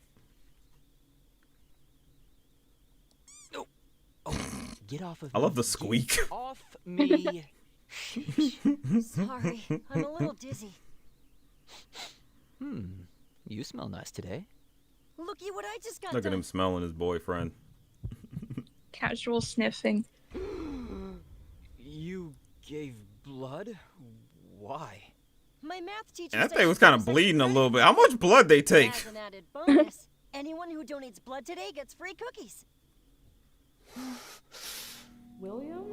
Get off of I me. love the squeak. Get off me. Sorry, I'm a little dizzy. You smell nice today. Looky what I just got Look at done. him smelling his boyfriend. Casual sniffing. You gave blood? Why? My math teacher That said thing was she kind of said bleeding a credit. little bit. How much blood they take? As an added bonus, anyone who donates blood today gets free cookies. William?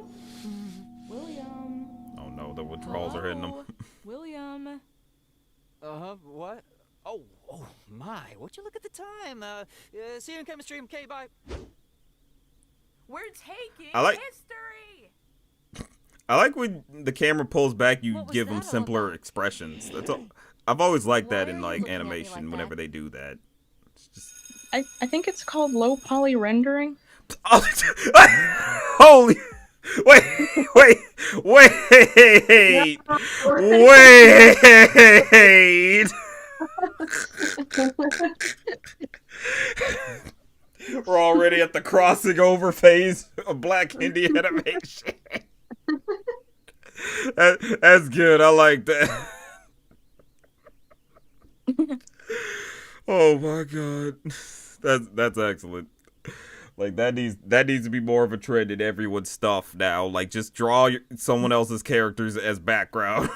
William? Oh no, the withdrawals are hitting him. William? What? Oh my, would you look at the time? See you in chemistry, okay, bye. We're taking I like- history! I like when the camera pulls back, you What was give them that all simpler about? expressions. That's all. I've always liked that Why in are you like looking at me animation like whenever that? they do that. It's just... I think it's called low poly rendering. Holy! Wait! We're already at the crossing over phase of Black Indie animation. That's good. I like that. Oh my god, that's excellent. Like that needs to be more of a trend in everyone's stuff now. Like just draw someone else's characters as background.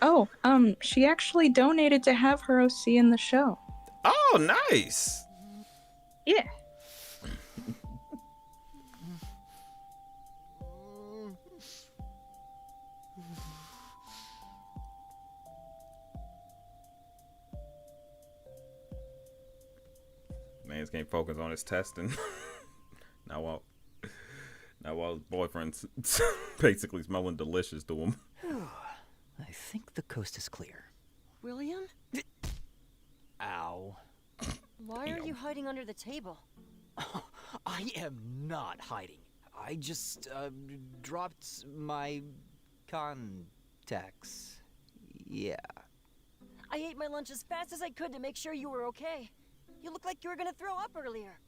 Oh, she actually donated to have her OC in the show. Oh, nice. Yeah. Man's can't focus on his testing. Now while his boyfriend's basically smelling delicious to him. I think the coast is clear. William? Ow. Why are you hiding under the table? I am not hiding. I just dropped my contacts. Yeah. I ate my lunch as fast as I could to make sure you were okay. You look like you were gonna throw up earlier.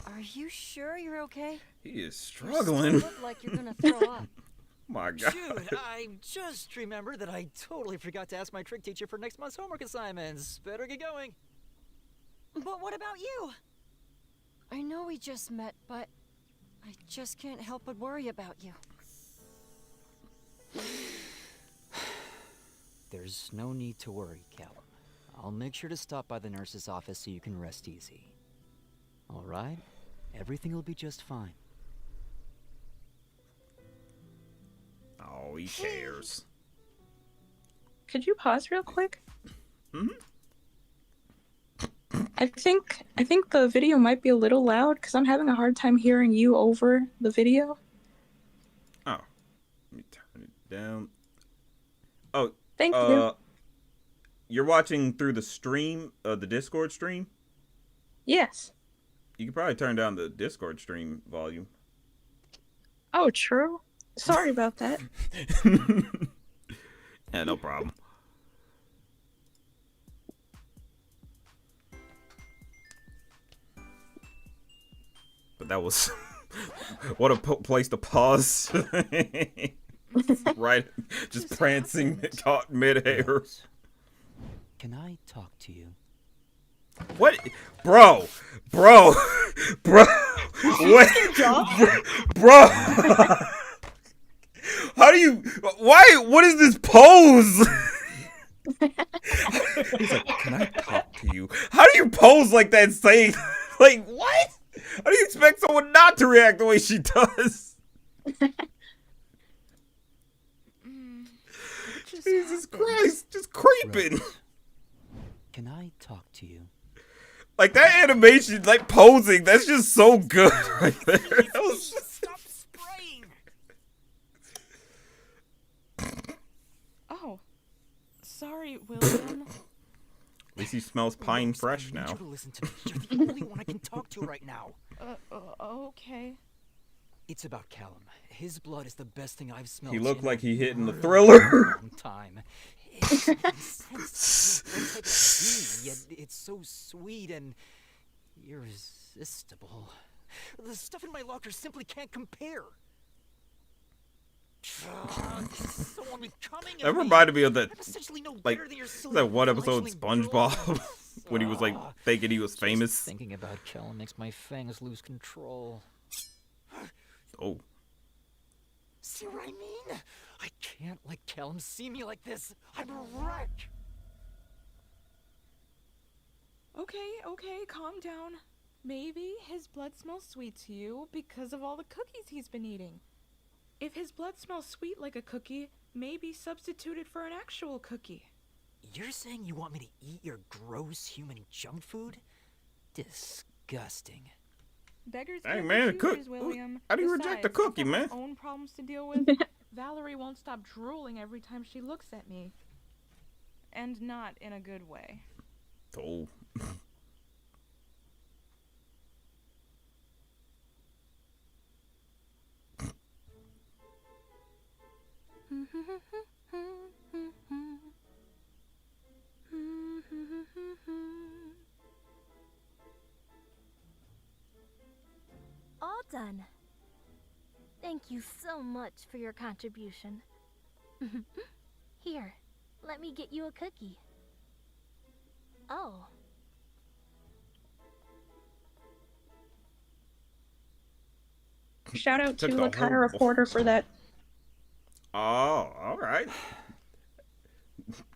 Are you sure you're okay? He is You struggling. still look like you're gonna throw up. My god. Dude, I just remembered that I totally forgot to ask my trick teacher for next month's homework assignments. Better get going. But what about you? I know we just met, but I just can't help but worry about you. There's no need to worry, Callum. I'll make sure to stop by the nurse's office so you can rest easy. All right? Everything will be just fine. Oh, he cares. Could you pause real quick? Mm-hmm. I think the video might be a little loud because I'm having a hard time hearing you over the video. Oh. Let me turn it down. Oh. Thank you. You're watching through the stream, the Discord stream? Yes. You could probably turn down the Discord stream volume. Oh, true. Sorry about that. Yeah, no problem. But that was what a place to pause. Right, just prancing caught midair. Can I talk to you? What, bro? What, bro? How do you? Why? What is this pose? He's like, can I talk to you? How do you pose like that? Saying, like, what? How do you expect someone not to react the way she does? Jesus Christ, just creeping. Can I talk to you? Like that animation, like posing, that's just so good right there. That was... Stop spraying. sorry, William. At least he smells pine fresh now. I need you to listen to me. You're the only one I can talk to right now. Okay. It's about Callum. His blood is the best thing I've smelled. He looked in like he hit in the a Thriller. long time. It's intense, yet it's so sweet and irresistible. The stuff in my locker simply can't compare. So unbecoming of That me. reminded me of that, I'm essentially no like, better than your silly that one episode of fledgling SpongeBob when he was like thinking he was famous. Just thinking about Callum makes my fangs lose control. Oh. See what I mean? I can't let Callum see me like this. I'm a wreck. Okay, calm down. Maybe his blood smells sweet to you because of all the cookies he's been eating. If his blood smells sweet like a cookie, maybe substitute it for an actual cookie. You're saying you want me to eat your gross human junk food? Disgusting. Beggars Hey, can't man, be cook. choosers, William. How do you reject the cookie, man? Besides, I have my own problems to deal with. Valerie won't stop drooling every time she looks at me. And not in a good way. Oh. All done. Thank you so much for your contribution. Here, let me get you a cookie. Oh. Shout out to Took the Lakaya whole- Reporter for that. Oh, all right.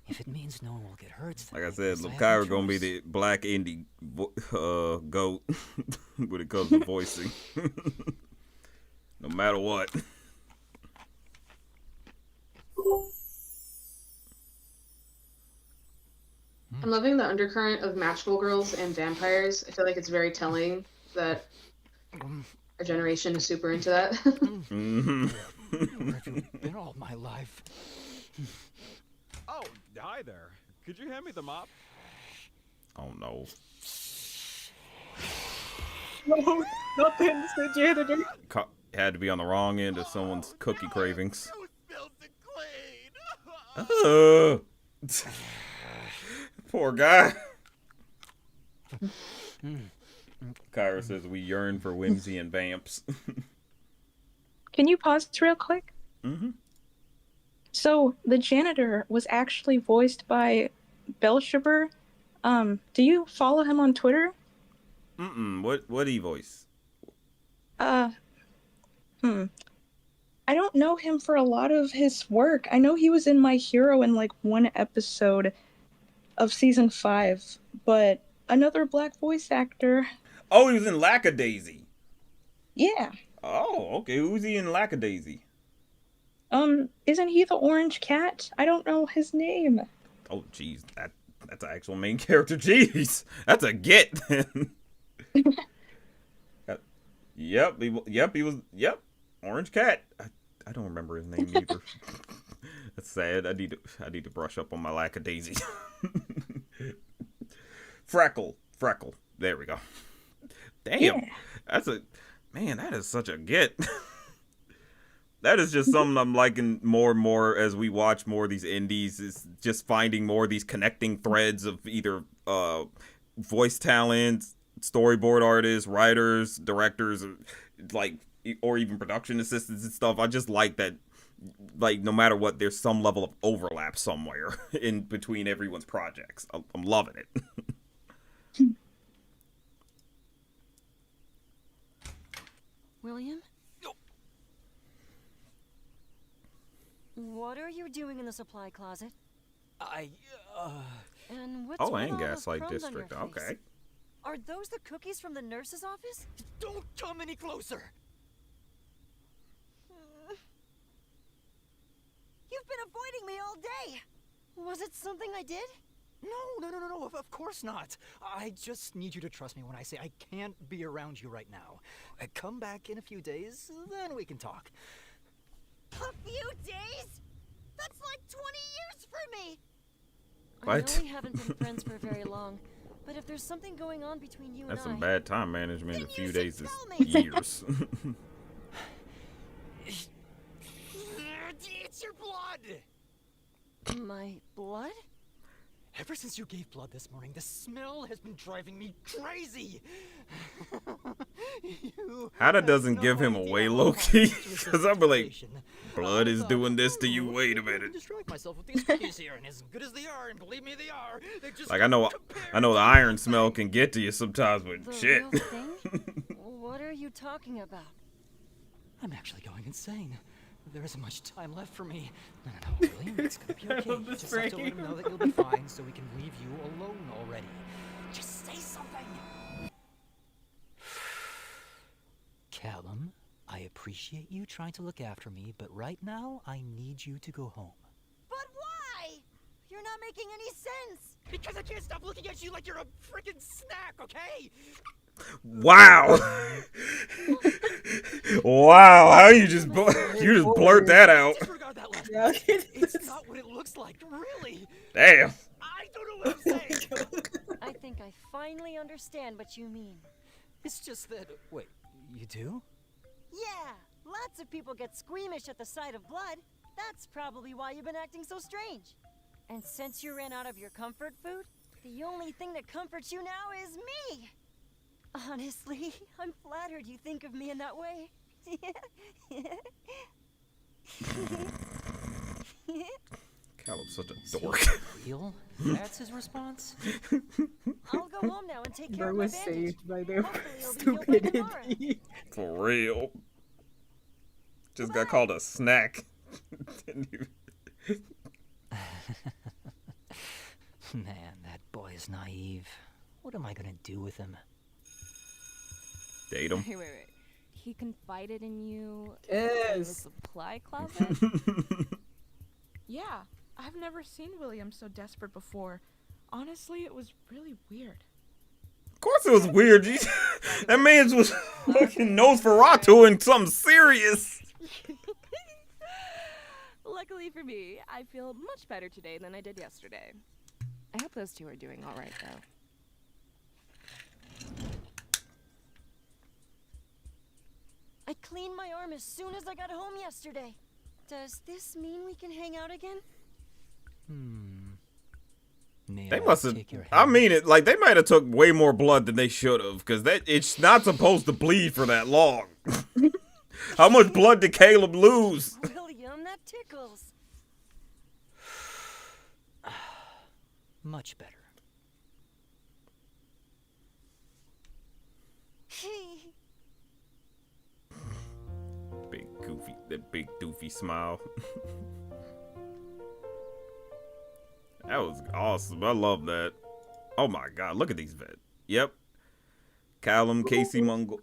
If it means no one will get hurt, Like I said, guess I have Lakaya no gonna be choice. the black indie goat when it comes to voicing. No matter what. I'm loving the undercurrent of magical girls and vampires. I feel like it's very telling that our generation is super into that. Mm-hmm. Where have you been all my life? Oh, hi there. Could you hand me the mop? Oh no. No, not the instant janitor. Had to be on the wrong end of someone's cookie cravings. Poor guy. Kyra says we yearn for whimsy and vamps. Can you pause real quick? Mm-hmm. So the janitor was actually voiced by Belshaber. Do you follow him on Twitter? What he voice? I don't know him for a lot of his work. I know he was in My Hero in like one episode of season 5, but another black voice actor. Oh, he was in Lackadaisy. Yeah. Oh, okay. Who's he in Lackadaisy? Isn't he the orange cat? I don't know his name. Oh, jeez, that's an actual main character. Jeez, that's a get. Yep, he was. Orange Cat. I don't remember his name either. That's sad. I need to brush up on my Lackadaisy. Freckle. There we go. Damn, Yeah. That is such a get. That is just something I'm liking more and more as we watch more of these indies. Is just finding more of these connecting threads of either voice talents, storyboard artists, writers, directors, or even production assistants and stuff. I just like that, like, no matter what, there's some level of overlap somewhere in between everyone's projects. I'm loving it. William? What are you doing in the supply closet? And what's with all and those Gaslight crumbs on District. your face? Okay. Are those the cookies from the nurse's office? Don't come any closer! You've been avoiding me all day! Was it something I did? No, of course not. I just need you to trust me when I say I can't be around you right now. Come back in a few days, then we can talk. A few days? That's like 20 years for me! I know What? we haven't been friends for very long, but if there's something going on between you That's and some I... bad time management. A few days is me. years. It's your blood! My blood? Ever since you gave blood this morning, the smell has been driving me crazy. Hada doesn't give him away, low-key. Because I'll be like, blood is doing this to you. Wait a minute. Distract myself with these cookies here, and as good as they are, and believe me, they are. They just Like, I know the iron smell can get to you sometimes, but The shit. real thing? What are you talking about? I'm actually going insane. There isn't much time left for me. No, William, it's gonna be okay. You just have to let him know that you'll be fine, so we can leave you alone already. Just say something. Callum, I appreciate you trying to look after me, but right now I need you to go home. But why? You're not making any sense. Because I can't stop looking at you like you're a freaking snack, okay? Wow. Wow. How you just blurt that out? Disregard that last part. It's not what it looks like, really. Damn. I don't know what I'm saying. I think I finally understand what you mean. It's just that... Wait, you do? Yeah, lots of people get squeamish at the sight of blood. That's probably why you've been acting so strange. And since you ran out of your comfort food, the only thing that comforts you now is me. Honestly, I'm flattered you think of me in that way. Callum's such a dork. Real? That's his response? I'll go home now and take care Bro of my was bandage. saved by their Hopefully it'll be healed by tomorrow. stupidity. For real. Just got called a snack. Man, that boy is naive. What am I gonna do with him? Date him. Wait. He confided in you Yes. in the supply closet? Yeah, I've never seen William so desperate before. Honestly, it was really weird. Of course it was weird. That man was fucking Nosferatu and something serious. Luckily for me, I feel much better today than I did yesterday. I hope those two are doing all right, though. I cleaned my arm as soon as I got home yesterday. Does this mean we can hang out again? They must have. I mean it. Like they might have took way more blood than they should have, because it's not supposed to bleed for that long. How much blood did Caleb lose? William, that tickles. Much better. That big doofy smile. That was awesome. I love that. Oh my god, look at these vets. Yep. Callum, Casey Mungillo.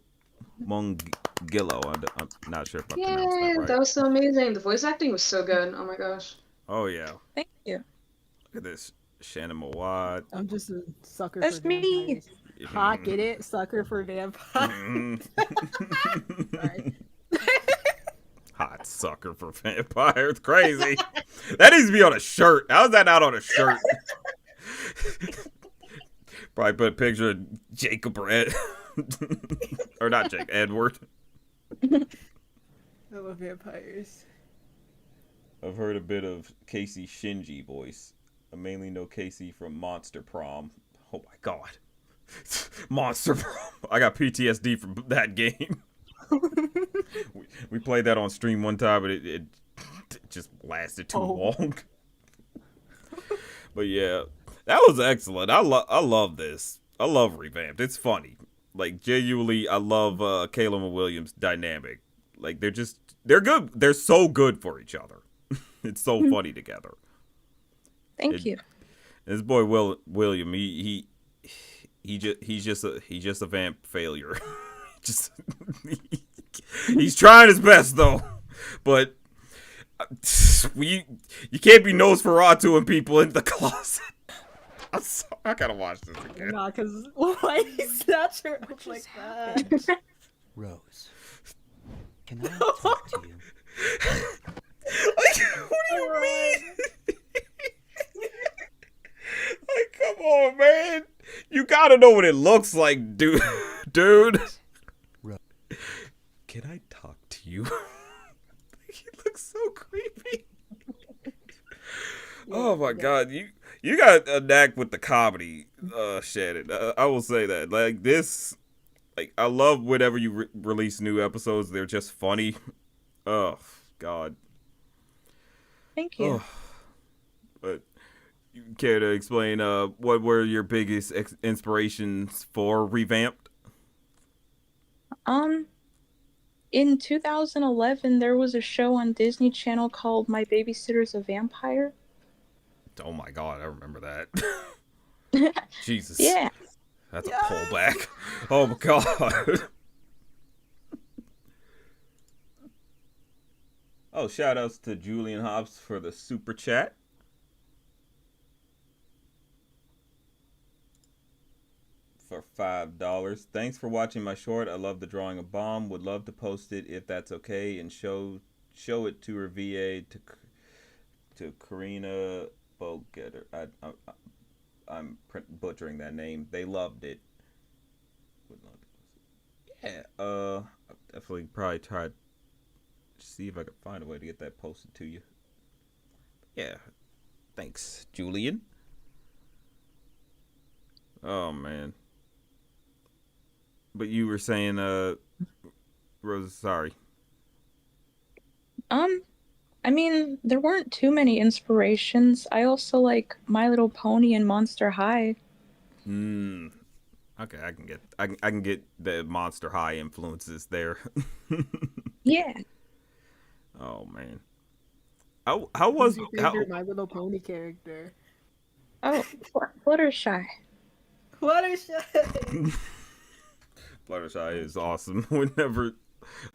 I'm not sure if I pronounced that right. That was so amazing. The voice acting was so good. Oh my gosh. Oh yeah. Thank you. Look at this. Shannon Mawad. I'm just a sucker That's for me. vampires. Ha, get it? Sucker for vampires. Sorry. Hot sucker for vampires. Crazy. That needs to be on a shirt. How's that not on a shirt? Probably put a picture of Jacob or Ed. Or not Jake, Edward. I love vampires. I've heard a bit of Casey Shinji voice. I mainly know Casey from Monster Prom. Oh my god. Monster Prom. I got PTSD from that game. we played that on stream one time, but it just lasted too long. But yeah, that was excellent. I love this. I love Revamped. It's funny. Like, genuinely, I love Caleb and Williams' dynamic. Like, they're good. They're so good for each other. It's so funny together. Thank you. This boy William, he's just a vamp failure. He's trying his best though, but you can't be Nosferatu and people in the closet. I gotta watch this again. Nah, cause why he snatched her up like that? Rose, can I talk to you? What do you mean? Come on, man. You gotta know what it looks like, dude. Dude. Can I talk to you? He looks so creepy. Oh my god, you got a knack with the comedy, Shannon. I will say that. Like this, like I love whenever you release new episodes. They're just funny. Oh god. Thank you. Oh. But you care to explain what were your biggest inspirations for Revamped? In 2011, there was a show on Disney Channel called My Babysitter's a Vampire. Oh my god, I remember that. Jesus. Yeah. That's a pullback. Oh my god. Oh, shout outs to Julian Hobbs for the super chat. For $5. Thanks for watching my short. I love the drawing a bomb. Would love to post it if that's okay and show it to her VA to Karina Bogetter. I'm butchering that name. They loved it. Yeah. I'll definitely probably try to see if I can find a way to get that posted to you. Yeah. Thanks, Julian. Oh man. But you were saying, Rose, sorry. I mean, there weren't too many inspirations. I also like My Little Pony and Monster High. Okay, I can get the Monster High influences there. Yeah. Oh man. How was Who's your favorite My Little Pony character? Oh, Fluttershy. Fluttershy. Fluttershy is awesome. Whenever,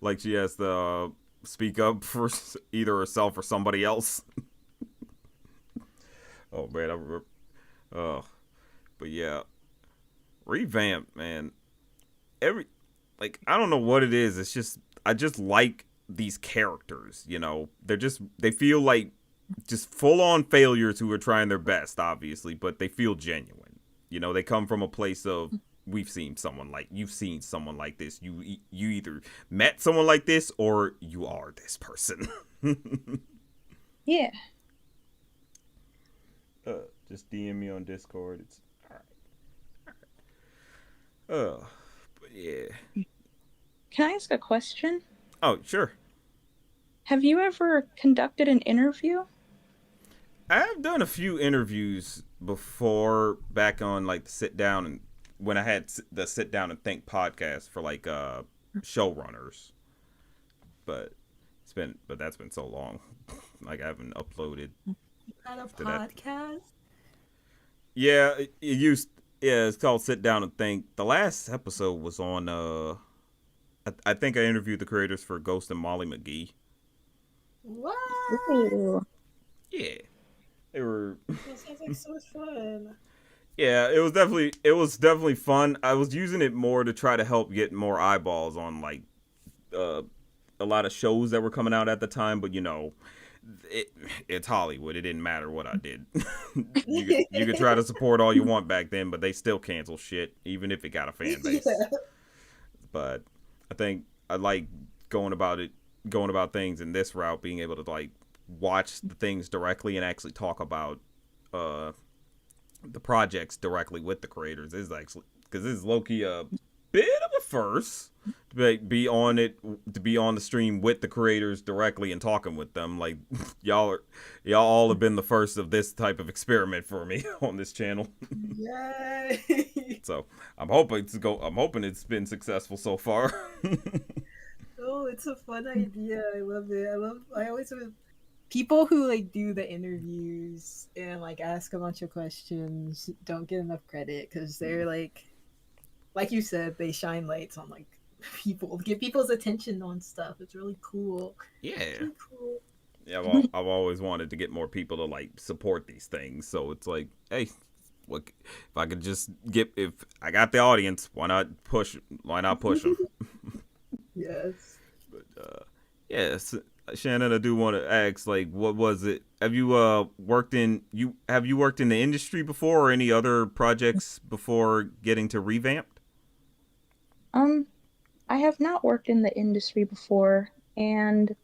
like, she has to speak up for either herself or somebody else. Oh man, I remember. But yeah, Revamped, man. I don't know what it is. It's just I just like these characters. You know, they feel like just full on failures who are trying their best, obviously, but they feel genuine. You know, they come from a place of you've seen someone like this. You either met someone like this or you are this person. Yeah. Just DM me on Discord. It's all right. But yeah. Can I ask a question? Oh, sure. Have you ever conducted an interview? I have done a few interviews before, back on like the sit down and when I had the sit down and think podcast for like showrunners, but that's been so long. Like I haven't uploaded. Not a podcast. Yeah, it's called Sit Down and Think. The last episode was on I think I interviewed the creators for Ghost and Molly McGee. What? Ooh. Yeah. They were. That sounds like so much fun. Yeah, it was definitely fun. I was using it more to try to help get more eyeballs on like a lot of shows that were coming out at the time, but you know, it's Hollywood. It didn't matter what I did. you could try to support all you want back then, but they still cancel shit, even if it got a fan base. Yeah. But I think I like going about things in this route, being able to like watch the things directly and actually talk about the projects directly with the creators. Is actually because this is low-key a bit of a first to be on the stream with the creators directly and talking with them. Like y'all all have been the first of this type of experiment for me on this channel. Yay! So I'm hoping it's been successful so far. Oh, it's a fun idea. I love it. I always have people who like do the interviews and like ask a bunch of questions don't get enough credit because they're like you said, they shine lights on like people, get people's attention on stuff. It's really cool. Yeah. It's really cool. Yeah, I've always wanted to get more people to like support these things. So it's like, hey, what if I could just if I got the audience, why not push them? Yes. But yes, Shannon, I do want to ask, like, what was it? Have you worked in the industry before, or any other projects before getting to Revamped? Um, I have not worked in the industry before, and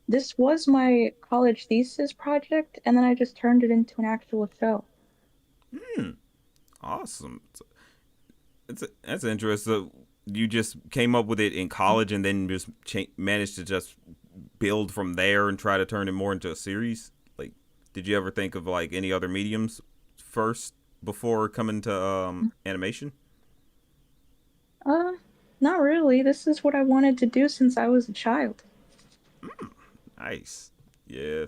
this was my college thesis project, and then I just turned it into an actual show. Awesome. That's interesting. So you just came up with it in college, and then just managed to just build from there and try to turn it more into a series. Like, did you ever think of like any other mediums first before coming to animation? Uh, Not really. This is what I wanted to do since I was a child. Nice. Yeah.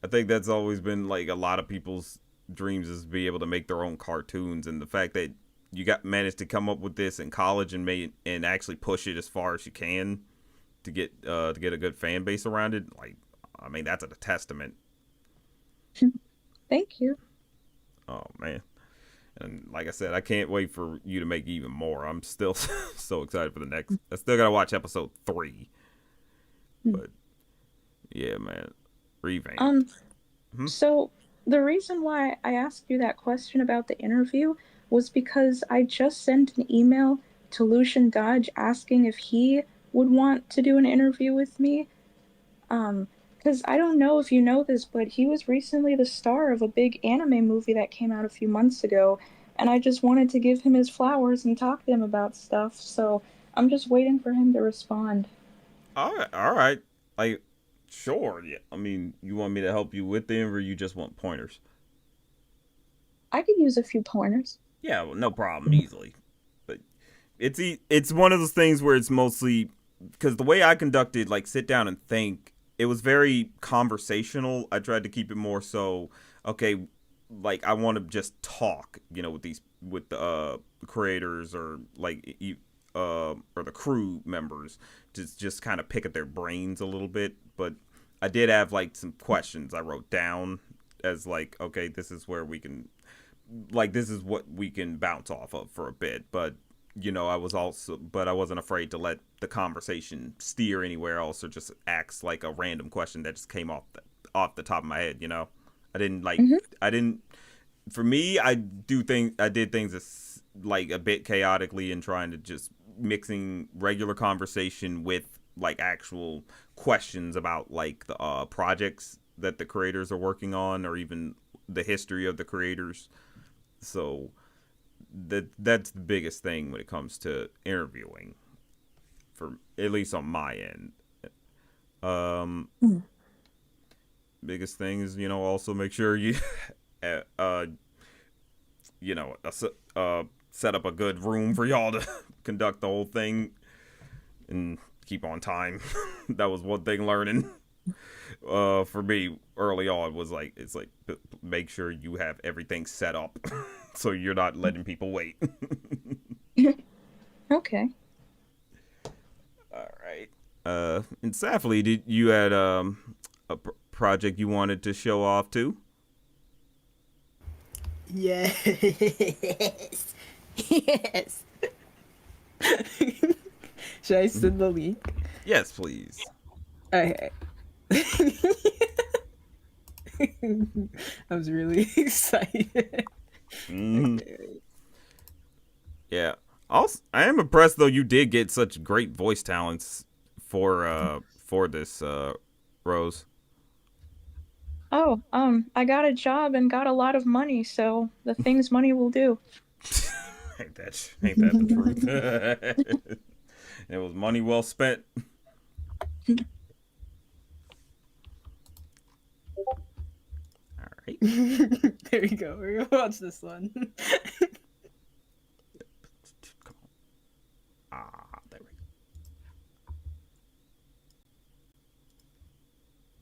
I think that's always been like a lot of people's dreams, is to be able to make their own cartoons, and the fact that you got managed to come up with this in college and actually push it as far as you can to get a good fan base around it. Like, I mean, that's a testament. Thank you. Oh man. And like I said, I can't wait for you to make even more. I'm still so excited for the next. I still gotta watch episode 3. But yeah, man, Revamp. So the reason why I asked you that question about the interview was because I just sent an email to Lucian Dodge asking if he would want to do an interview with me. Because I don't know if you know this, but he was recently the star of a big anime movie that came out a few months ago, and I just wanted to give him his flowers and talk to him about stuff, so I'm just waiting for him to respond. All right. Like, sure. Yeah. I mean, you want me to help you with them, or you just want pointers? I could use a few pointers. Yeah, well, no problem, easily. But it's one of those things where it's mostly because the way I conducted, like, sit down and think, it was very conversational. I tried to keep it more so, okay, like, I want to just talk, with the creators, or like or the crew members, to just kind of pick at their brains a little bit. But I did have like some questions I wrote down as like, okay, this is where we can, like, this is what we can bounce off of for a bit. But I wasn't afraid to let the conversation steer anywhere else, or just ask like a random question that just came off the top of my head. I didn't. For me, I did things as, like, a bit chaotically, and trying to just mixing regular conversation with like actual questions about like the projects that the creators are working on, or even the history of the creators. So that's the biggest thing when it comes to interviewing, for at least on my end. Biggest thing is, also make sure you set up a good room for y'all to conduct the whole thing, and keep on time. That was one thing learning for me early on, was like, it's like, make sure you have everything set up so you're not letting people wait. Okay. All right. And Safely, did you had a project you wanted to show off too? Yes. Yes. Should I send the link? Yes, please. Okay. I was really excited. Okay. Yeah. Also, I am impressed though. You did get such great voice talents for this, Rose. Oh, I got a job and got a lot of money, so the things money will do. Ain't that the truth? It was money well spent. All right. There we go. We're gonna watch this one. There we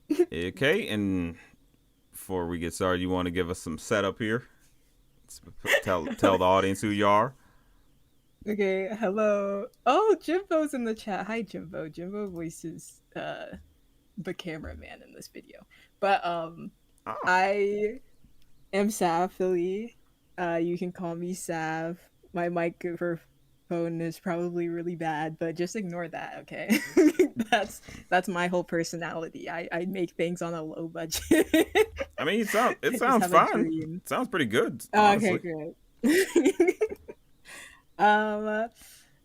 go. Okay, and before we get started, you want to give us some setup here? Tell the audience who you are. Okay, hello. Oh, Jimbo's in the chat. Hi, Jimbo. Jimbo voices the cameraman in this video. But I am Sav Philly. You can call me Sav. My microphone microphone is probably really bad, but just ignore that, okay? that's my whole personality. I make things on a low budget. I mean, it I just sounds have a fine. dream. It sounds pretty good, Oh, honestly. okay, great.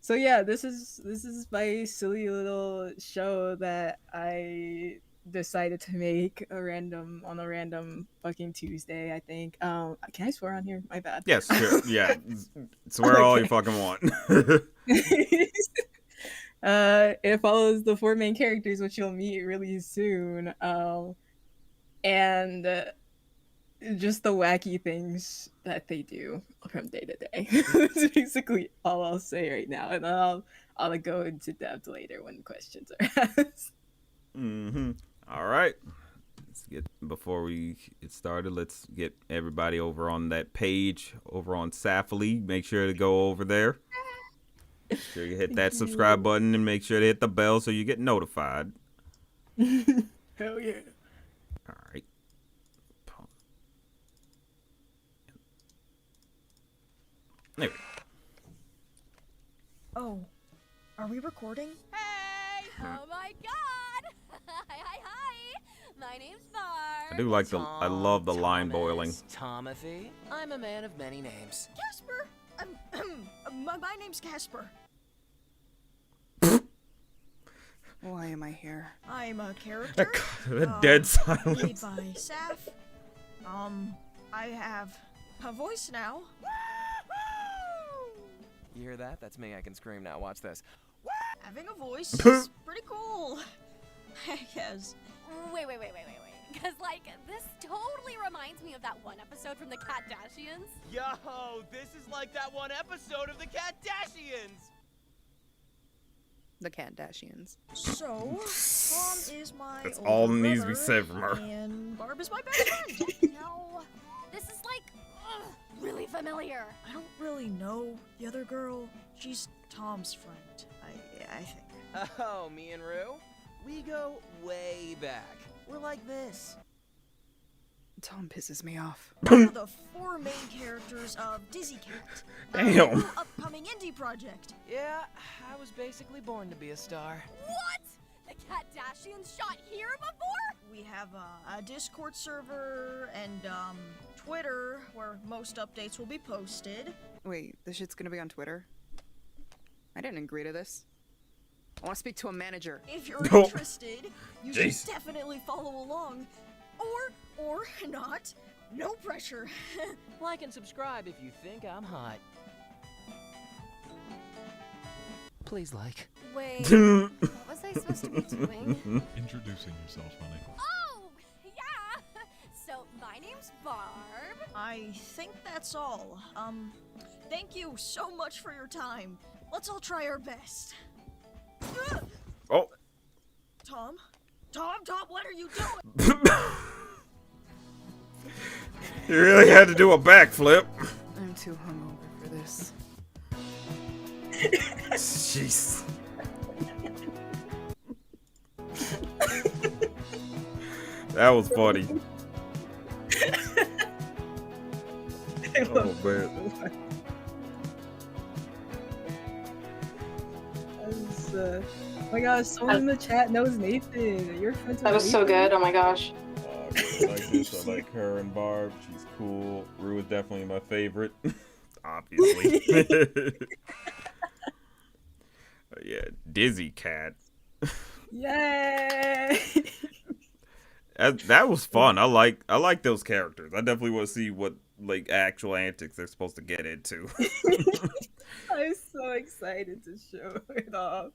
So yeah, this is my silly little show that I decided to make on a random fucking Tuesday, I think. Can I swear on here? My bad. Yes, sure. Yeah. Swear all you Okay. fucking want. It follows the 4 main characters, which you'll meet really soon. And just the wacky things that they do from day to day. That's basically all I'll say right now, and I'll go into depth later when questions are asked. All right. Before we get started, let's get everybody over on that page over on Safely. Make sure to go over there. Make sure you hit that subscribe button and make sure to hit the bell so you get notified. Hell yeah. All right. There we go. Oh, are we recording? Hey! Oh my god! Hi! My name's Barb. I do like I love the line boiling. Timothy. I'm a man of many names. Casper! My name's Casper. Why am I here? I'm a character. That dead silence. Played by Saf. I have a voice now. You hear that? That's me. I can scream now. Watch this. Having a voice is pretty cool. Yes. Wait. Because, like, this totally reminds me of that one episode from the Kardashians. Yo, this is like that one episode of the Kardashians. The Kardashians. So, Tom is my That's older all that needs to be brother, said from her. And Barb is my best friend. No, this is like really familiar. I don't really know the other girl. She's Tom's friend, I think. Oh, me and Rue? We go way back. We're like this. Tom pisses me off. One of the 4 main characters of DizzyCat. Damn. New upcoming indie project. Yeah, I was basically born to be a star. What? The Kardashians shot here before? We have a Discord server and Twitter where most updates will be posted. Wait, this shit's gonna be on Twitter? I didn't agree to this. I want to speak to a manager. If you're interested, you should definitely follow along. Or not. No pressure. Like and subscribe if you think I'm hot. Please like. Wait, what was I supposed to be doing? Introducing yourself, honey. Oh, yeah. So my name's Barb. I think that's all. Thank you so much for your time. Let's all try our best. Oh. Tom, what are you doing? You really had to do a backflip. I'm too hungover for this. Jeez. That was funny. Oh man. Oh my gosh, someone in the chat knows Nathan. You're friends with That was so Nathan? good. Oh my gosh. I like this. I like her and Barb. She's cool. Rue is definitely my favorite. Obviously. Yeah, DizzyCat. Yay! That was fun. I like those characters. I definitely want to see what like actual antics they're supposed to get into. I'm so excited to show it off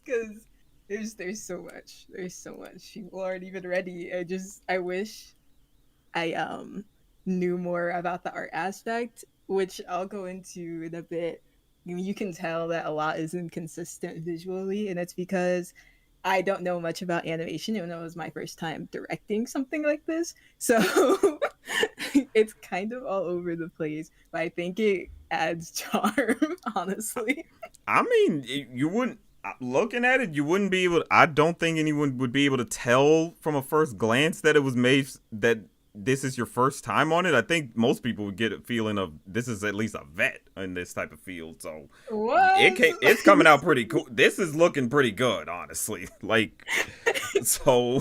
because there's so much. There's so much. People aren't even ready. I wish I knew more about the art aspect, which I'll go into in a bit. You can tell that a lot is inconsistent visually, and it's because I don't know much about animation, even though it was my first time directing something like this. So it's kind of all over the place, but I think it adds charm, honestly. I mean, you wouldn't, looking at it, you wouldn't be able to, I don't think anyone would be able to tell from a first glance that it was made, that this is your first time on it, I think most people would get a feeling of this is at least a vet in this type of field. So it's coming out pretty cool. This is looking pretty good, honestly. Like, so,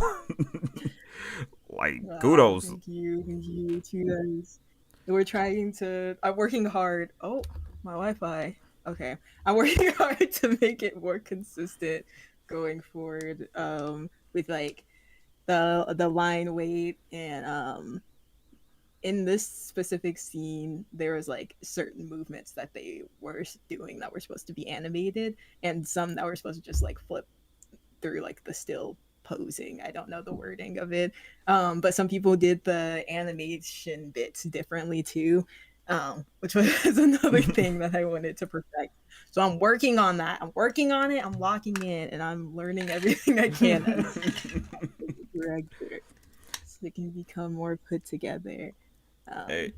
like, kudos. Thank you. Kudos. I'm working hard. Oh, my Wi-Fi. Okay. I'm working hard to make it more consistent going forward. With like the line weight and in this specific scene there was like certain movements that they were doing that were supposed to be animated and some that were supposed to just like flip through like the still posing. I don't know the wording of it, but some people did the animation bits differently too, which was another thing that I wanted to perfect. So I'm working on that. I'm working on it. I'm locking in, and I'm learning everything I can as director, so it can become more put together. Hey,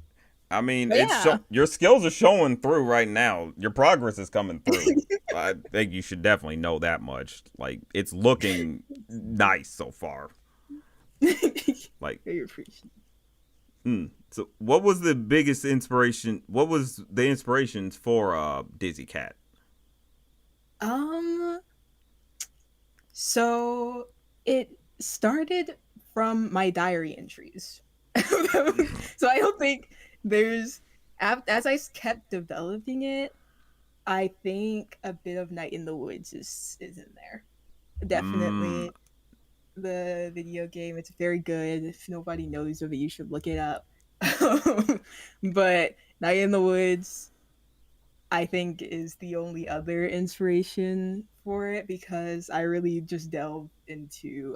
I mean, yeah. your skills are showing through right now. Your progress is coming through. I think you should definitely know that much. Like, it's looking nice so far. Like, I appreciate it. So, what was the biggest inspiration? What was the inspirations for DizzyCat? So it started from my diary entries. So I don't think there's, as I kept developing it, I think a bit of Night in the Woods is in there. Definitely. The video game, it's very good. If nobody knows of it, you should look it up. But Night in the Woods, I think, is the only other inspiration for it because I really just delve into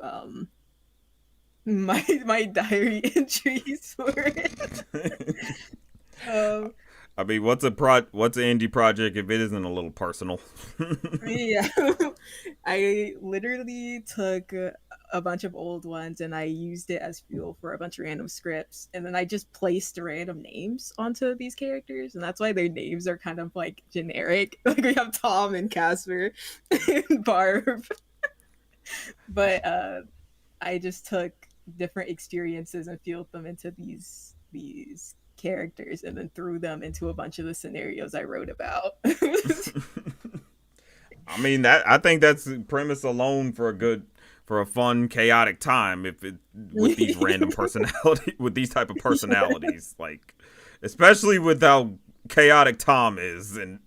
my diary entries for it. I mean, what's an indie project if it isn't a little personal? Yeah, I literally took a bunch of old ones and I used it as fuel for a bunch of random scripts, and then I just placed random names onto these characters, and that's why their names are kind of like generic. Like we have Tom and Casper and Barb, but I just took different experiences and fueled them into these characters and then threw them into a bunch of the scenarios I wrote about. I mean, I think that's the premise alone for a fun, chaotic time. With these random with these type of personalities, like especially with how chaotic Tom is, and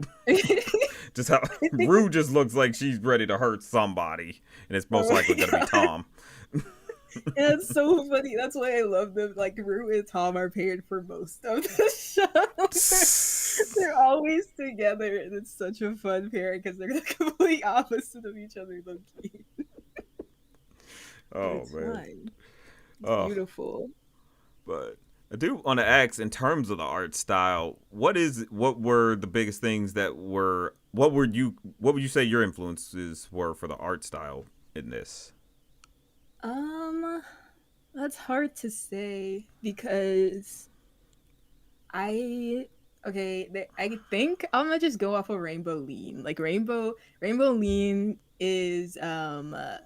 just how Rue just looks like she's ready to hurt somebody, and it's most likely gonna be Tom. Yeah, it's so funny. That's why I love them. Like Rue and Tom are paired for most of the show. They're always together, and it's such a fun pair because they're the complete opposite of each other. Low-key. Oh it's man, fine. It's beautiful. But I do want to ask, in terms of the art style, what were the biggest things what would you say your influences were for the art style in this? That's hard to say because I think I'm gonna just go off of Rainbow Lean. Like Rainbow Lean is the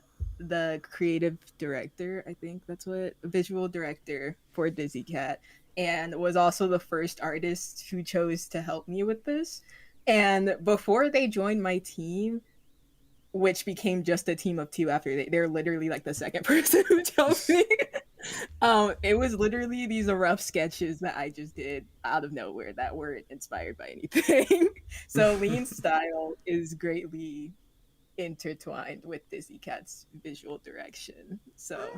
creative director, I think that's what, visual director for DizzyCat, and was also the first artist who chose to help me with this. And before they joined my team, which became just a team of two after they're literally like the second person who helped me. It was literally these rough sketches that I just did out of nowhere that weren't inspired by anything. So Lean's style is greatly intertwined with DizzyCat's visual direction. So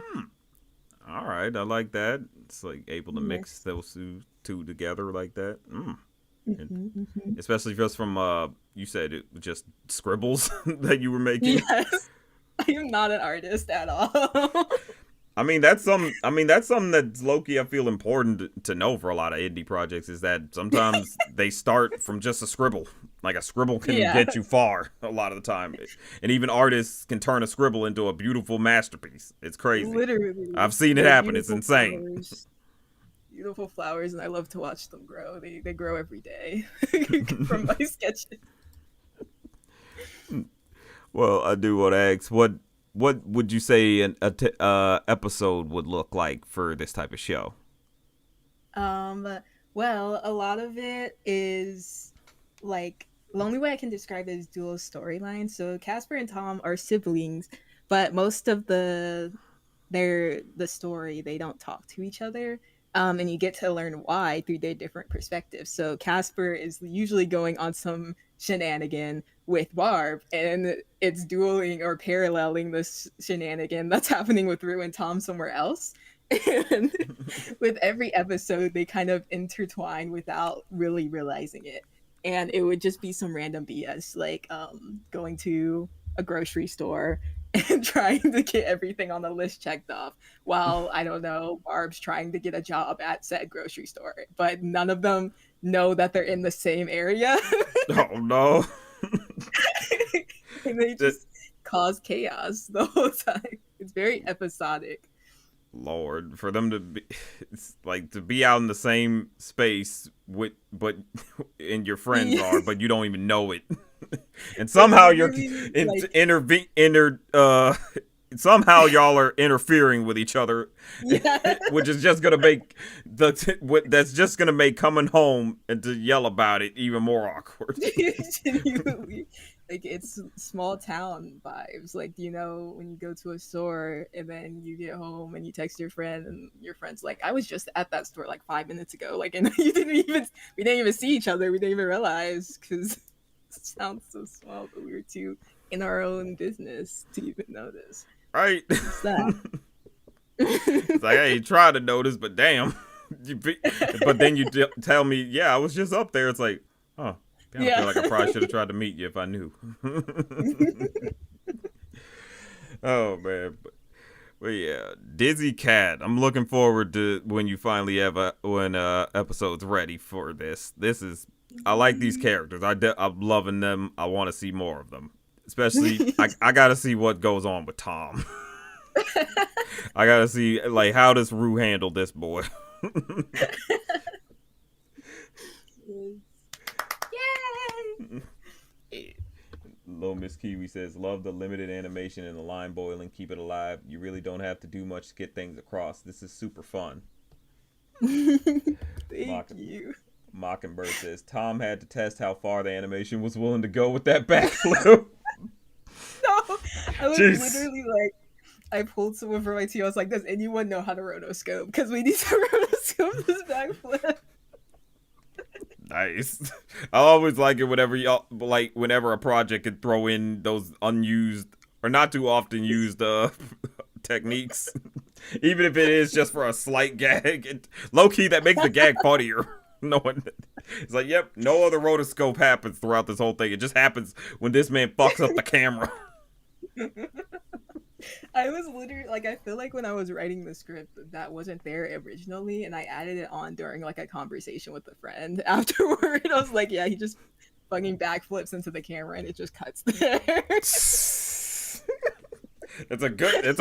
all right, I like that. It's like able to mix those two together like that. Especially just from you said it was just scribbles that you were making. Yes, I am not an artist at all. I mean, that's something that's low-key I feel important to know for a lot of indie projects, is that sometimes they start from just a scribble. Like a scribble can get you far a lot of the time. And even artists can turn a scribble into a beautiful masterpiece. It's crazy. Literally. I've seen it happen. It's insane. Flowers. Beautiful flowers, and I love to watch them grow. They grow every day from my sketches. Well, I do want to ask, what would you say an episode would look like for this type of show? Well, a lot of it is like the only way I can describe it is dual storylines. So Casper and Tom are siblings, but most of the story they don't talk to each other. And you get to learn why through their different perspectives. So Casper is usually going on some shenanigan with Barb, and it's dueling or paralleling this shenanigan that's happening with Rue and Tom somewhere else. And with every episode, they kind of intertwine without really realizing it. And it would just be some random BS, like going to a grocery store and trying to get everything on the list checked off while, I don't know, Barb's trying to get a job at said grocery store. But none of them know that they're in the same area. Oh no. And they just cause chaos the whole time. It's very episodic. Lord, for them to be, it's like to be out in the same space with, but and your friends are, but you don't even know it, and somehow you're somehow y'all are interfering with each other, which is just gonna make that's just gonna make coming home and to yell about it even more awkward. Genuinely. Like, it's small town vibes. Like, you know, when you go to a store and then you get home and you text your friend and your friend's like, I was just at that store like 5 minutes ago. Like, and we didn't even see each other. We didn't even realize because it sounds so small, but we were too in our own business to even notice. Right. What's that? It's like, hey, try to notice, but damn. But then you tell me, yeah, I was just up there. It's like, huh. I feel like I probably should have tried to meet you if I knew. Oh man, but yeah, DizzyCat. I'm looking forward to when you finally have when episode's ready for this. I like these characters. I'm loving them. I want to see more of them. Especially, I gotta see what goes on with Tom. I gotta see like how does Rue handle this boy. Little Miss Kiwi says, love the limited animation and the line boiling. Keep it alive. You really don't have to do much to get things across. This is super fun. Thank you. Mockingbird says, Tom had to test how far the animation was willing to go with that backflip. No, I was literally like, I pulled someone from my team. I was like, does anyone know how to rotoscope? Because we need to rotoscope this backflip. Nice. I always like it whenever a project could throw in those unused or not too often used techniques. Even if it is just for a slight gag. Low key, that makes the gag funnier. It's like, yep, no other rotoscope happens throughout this whole thing. It just happens when this man fucks up the camera. I was literally like, I feel like when I was writing the script that wasn't there originally, and I added it on during like a conversation with a friend afterward. I was like, yeah, he just fucking backflips into the camera and it just cuts there. It's a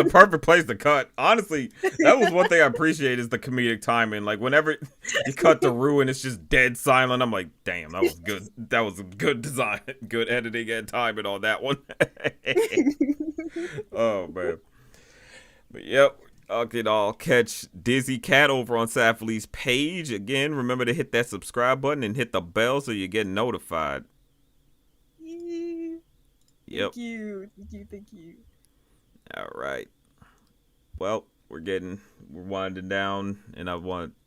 perfect place to cut. Honestly, that was one thing I appreciate is the comedic timing. Like whenever you cut the Rue and it's just dead silent, I'm like, damn, that was good. That was a good design, good editing and timing on that one. Oh man. But yep, I'll catch DizzyCat over on Safley's page. Again, remember to hit that subscribe button and hit the bell so you get notified. Yep. Thank you. All right. Well, we're winding down, and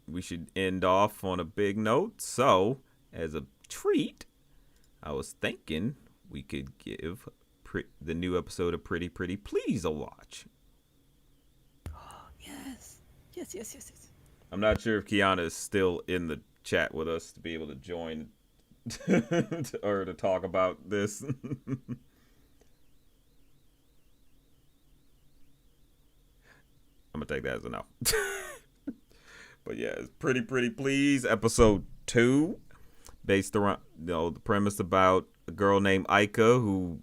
we should end off on a big note. So, as a treat, I was thinking we could give the new episode of Pretty Pretty Please a watch. Yes. I'm not sure if Kiana is still in the chat with us to be able to join or to talk about this. I'm gonna take that as a no. But yeah, it's Pretty Pretty Please, episode 2, based around the premise about a girl named Aika who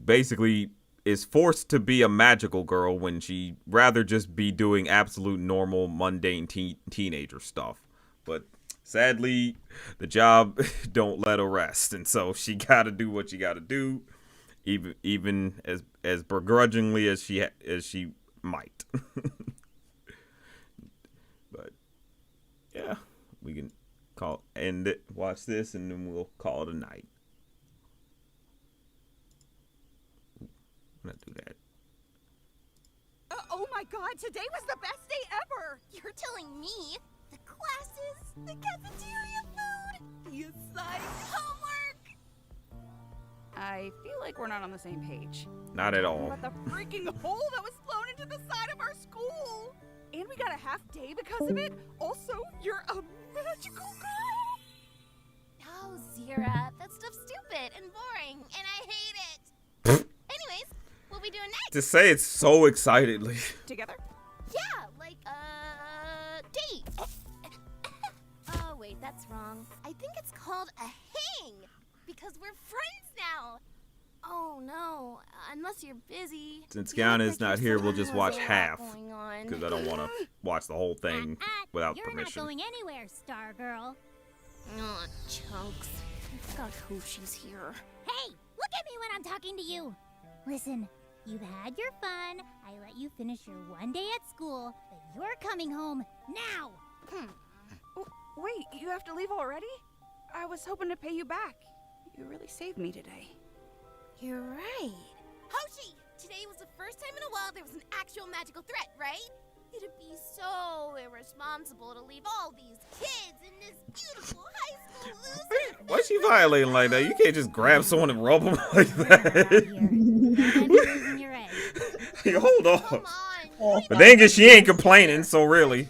basically is forced to be a magical girl when she rather just be doing absolute normal mundane teenager stuff. But sadly, the job don't let her rest, and so she gotta do what she gotta do. Even as begrudgingly as she might. But yeah, we can end it, watch this, and then we'll call it a night. I'm gonna do that. Oh my god, today was the best day ever! You're telling me? The classes, the cafeteria food, the assignments, homework! I feel like we're not on the same page. Not at all. About the freaking hole that was blown into the side of our school! And we got a half day because of it? Also, you're a magical girl! Oh, Zira, that stuff's stupid and boring, and I hate it. Anyways, what we doing next? To say it so excitedly. Together? Yeah, like, date. Oh, wait, that's wrong. I think it's called a hang, because we're friends now. Oh, no, unless you're busy. Since Kiana's not here, we'll just watch half, because I don't want to watch the whole thing without permission. You're not going anywhere, Star Girl. Oh, chunks. I forgot who she's here. Hey, look at me when I'm talking to you. Listen, you've had your fun. I let you finish your one day at school, but you're coming home now. Wait, you have to leave already? I was hoping to pay you back. You really saved me today. You're right. Hoshi, today was the first time in a while there was an actual magical threat, right? It'd be so irresponsible to leave all these kids in this beautiful high school loser. Why's she violating like that? You can't just grab someone and rub them like that. Hey, hold on. But then again, she ain't complaining, so really.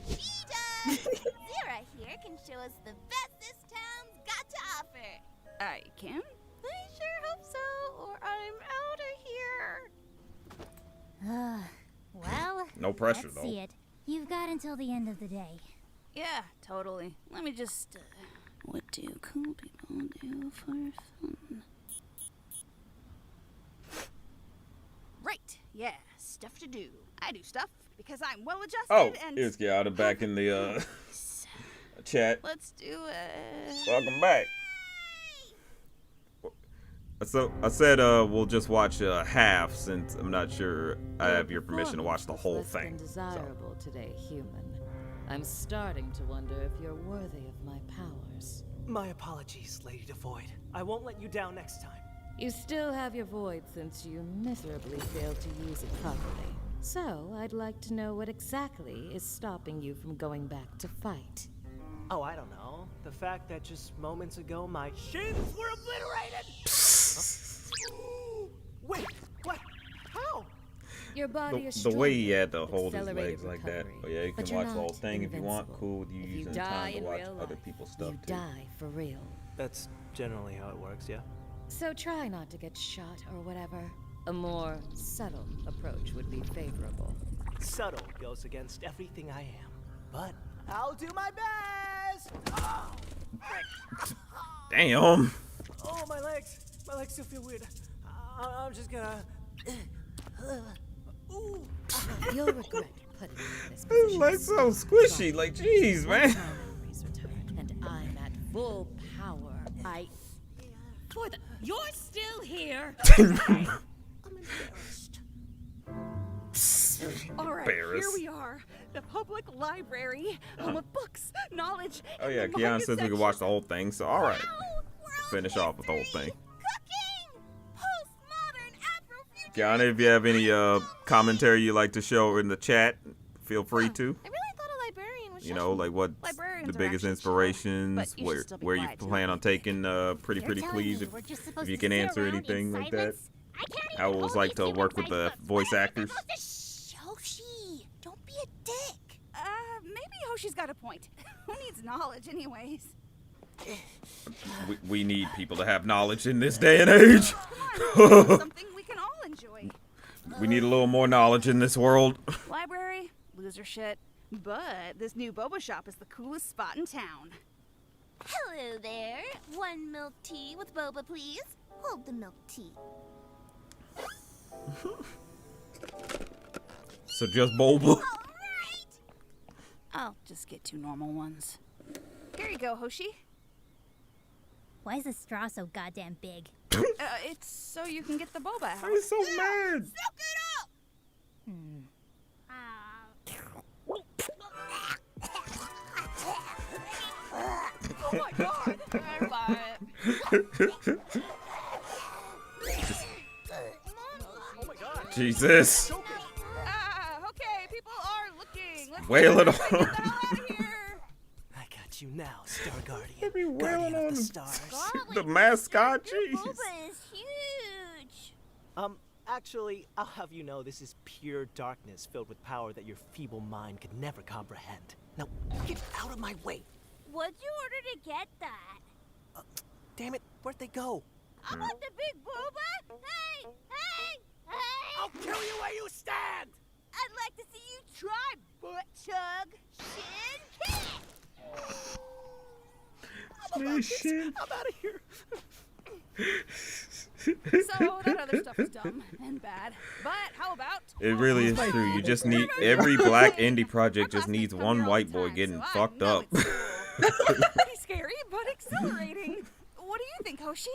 Zira here can show us the best this town's got to offer. I can? I sure hope so, or I'm out of here. Well, no pressure, let's though. see it. You've got until the end of the day. Yeah, totally. Let me just, what do cool people do for fun? Right, yeah, stuff to do. I do stuff because I'm well-adjusted and... Here's Kiana back in the chat. Let's do it. Welcome back. So I said we'll just watch half, since I'm not sure I have your permission to watch the whole thing. Desirable today, human. I'm starting to wonder if you're worthy of my powers. My apologies, Lady Devoid. I won't let you down next time. You still have your void since you miserably failed to use it properly. So I'd like to know what exactly is stopping you from going back to fight. Oh, I don't know. The fact that just moments ago my shins were obliterated! Wait, what? How? Your body is The way he stronger had to with hold his accelerated legs like that. recovery. Oh yeah, you But can you're watch the whole not thing if you want. invincible. Cool with you If you using die time to in watch real other life, people's stuff you too. die for real. That's generally how it works, yeah? So try not to get shot or whatever. A more subtle approach would be favorable. Subtle goes against everything I am, but I'll do my best! Oh, Damn. oh my legs! My legs still feel weird. I'm just gonna... Ooh. You'll regret putting me in this His position. legs so squishy. Like, jeez, man. Memories return, and I'm at full power. You're still here. All right, here we are. The public library, home of books, knowledge. Oh yeah, and the Kiana manga says we can watch the whole thing. So all right, finish off with the whole thing. Kiana, if you have any commentary you'd like to show in the chat, feel free to. I really thought a librarian was You know, like what the biggest inspirations, where you plan on taking Pretty Please, if you can answer anything like that. How it was like to work with the voice actors. Hoshi, don't be a dick. Maybe Hoshi's got a point. Who needs knowledge anyways? We need people to have knowledge in this day and age. Something we can all enjoy. We need a little more knowledge in this world. Library, loser shit. But this new boba shop is the coolest spot in town. Hello there. One milk tea with boba, please. Hold the milk tea. So just boba. I'll just get 2 normal ones. Here you go, Hoshi. Why is the straw so goddamn big? It's so you can get the boba out. I'm so mad. Soak it up! my god! I buy Oh my god. Jesus. Okay, people are looking. Let's Wail it get the on. hell out of here. I got you now, Star Guardian. Let me wail Guardian on of the him. stars. The mascot, jeez. Boba is huge. Actually, I'll have you know this is pure darkness filled with power that your feeble mind could never comprehend. Now, get out of my way. What'd you order to get that? Damn it, where'd they go? I want the big Boba. Hey, hey, hey. I'll kill you where you stand! I'd like to see you try butt chug shin kick. I'm out of here. So that other stuff is dumb and bad. But how about It really is true. You just need every black indie project just needs one white boy getting fucked up. pretty scary but exhilarating? What do you think, Hoshi?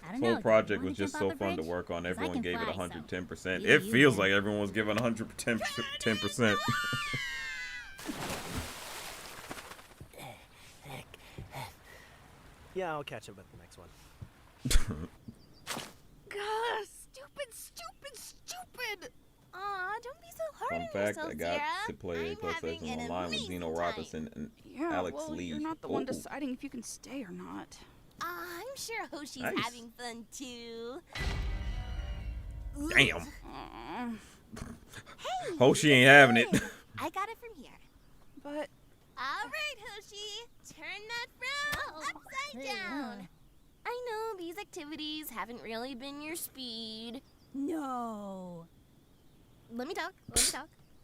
I don't This know. whole project Wanna was just jump so off the fun to bridge? work on. 'Cause I Everyone can gave it fly, 110%. so It you feels do it. like everyone was giving 110%. Yeah, I'll catch up at the next one. God, stupid. Aw, don't be so hard Fun on fact, yourself, I got Sarah. to play I'm plus having session an online with amazing Zeno time. Robinson and Yeah, Alex well, Lee. you're not the one Ooh. deciding if you can stay or not. I'm sure Hoshi's Nice. having fun too. Damn. Aw. Hey, Hoshi ain't having it. I got it from here. But All right, Hoshi, turn that frown upside down. I know these activities haven't really been your speed. No. Let me talk.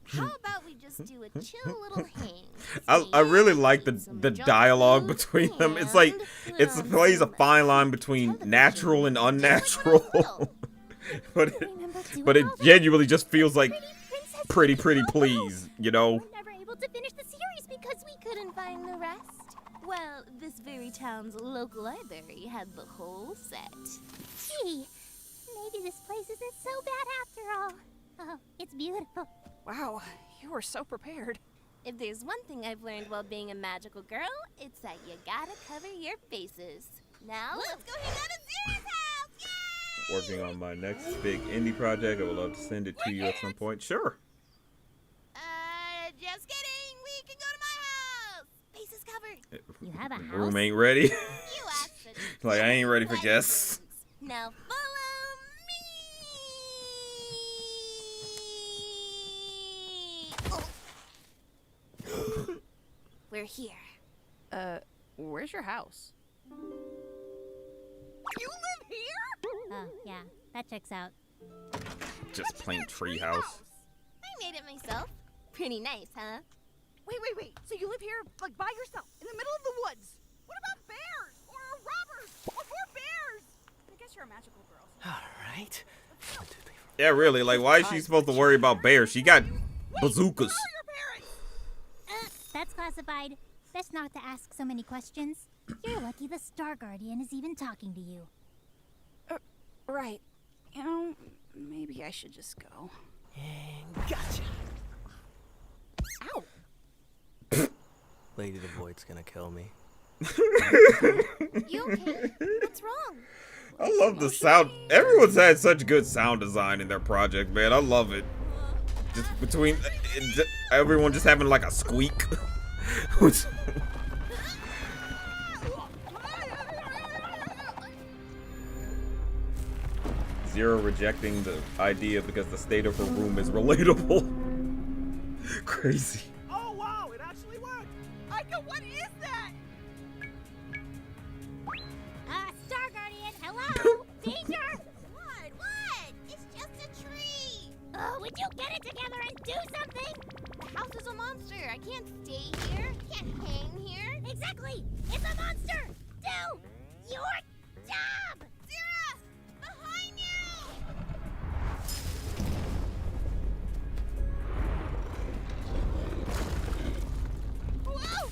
How about we just do a chill little hang? I really like the dialogue between them. It's like it plays a fine line between natural and unnatural. but it genuinely just feels like pretty please, you know. We're never able to finish the series because we couldn't find the rest. Well, this very town's local library had the whole set. Gee, maybe this place isn't so bad after all. Oh, it's beautiful. wow, you were so prepared. If there's one thing I've learned while being a magical girl, it's that you gotta cover your faces. Now, let's go hang out at Zira's house! Working on my next big indie project. I would love to send it to you at some point. Sure. Just kidding. We can go to my house. Faces covered. You have a house? Room ain't ready. You asked such Like I ain't ready for guests. Now follow me. Oh. We're here. Where's your house? You live here? Oh, yeah. That checks out. Just plain treehouse. I made it myself. Pretty nice, huh? Wait. So you live here, like, by yourself, in the middle of the woods? What about bears? Or robbers? Or more bears? I guess you're a magical girl. Alright. Yeah, really. Like, why is she supposed to worry about bears? She got bazookas. That's classified. Best not to ask so many questions. You're lucky the Star Guardian is even talking to you. Right. You know, maybe I should just go. And gotcha. Ow! Lady the Void's gonna kill me. You okay? What's wrong? I love the sound. Everyone's had such good sound design in their project, man. I love it. Just between everyone just having like a squeak. Zero rejecting the idea because the state of her room is relatable. Crazy. Oh wow, it actually worked! Aika, what is that? Star Guardian, hello? Danger! What? It's just a tree. Would you get it together and do something? The house is a monster. I can't stay here. I can't hang here. Exactly! It's a monster! Do your job! Zira! Behind you! Whoa!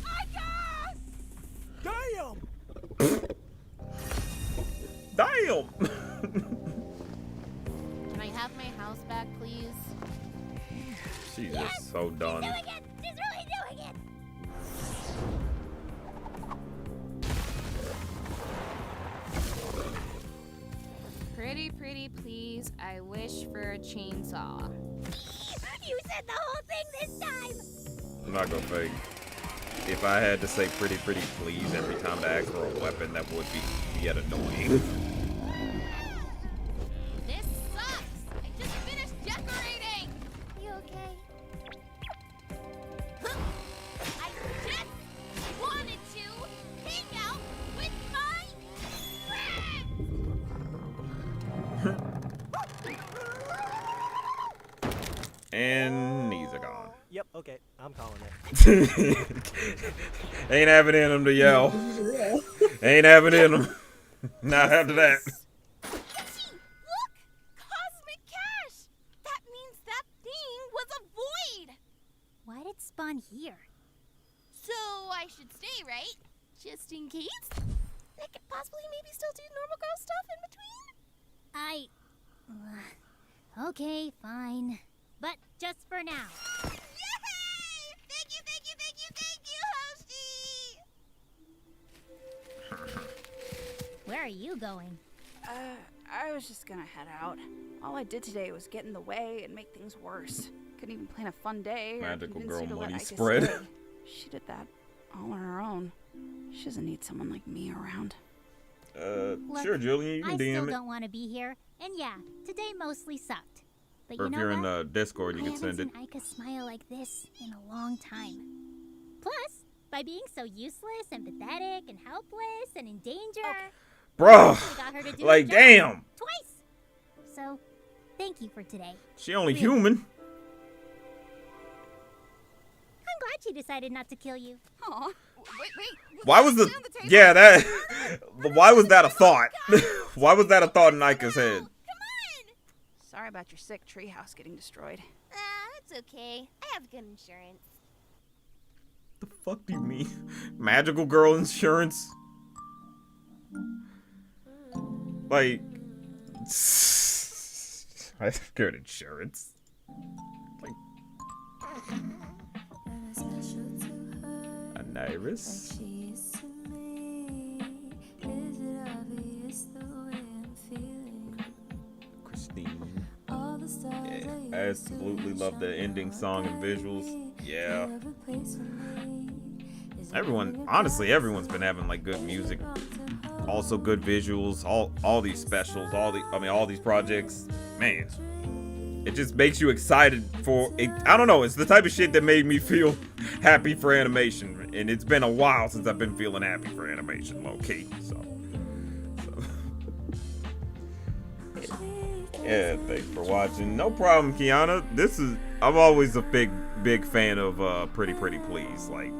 Aika! Damn! Damn! Can I have my house back, please? She's just so done. He's doing it! He's really doing it! Pretty, pretty please, I wish for a chainsaw. You said the whole thing this time! I'm not gonna fake. If I had to say pretty, pretty please every time to ask for a weapon, that would be yet annoying. This sucks! I just finished decorating! You okay? I just wanted to hang out with my friends! And knees are gone. Yep, okay, I'm calling it. Ain't having in them to yell. Ain't having in them. Not after that. Look! Cosmic cash! That means that thing was a void! Why'd it spawn here? So I should stay, right? Just in case? I could possibly maybe still do normal girl stuff in between? Okay, fine. But just for now. Yay! Thank you, thank you, thank you, thank you, Hosty! Where are you going? I was just gonna head out. All I did today was get in the way and make things worse. Couldn't even plan a fun day. Magical or girl convince you to let money Ika spread. stay. She did that all on her own. She doesn't need someone like me around. Look, Sure, Julian, you I can still DM it. don't want to be here, and yeah, today mostly sucked. But Or you if know you're what? in the Discord, you I can haven't send it. seen Ika smile like this in a long time. Plus, by being so useless and pathetic and helpless and in danger, Bro, I got her to do like, her job damn. twice. So, thank you for today. She only Really. human. I'm glad she decided not to kill you. Aw, wait. Why was the yeah that? Why was that a thought? Why was that a thought in Nika's head? Sorry about your sick treehouse getting destroyed. It's okay. I have good insurance. The fuck do you mean? Magical girl insurance? Like, I have good insurance. Like, an iris. Christine. Yeah, I absolutely love the ending song and visuals. Yeah. Honestly, everyone's been having like good music, also good visuals. All these specials, all these projects. Man, it just makes you excited for it. I don't know. It's the type of shit that made me feel happy for animation, and it's been a while since I've been feeling happy for animation, low key. So. Yeah, thanks for watching. No problem, Kiana. I'm always a big fan of Pretty Pretty Please. Like,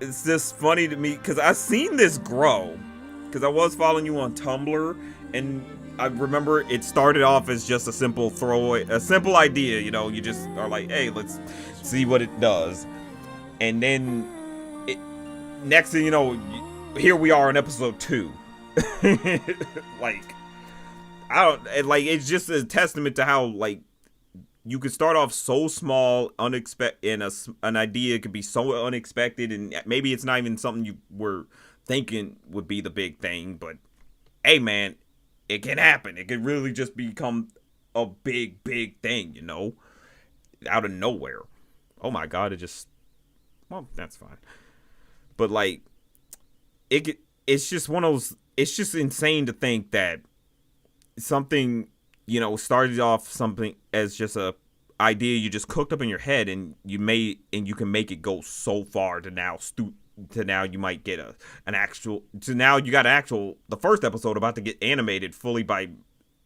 it's just funny to me because I've seen this grow. Because I was following you on Tumblr, and I remember it started off as just a simple throwaway, a simple idea. You know, you just are like, hey, let's see what it does, and then next thing you know, here we are in episode 2. Like. It's just a testament to how, like, you could start off so small, unexpected, and an idea could be so unexpected, and maybe it's not even something you were thinking would be the big thing, but, hey, man, it can happen. It could really just become a big thing, you know? Out of nowhere. Oh my god, well, that's fine. But, like, it's just one of those, it's just insane to think that something, you know, started off something as just a idea you just cooked up in your head, and you can make it go so far to now you might get now you got the first episode about to get animated fully by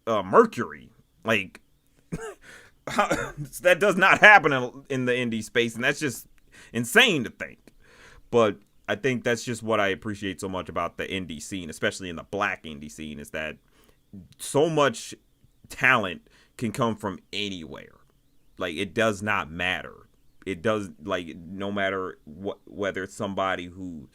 Mercury. Like, that does not happen in the indie space, and that's just insane to think. But I think that's just what I appreciate so much about the indie scene, especially in the black indie scene, is that so much talent can come from anywhere. Like, it does not matter. It does, like, no matter whether it's somebody who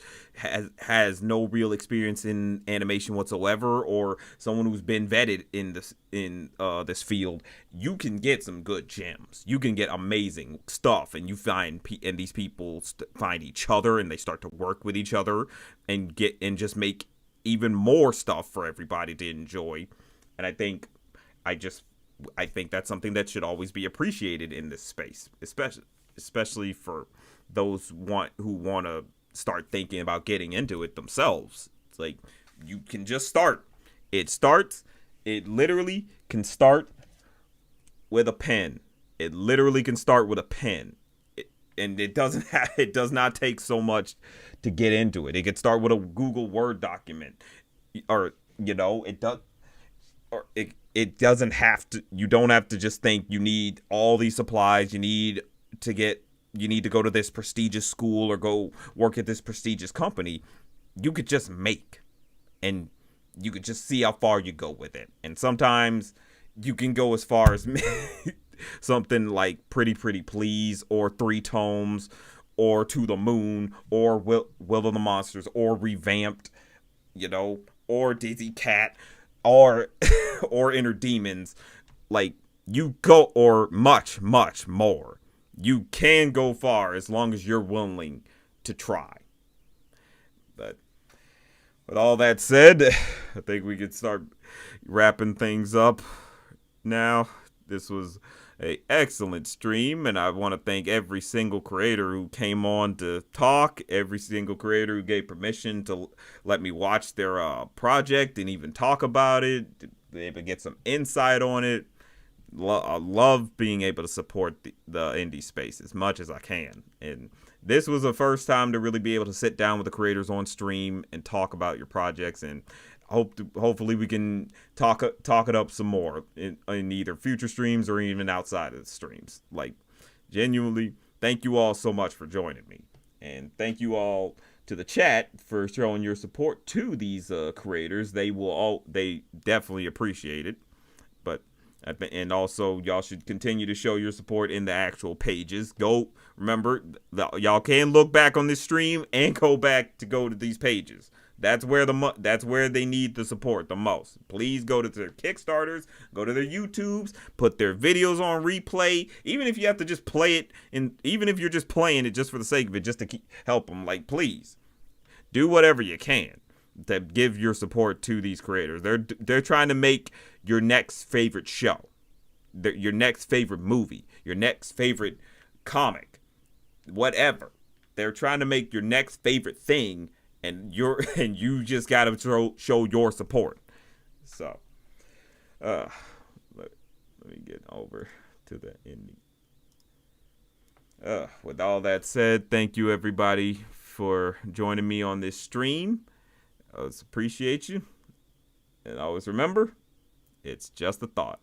has no real experience in animation whatsoever, or someone who's been vetted in this field, you can get some good gems. You can get amazing stuff, and you find and these people find each other, and they start to work with each other and just make even more stuff for everybody to enjoy. And I think that's something that should always be appreciated in this space, especially for those who want to start thinking about getting into it themselves. It's like, you can just start. It literally can start with a pen. It literally can start with a pen. And it does not take so much to get into it. It can start with a Google Word document, or it doesn't have to. You don't have to just think you need all these supplies. You need to go to this prestigious school or go work at this prestigious company. You could just make, and you could just see how far you go with it. And sometimes you can go as far as something like Pretty Please, or 3 Tomes, or To the Moon, or Will of the Monsters, or Revamped, or DizzyCat, or Inner Demons. Like, you go, or much, much more. You can go far as long as you're willing to try. But with all that said, I think we could start wrapping things up now. This was an excellent stream, and I want to thank every single creator who came on to talk, every single creator who gave permission to let me watch their project and even talk about it, able to get some insight on it. I love being able to support the indie space as much as I can, and this was the first time to really be able to sit down with the creators on stream and talk about your projects, and hopefully we can talk it up some more in either future streams or even outside of the streams. Like, genuinely, thank you all so much for joining me, and thank you all to the chat for showing your support to these creators. They definitely appreciate it. And also, y'all should continue to show your support in the actual pages. Remember, y'all can look back on this stream and go to these pages. That's where they need the support the most. Please go to their Kickstarters, go to their YouTubes, put their videos on replay. Even if you have to just play it, and even if you're just playing it just for the sake of it, just to help them, like, please do whatever you can to give your support to these creators. They're trying to make your next favorite show, your next favorite movie, your next favorite comic, whatever. They're trying to make your next favorite thing, and you just gotta show your support. So, let me get over to the ending. With all that said, thank you everybody for joining me on this stream. I always appreciate you. And always remember, it's just a thought.